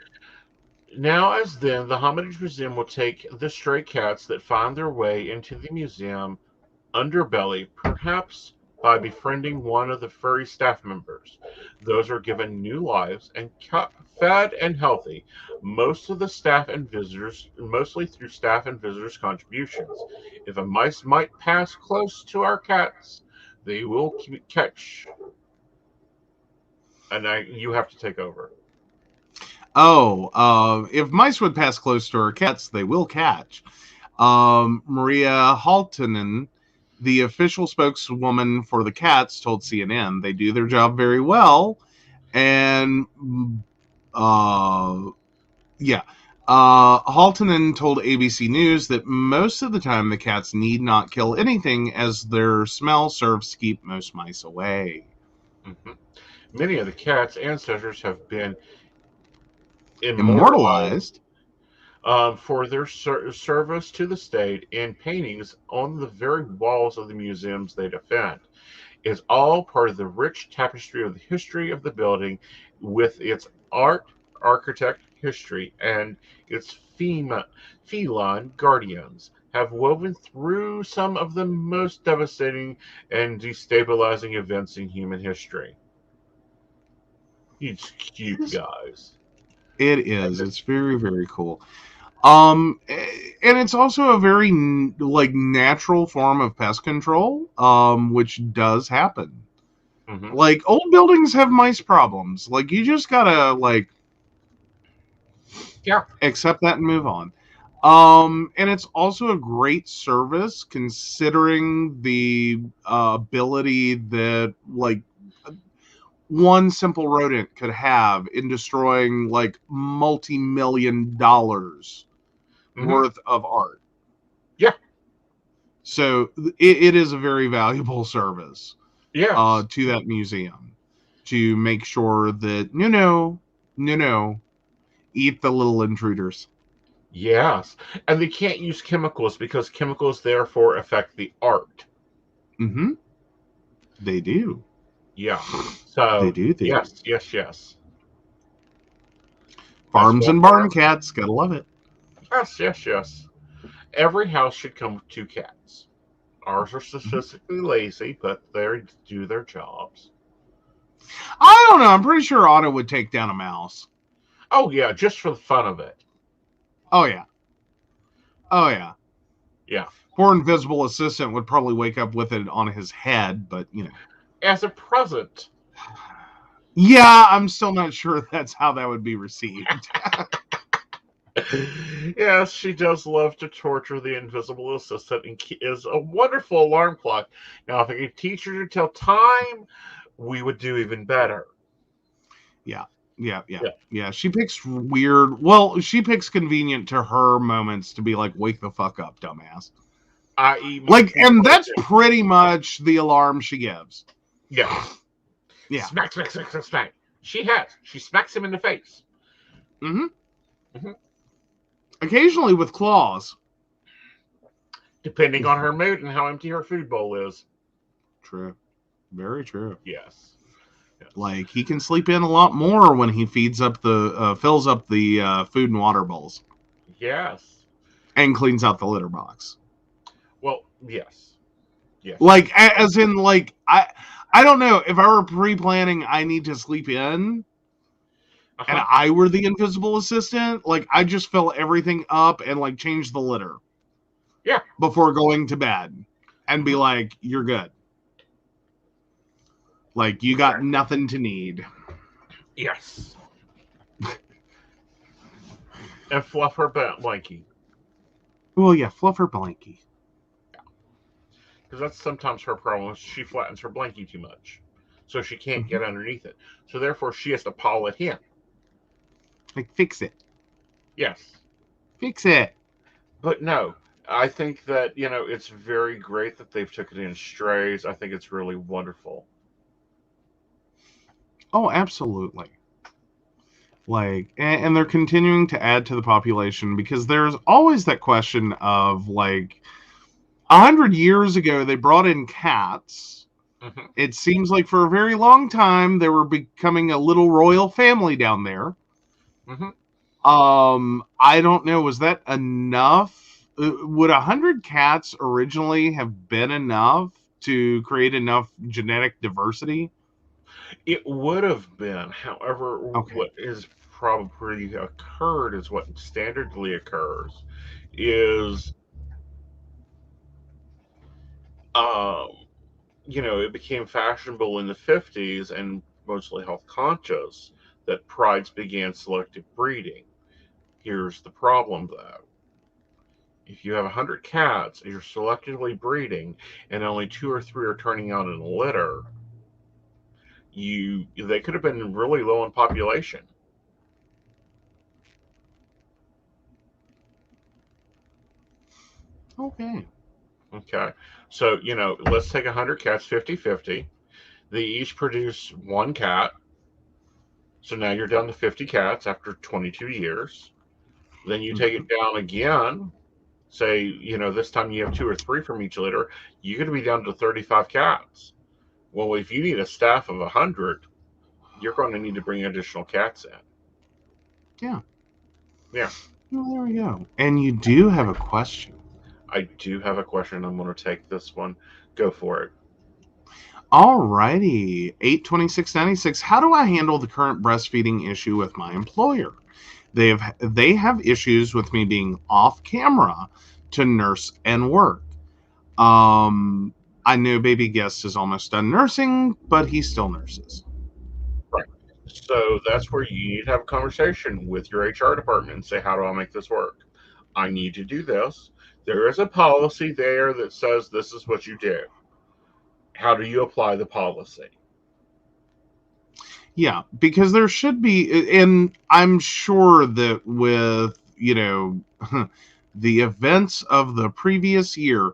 [SPEAKER 1] Now, as then, the Homage Museum will take the stray cats that find their way into the museum underbelly, perhaps by befriending one of the furry staff members. Those are given new lives and fed and healthy, mostly through staff and visitors' contributions. If a mice might pass close to our cats, they will catch. And you have to take over.
[SPEAKER 2] If mice would pass close to our cats, they will catch. Maria Haltonen, the official spokeswoman for the cats, told CNN they do their job very well. And, yeah. Haltonen told ABC News that most of the time the cats need not kill anything as their smell serves to keep most mice away.
[SPEAKER 1] Mm-hmm. Many of the cat's ancestors have been immortalized
[SPEAKER 2] Immortalized?
[SPEAKER 1] for their service to the state in paintings on the very walls of the museums they defend. It's all part of the rich tapestry of the history of the building with its art, architect, history, and its feline guardians have woven through some of the most devastating and destabilizing events in human history. It's cute, guys.
[SPEAKER 2] It is. It's very, very cool. And it's also a very like natural form of pest control, which does happen.
[SPEAKER 1] Mm-hmm.
[SPEAKER 2] Like old buildings have mice problems. Like you just gotta like
[SPEAKER 1] Yeah.
[SPEAKER 2] accept that and move on. And it's also a great service considering the ability that like one simple rodent could have in destroying like multi-million dollars
[SPEAKER 1] Hmm.
[SPEAKER 2] worth of art.
[SPEAKER 1] Yeah.
[SPEAKER 2] So it is a very valuable service
[SPEAKER 1] Yes.
[SPEAKER 2] to that museum to make sure that no, eat the little intruders.
[SPEAKER 1] Yes. And they can't use chemicals because chemicals therefore affect the art.
[SPEAKER 2] Mm-hmm. They do.
[SPEAKER 1] Yeah.
[SPEAKER 2] They
[SPEAKER 1] So
[SPEAKER 2] do. They do.
[SPEAKER 1] yes, yes, yes. That's
[SPEAKER 2] Farms
[SPEAKER 1] one
[SPEAKER 2] and
[SPEAKER 1] farm.
[SPEAKER 2] barn cats. Gotta love it.
[SPEAKER 1] Yes, yes, yes. Every house should come with two cats. Ours are
[SPEAKER 2] Mhm.
[SPEAKER 1] statistically lazy, but they do their jobs.
[SPEAKER 2] I don't know. I'm pretty sure Otto would take down a mouse.
[SPEAKER 1] Oh yeah, just for the fun of it.
[SPEAKER 2] Oh yeah. Oh yeah.
[SPEAKER 1] Yeah.
[SPEAKER 2] Poor invisible assistant would probably wake up with it on his head, but you know.
[SPEAKER 1] As a present.
[SPEAKER 2] Yeah, I'm still not sure that's how that would be received.
[SPEAKER 1] Yes, she does love to torture the invisible assistant and is a wonderful alarm clock. Now, if I could teach her to tell time, we would do even better.
[SPEAKER 2] Yeah. Yeah, yeah.
[SPEAKER 1] Yeah.
[SPEAKER 2] Yeah, she picks weird. Well, she picks convenient to her moments to be like, "Wake the fuck up, dumbass."
[SPEAKER 1] I.e.,
[SPEAKER 2] Like,
[SPEAKER 1] monkey
[SPEAKER 2] and that's
[SPEAKER 1] poison.
[SPEAKER 2] pretty much the alarm she gives.
[SPEAKER 1] Yes.
[SPEAKER 2] Yeah.
[SPEAKER 1] Smack, smack, smack, smack, smack. She has. She smacks him in the face.
[SPEAKER 2] Hmm.
[SPEAKER 1] Mhm.
[SPEAKER 2] Occasionally with claws.
[SPEAKER 1] Depending on her mood and how empty her food bowl is.
[SPEAKER 2] True. Very true.
[SPEAKER 1] Yes. Yes.
[SPEAKER 2] Like he can sleep in a lot more when he fills up the food and water bowls
[SPEAKER 1] Yes.
[SPEAKER 2] and cleans out the litter box.
[SPEAKER 1] Well, yes. Yes, yes.
[SPEAKER 2] Like as in like I don't know if I were pre-planning I need to sleep in
[SPEAKER 1] Uh
[SPEAKER 2] and
[SPEAKER 1] huh.
[SPEAKER 2] I were the invisible assistant, like I just fill everything up and like change the litter
[SPEAKER 1] Yeah.
[SPEAKER 2] before going to bed and be
[SPEAKER 1] Hmm.
[SPEAKER 2] like, you're good. Like you got
[SPEAKER 1] Exactly.
[SPEAKER 2] nothing to need.
[SPEAKER 1] Yes. And fluff her blankie.
[SPEAKER 2] Well, yeah, fluff her blankie.
[SPEAKER 1] Because that's sometimes her problem. She flattens her blankie too much. So she can't
[SPEAKER 2] Mm-hmm.
[SPEAKER 1] get underneath it. So therefore, she has to paw it in.
[SPEAKER 2] Like fix it.
[SPEAKER 1] Yes.
[SPEAKER 2] Fix it.
[SPEAKER 1] But no, I think that, it's very great that they've took it in strays. I think it's really wonderful.
[SPEAKER 2] Oh, absolutely. Like, and they're continuing to add to the population because there's always that question of like 100 years ago they brought in cats.
[SPEAKER 1] Hmm.
[SPEAKER 2] It seems like for a very long time they were becoming a little royal family down there.
[SPEAKER 1] Hmm.
[SPEAKER 2] I don't know, was that enough? Would 100 cats originally have been enough to create enough genetic diversity?
[SPEAKER 1] It would have been. However,
[SPEAKER 2] Okay.
[SPEAKER 1] what is probably occurred is what standardly occurs is, um, it became fashionable in the 50s and mostly health conscious that prides began selective breeding. Here's the problem though. If you have 100 cats and you're selectively breeding and only two or three are turning out in a litter, they could have been really low in population.
[SPEAKER 2] Okay.
[SPEAKER 1] Okay. So, let's take 100 cats 50-50. They each produce one cat. So now you're down to 50 cats after 22 years. Then you take
[SPEAKER 2] Mm-hmm.
[SPEAKER 1] it down again. Say, this time you have two or three from each litter. You're going to be down to 35 cats. Well, if you need a staff of 100, you're going to need to bring additional cats in.
[SPEAKER 2] Yeah.
[SPEAKER 1] Yeah.
[SPEAKER 2] Well, there we go. And you do have a question.
[SPEAKER 1] I do have a question. I'm going to take this one. Go for it.
[SPEAKER 2] Alrighty, 82696. How do I handle the current breastfeeding issue with my employer? They have issues with me being off camera to nurse and work. I know baby guest is almost done nursing, but he still nurses.
[SPEAKER 1] Right. So that's where you need to have a conversation with your HR department and say, how do I make this work? I need to do this. There is a policy there that says this is what you do. How do you apply the policy?
[SPEAKER 2] Yeah, because there should be, and I'm sure that with, the events of the previous year,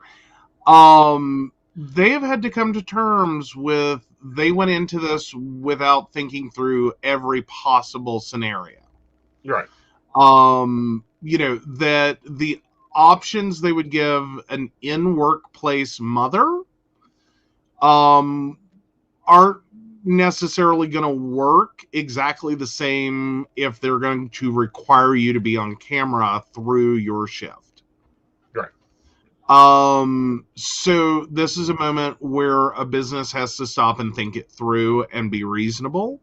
[SPEAKER 2] they have had to come to terms with, they went into this without thinking through every possible scenario.
[SPEAKER 1] Right.
[SPEAKER 2] That the options they would give an in-workplace mother, um, aren't necessarily going to work exactly the same if they're going to require you to be on camera through your shift.
[SPEAKER 1] Right.
[SPEAKER 2] So this is a moment where a business has to stop and think it through and be reasonable.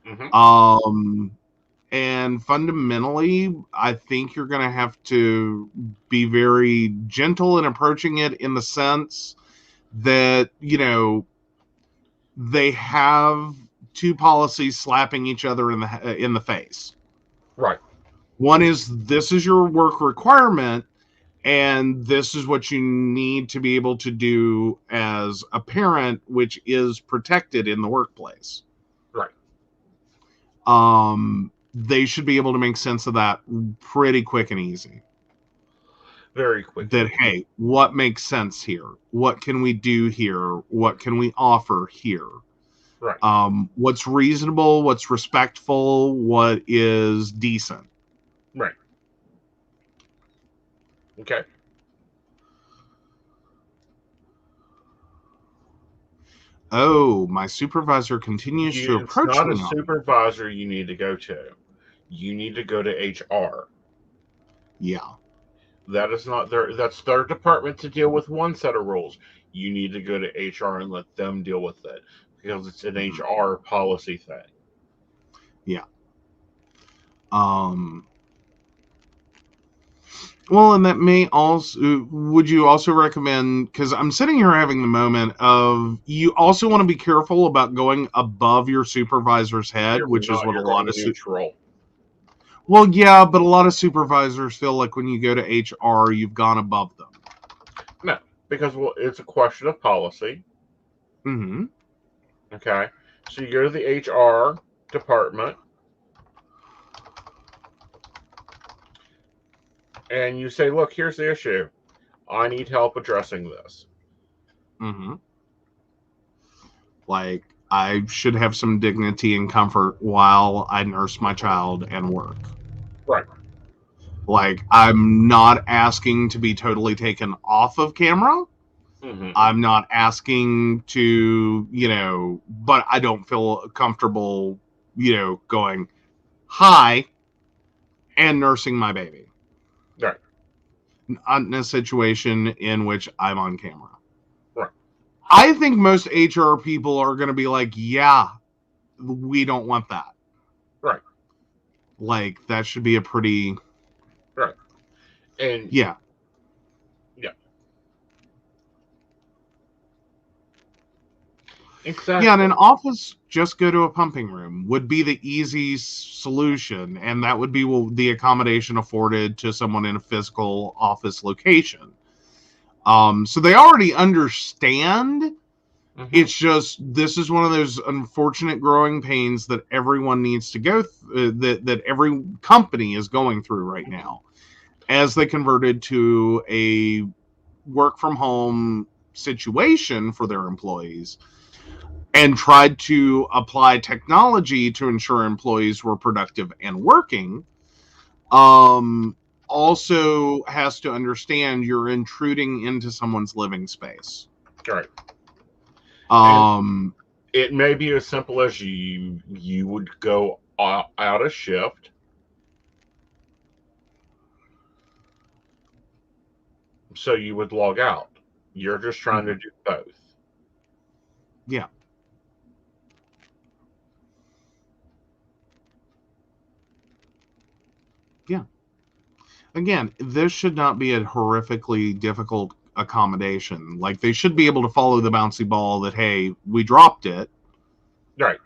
[SPEAKER 1] Mm-hmm.
[SPEAKER 2] And fundamentally, I think you're going to have to be very gentle in approaching it, in the sense that, they have two policies slapping each other in the face.
[SPEAKER 1] Right.
[SPEAKER 2] One is, this is your work requirement, and this is what you need to be able to do as a parent, which is protected in the workplace.
[SPEAKER 1] Right.
[SPEAKER 2] They should be able to make sense of that pretty quick and easy.
[SPEAKER 1] Very quick.
[SPEAKER 2] That, hey, what makes sense here? What can we do here? What can we offer here?
[SPEAKER 1] Right.
[SPEAKER 2] What's reasonable, what's respectful, what is decent.
[SPEAKER 1] Right. Okay.
[SPEAKER 2] Oh, my supervisor continues to
[SPEAKER 1] It's
[SPEAKER 2] approach
[SPEAKER 1] not a
[SPEAKER 2] me on.
[SPEAKER 1] supervisor you need to go to. You need to go to HR.
[SPEAKER 2] Yeah.
[SPEAKER 1] That is not their. That's their department to deal with one set of rules. You need to go to HR and let them deal with it because it's an
[SPEAKER 2] Mhm.
[SPEAKER 1] HR policy thing.
[SPEAKER 2] Yeah. Well, and that may also, would you also recommend, because I'm sitting here having the moment of, you also want to be careful about going above your supervisor's head,
[SPEAKER 1] You're
[SPEAKER 2] which is
[SPEAKER 1] not.
[SPEAKER 2] what a
[SPEAKER 1] You're
[SPEAKER 2] lot
[SPEAKER 1] going
[SPEAKER 2] of,
[SPEAKER 1] neutral.
[SPEAKER 2] well, yeah, but a lot of supervisors feel like when you go to HR, you've gone above them.
[SPEAKER 1] No, because it's a question of policy.
[SPEAKER 2] Mm-hmm.
[SPEAKER 1] Okay, so you go to the HR department and you say, "Look, here's the issue. I need help addressing this."
[SPEAKER 2] Mm-hmm. Like, I should have some dignity and comfort while I nurse my child and work.
[SPEAKER 1] Right.
[SPEAKER 2] Like, I'm not asking to be totally taken off of camera.
[SPEAKER 1] Mm-hmm.
[SPEAKER 2] I'm not asking to, but I don't feel comfortable, going, hi, and nursing my baby.
[SPEAKER 1] Right.
[SPEAKER 2] Not in a situation in which I'm on camera.
[SPEAKER 1] Right.
[SPEAKER 2] I think most HR people are going to be like, yeah, we don't want that.
[SPEAKER 1] Right.
[SPEAKER 2] Like, that should be a pretty,
[SPEAKER 1] Right. And
[SPEAKER 2] yeah.
[SPEAKER 1] yeah,
[SPEAKER 2] Yeah, in
[SPEAKER 1] exactly.
[SPEAKER 2] an office, just go to a pumping room would be the easy solution, and that would be the accommodation afforded to someone in a physical office location. So they already understand.
[SPEAKER 1] Mm-hmm.
[SPEAKER 2] It's just, this is one of those unfortunate growing pains that everyone needs to go that every company is going through right
[SPEAKER 1] Mm-hmm.
[SPEAKER 2] now, as they converted to a work from home situation for their employees, and tried to apply technology to ensure employees were productive and working. um, Also has to understand you're intruding into someone's living space.
[SPEAKER 1] Right. And
[SPEAKER 2] Um,
[SPEAKER 1] it may be as simple as you would go out of shift, so you would log out. You're just trying to do both.
[SPEAKER 2] yeah, yeah. Again, this should not be a horrifically difficult accommodation. Like, they should be able to follow the bouncy ball that, hey, we dropped it.
[SPEAKER 1] Right.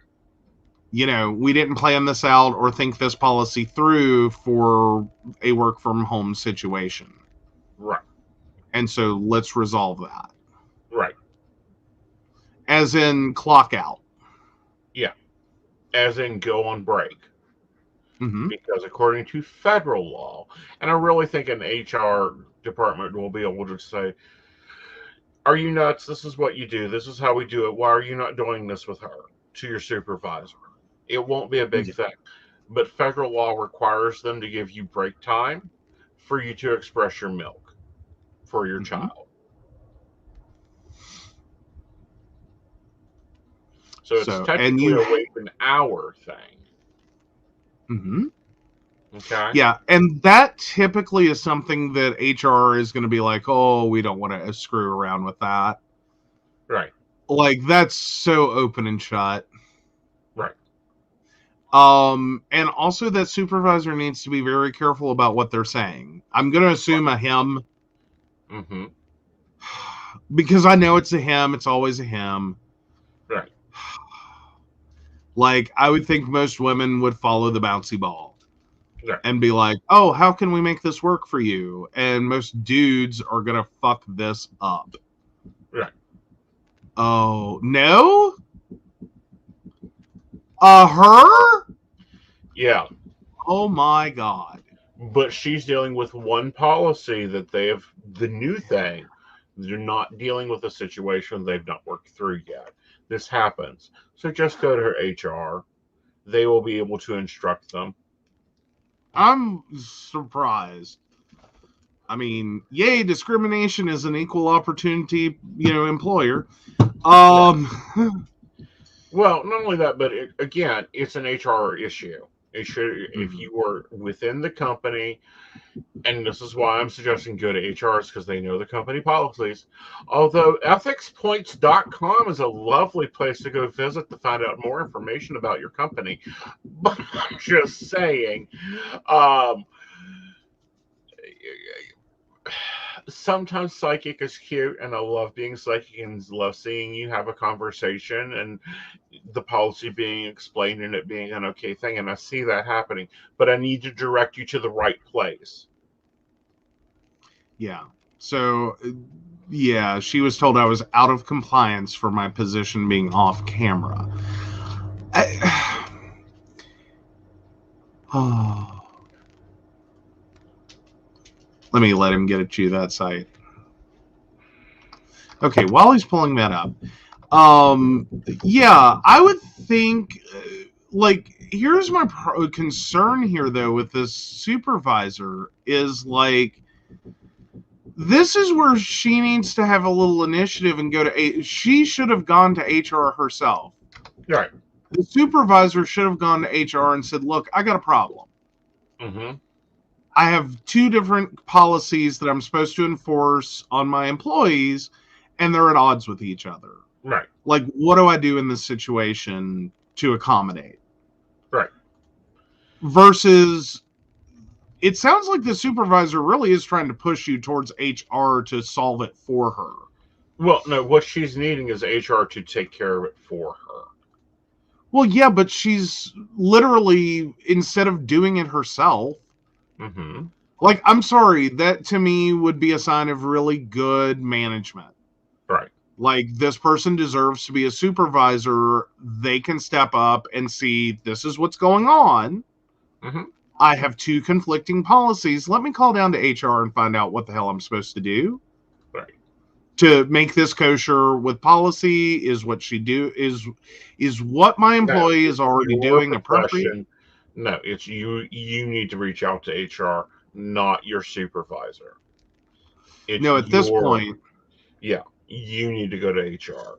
[SPEAKER 2] we didn't plan this out or think this policy through for a work from home situation.
[SPEAKER 1] Right.
[SPEAKER 2] And so let's resolve that.
[SPEAKER 1] Right.
[SPEAKER 2] As in clock out.
[SPEAKER 1] Yeah. As in go on break.
[SPEAKER 2] Mm-hmm.
[SPEAKER 1] Because according to federal law, and I really think an HR department will be able to say, are you nuts? This is what you do. This is how we do it. Why are you not doing this with her? To your supervisor. It won't be a big
[SPEAKER 2] Yeah.
[SPEAKER 1] thing. But federal law requires them to give you break time for you to express your milk for your child. So it's
[SPEAKER 2] and
[SPEAKER 1] technically
[SPEAKER 2] you.
[SPEAKER 1] a wait an hour thing.
[SPEAKER 2] Mm-hmm.
[SPEAKER 1] Okay?
[SPEAKER 2] Yeah, and that typically is something that HR is going to be like, oh, we don't want to screw around with that.
[SPEAKER 1] Right.
[SPEAKER 2] Like, that's so open and shut.
[SPEAKER 1] Right.
[SPEAKER 2] And also that supervisor needs to be very careful about what they're saying. I'm going to assume a him.
[SPEAKER 1] Mm-hmm.
[SPEAKER 2] Because I know it's a him. It's always a him.
[SPEAKER 1] Right.
[SPEAKER 2] Like, I would think most women would follow the bouncy ball.
[SPEAKER 1] Right.
[SPEAKER 2] And be like, oh, how can we make this work for you? And most dudes are going to fuck this up.
[SPEAKER 1] Right.
[SPEAKER 2] Oh, no? Her?
[SPEAKER 1] Yeah.
[SPEAKER 2] Oh my God.
[SPEAKER 1] But she's dealing with one policy that they have, the new thing. They're not dealing with a situation they've not worked through yet. This happens. So just go to her HR. They will be able to instruct them.
[SPEAKER 2] I'm surprised. I mean, yay, discrimination is an equal opportunity, employer.
[SPEAKER 1] Well, not only that, but again, it's an HR issue. It should, if you were within the company, and this is why I'm suggesting go to HRs because they know the company policies. Although ethicspoints.com is a lovely place to go visit to find out more information about your company. But I'm just saying, sometimes psychic is cute, and I love being psychic and love seeing you have a conversation and the policy being explained and it being an okay thing, and I see that happening, but I need to direct you to the right place.
[SPEAKER 2] Yeah. So, yeah, she was told I was out of compliance for my position being off camera. Let me let him get it to that site. Okay, while he's pulling that up, yeah, I would think, like, here's my concern here, though, with this supervisor is, like, this is where she needs to have a little initiative and go to, she should have gone to HR herself.
[SPEAKER 1] Right.
[SPEAKER 2] The supervisor should have gone to HR and said, look, I got a problem.
[SPEAKER 1] Mm-hmm.
[SPEAKER 2] I have 2 different policies that I'm supposed to enforce on my employees, and they're at odds with each other.
[SPEAKER 1] Right.
[SPEAKER 2] Like, what do I do in this situation to accommodate?
[SPEAKER 1] Right.
[SPEAKER 2] Versus, it sounds like the supervisor really is trying to push you towards HR to solve it for her.
[SPEAKER 1] Well, no, what she's needing is HR to take care of it for her.
[SPEAKER 2] Well, yeah, but she's literally, instead of doing it herself, like, I'm sorry, that to me would be a sign of really good management.
[SPEAKER 1] Right.
[SPEAKER 2] Like, this person deserves to be a supervisor. They can step up and see, this is what's going on. I have 2 conflicting policies. Let me call down to HR and find out what the hell I'm supposed to do.
[SPEAKER 1] Right.
[SPEAKER 2] To make this kosher with policy is what she do is what my employee is already doing appropriate.
[SPEAKER 1] No, it's you need to reach out to HR, not your supervisor.
[SPEAKER 2] At this point,
[SPEAKER 1] yeah, you need to go to HR.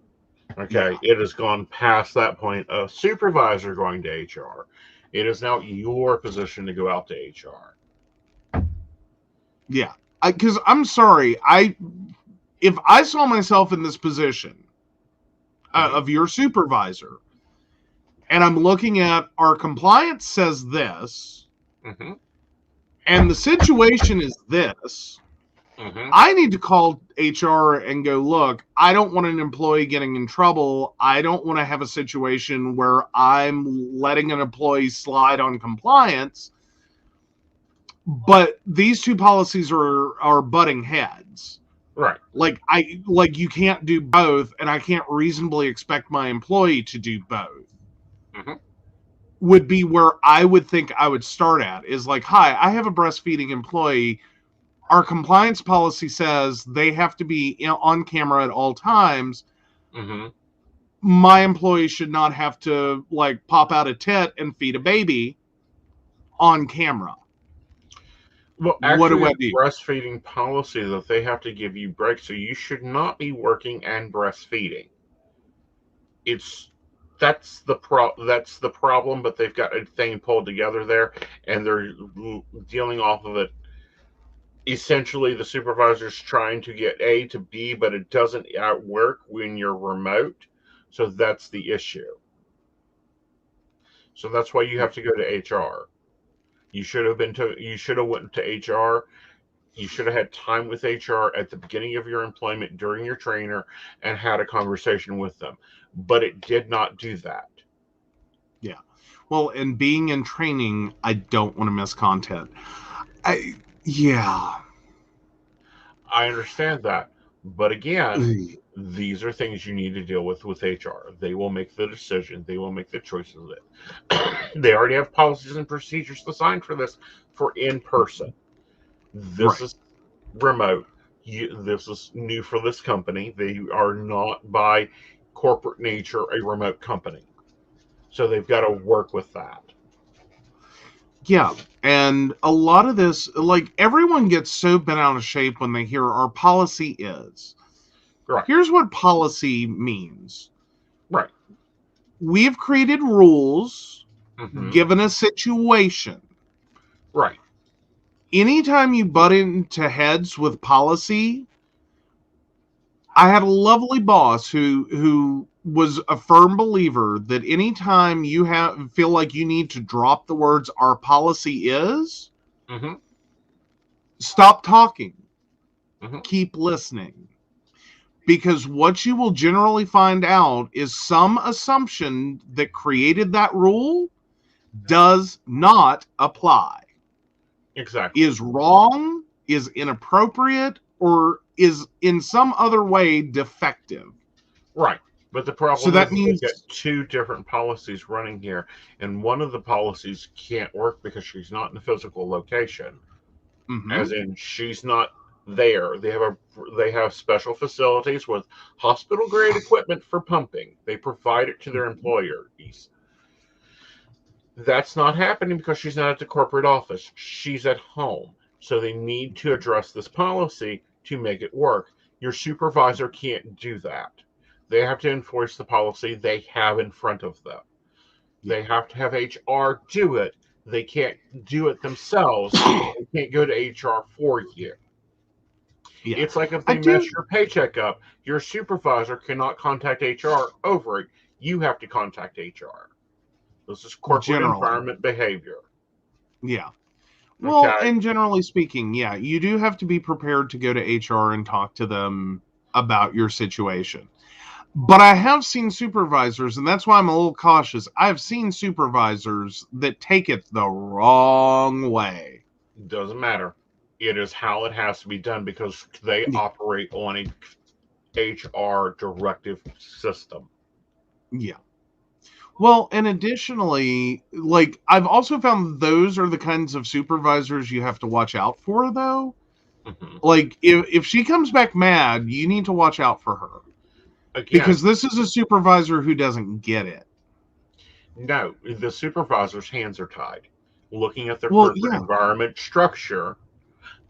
[SPEAKER 1] Okay, yeah. It has gone past that point of supervisor going to HR. It is now your position to go out to HR.
[SPEAKER 2] Yeah, because I'm sorry, if I saw myself in this position of your supervisor, and I'm looking at our compliance says this, and the situation is this,
[SPEAKER 1] Mm-hmm.
[SPEAKER 2] I need to call HR and go, look, I don't want an employee getting in trouble. I don't want to have a situation where I'm letting an employee slide on compliance. But these two policies are butting heads.
[SPEAKER 1] Right.
[SPEAKER 2] Like you can't do both, and I can't reasonably expect my employee to do both.
[SPEAKER 1] Mm-hmm.
[SPEAKER 2] Would be where I would think I would start at, is like, hi, I have a breastfeeding employee. Our compliance policy says they have to be on camera at all times.
[SPEAKER 1] Mm-hmm.
[SPEAKER 2] My employee should not have to like pop out a tit and feed a baby on camera.
[SPEAKER 1] Well,
[SPEAKER 2] What
[SPEAKER 1] actually,
[SPEAKER 2] do I
[SPEAKER 1] it's
[SPEAKER 2] do?
[SPEAKER 1] breastfeeding policy that they have to give you breaks, so you should not be working and breastfeeding. It's that's the problem, but they've got a thing pulled together there, and they're dealing off of it. Essentially, the supervisor's trying to get A to B, but it doesn't work when you're remote. So that's the issue. So that's why you have to go to HR. You should have went to HR. You should have had time with HR at the beginning of your employment during your trainer and had a conversation with them. But it did not do that.
[SPEAKER 2] Yeah. Well, and being in training, I don't want to miss content. Yeah.
[SPEAKER 1] I understand that. But again,
[SPEAKER 2] Ugh.
[SPEAKER 1] these are things you need to deal with HR. They will make the decision. They will make the choices. They already have policies and procedures designed for this for in person. This
[SPEAKER 2] Right.
[SPEAKER 1] is remote. This is new for this company. They are not by corporate nature a remote company. So they've got to work with that.
[SPEAKER 2] Yeah. And a lot of this, like, everyone gets so bent out of shape when they hear our policy is.
[SPEAKER 1] Right.
[SPEAKER 2] Here's what policy means.
[SPEAKER 1] Right.
[SPEAKER 2] We've created rules
[SPEAKER 1] Mm-hmm.
[SPEAKER 2] given a situation.
[SPEAKER 1] Right.
[SPEAKER 2] Anytime you butt into heads with policy, I had a lovely boss who was a firm believer that anytime you feel like you need to drop the words our policy is,
[SPEAKER 1] Mm-hmm.
[SPEAKER 2] stop talking.
[SPEAKER 1] Mm-hmm.
[SPEAKER 2] Keep listening. Because what you will generally find out is some assumption that created that rule does not apply.
[SPEAKER 1] Exactly.
[SPEAKER 2] Is wrong, is inappropriate, or is in some other way defective.
[SPEAKER 1] Right. But the
[SPEAKER 2] So
[SPEAKER 1] problem is
[SPEAKER 2] that
[SPEAKER 1] they've got
[SPEAKER 2] means,
[SPEAKER 1] two different policies running here, and one of the policies can't work because she's not in a physical location.
[SPEAKER 2] mm-hmm,
[SPEAKER 1] As in, she's not there. They have special facilities with hospital grade equipment for pumping. They provide it to their employees. That's not happening because she's not at the corporate office. She's at home. So they need to address this policy to make it work. Your supervisor can't do that. They have to enforce the policy they have in front of them.
[SPEAKER 2] yeah,
[SPEAKER 1] They have to have HR do it. They can't do it themselves. They can't go to HR for you.
[SPEAKER 2] yeah.
[SPEAKER 1] It's like if
[SPEAKER 2] I
[SPEAKER 1] they mess
[SPEAKER 2] do
[SPEAKER 1] your paycheck up, your supervisor cannot contact HR over it. You have to contact HR. This is corporate
[SPEAKER 2] generally,
[SPEAKER 1] environment behavior.
[SPEAKER 2] yeah. Well,
[SPEAKER 1] Okay.
[SPEAKER 2] and generally speaking, yeah, you do have to be prepared to go to HR and talk to them about your situation. But I have seen supervisors, and that's why I'm a little cautious. I've seen supervisors that take it the wrong way.
[SPEAKER 1] Doesn't matter. It is how it has to be done because they
[SPEAKER 2] Yeah.
[SPEAKER 1] operate on a HR directive system.
[SPEAKER 2] Yeah. Well, and additionally, like, I've also found those are the kinds of supervisors you have to watch out for, though.
[SPEAKER 1] Mhm.
[SPEAKER 2] Like, if she comes back mad, you need to watch out for her.
[SPEAKER 1] Again,
[SPEAKER 2] Because this is a supervisor who doesn't get it.
[SPEAKER 1] no, the supervisor's hands are tied. Looking at their
[SPEAKER 2] Well,
[SPEAKER 1] corporate
[SPEAKER 2] yeah.
[SPEAKER 1] environment structure,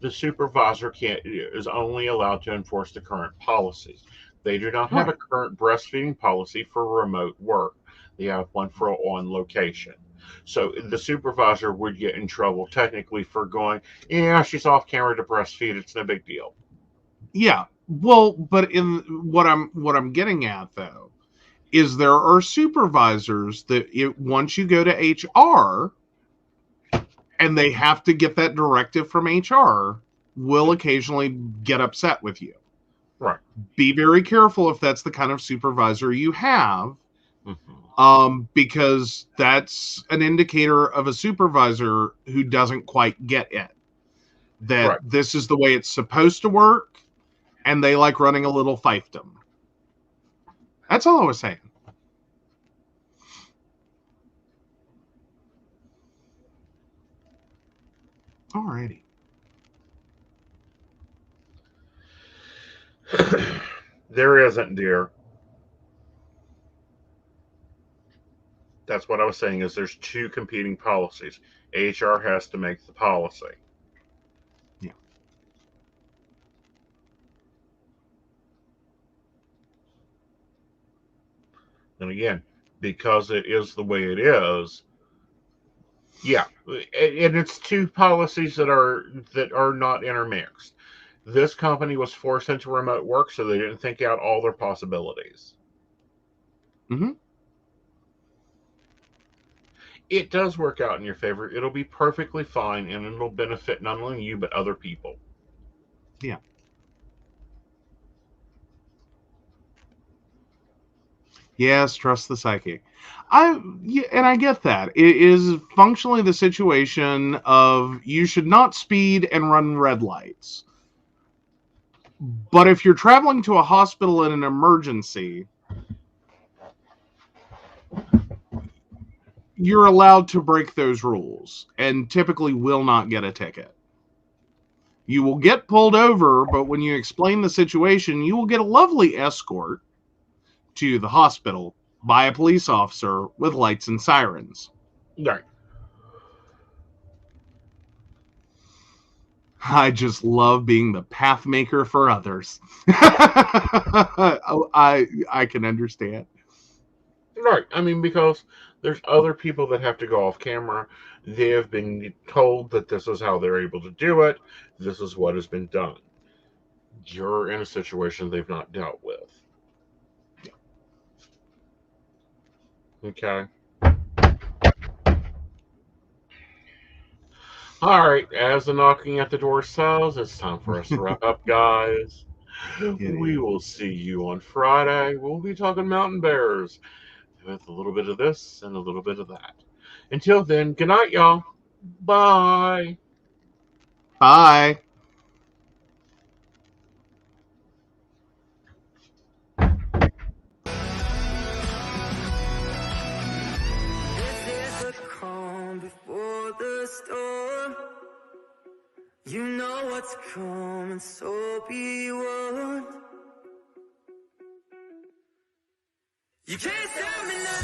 [SPEAKER 1] the supervisor is only allowed to enforce the current policies. They do not have a
[SPEAKER 2] Right.
[SPEAKER 1] current breastfeeding policy for remote work. They have one for on location. So the supervisor would get in trouble technically for going, yeah, she's off camera to breastfeed. It's no big deal.
[SPEAKER 2] Yeah. Well, but in what I'm getting at though is there are supervisors that once you go to HR and they have to get that directive from HR, will occasionally get upset with you.
[SPEAKER 1] Right.
[SPEAKER 2] Be very careful if that's the kind of supervisor you have, because that's an indicator of a supervisor who doesn't quite get it. That
[SPEAKER 1] Right.
[SPEAKER 2] this is the way it's supposed to work, and they like running a little fiefdom. That's all I was saying. Alrighty.
[SPEAKER 1] There isn't, dear. That's what I was saying, is there's two competing policies. HR has to make the policy.
[SPEAKER 2] Yeah.
[SPEAKER 1] And again, because it is the way it is, yeah. And it's two policies that are not intermixed. This company was forced into remote work, so they didn't think out all their possibilities.
[SPEAKER 2] Mm-hmm.
[SPEAKER 1] It does work out in your favor. It'll be perfectly fine, and it'll benefit not only you but other people.
[SPEAKER 2] Yeah. Yes, trust the psychic. And I get that. It is functionally the situation of you should not speed and run red lights. But if you're traveling to a hospital in an emergency, you're allowed to break those rules and typically will not get a ticket. You will get pulled over, but when you explain the situation, you will get a lovely escort to the hospital by a police officer with lights and sirens.
[SPEAKER 1] Right.
[SPEAKER 2] I just love being the path maker for others. I can understand.
[SPEAKER 1] Right. I mean, because there's other people that have to go off camera. They have been told that this is how they're able to do it. This is what has been done. You're in a situation they've not dealt with. Okay. All right. As the knocking at the door says, it's time for us to wrap up, guys. We will see you on Friday. We'll be talking mountain bears with a little bit of this and a little bit of that. Until then, good night, y'all. Bye.
[SPEAKER 2] Bye.
[SPEAKER 3] This is the calm before the storm. You know what's coming, so be warned. You can't stop me now.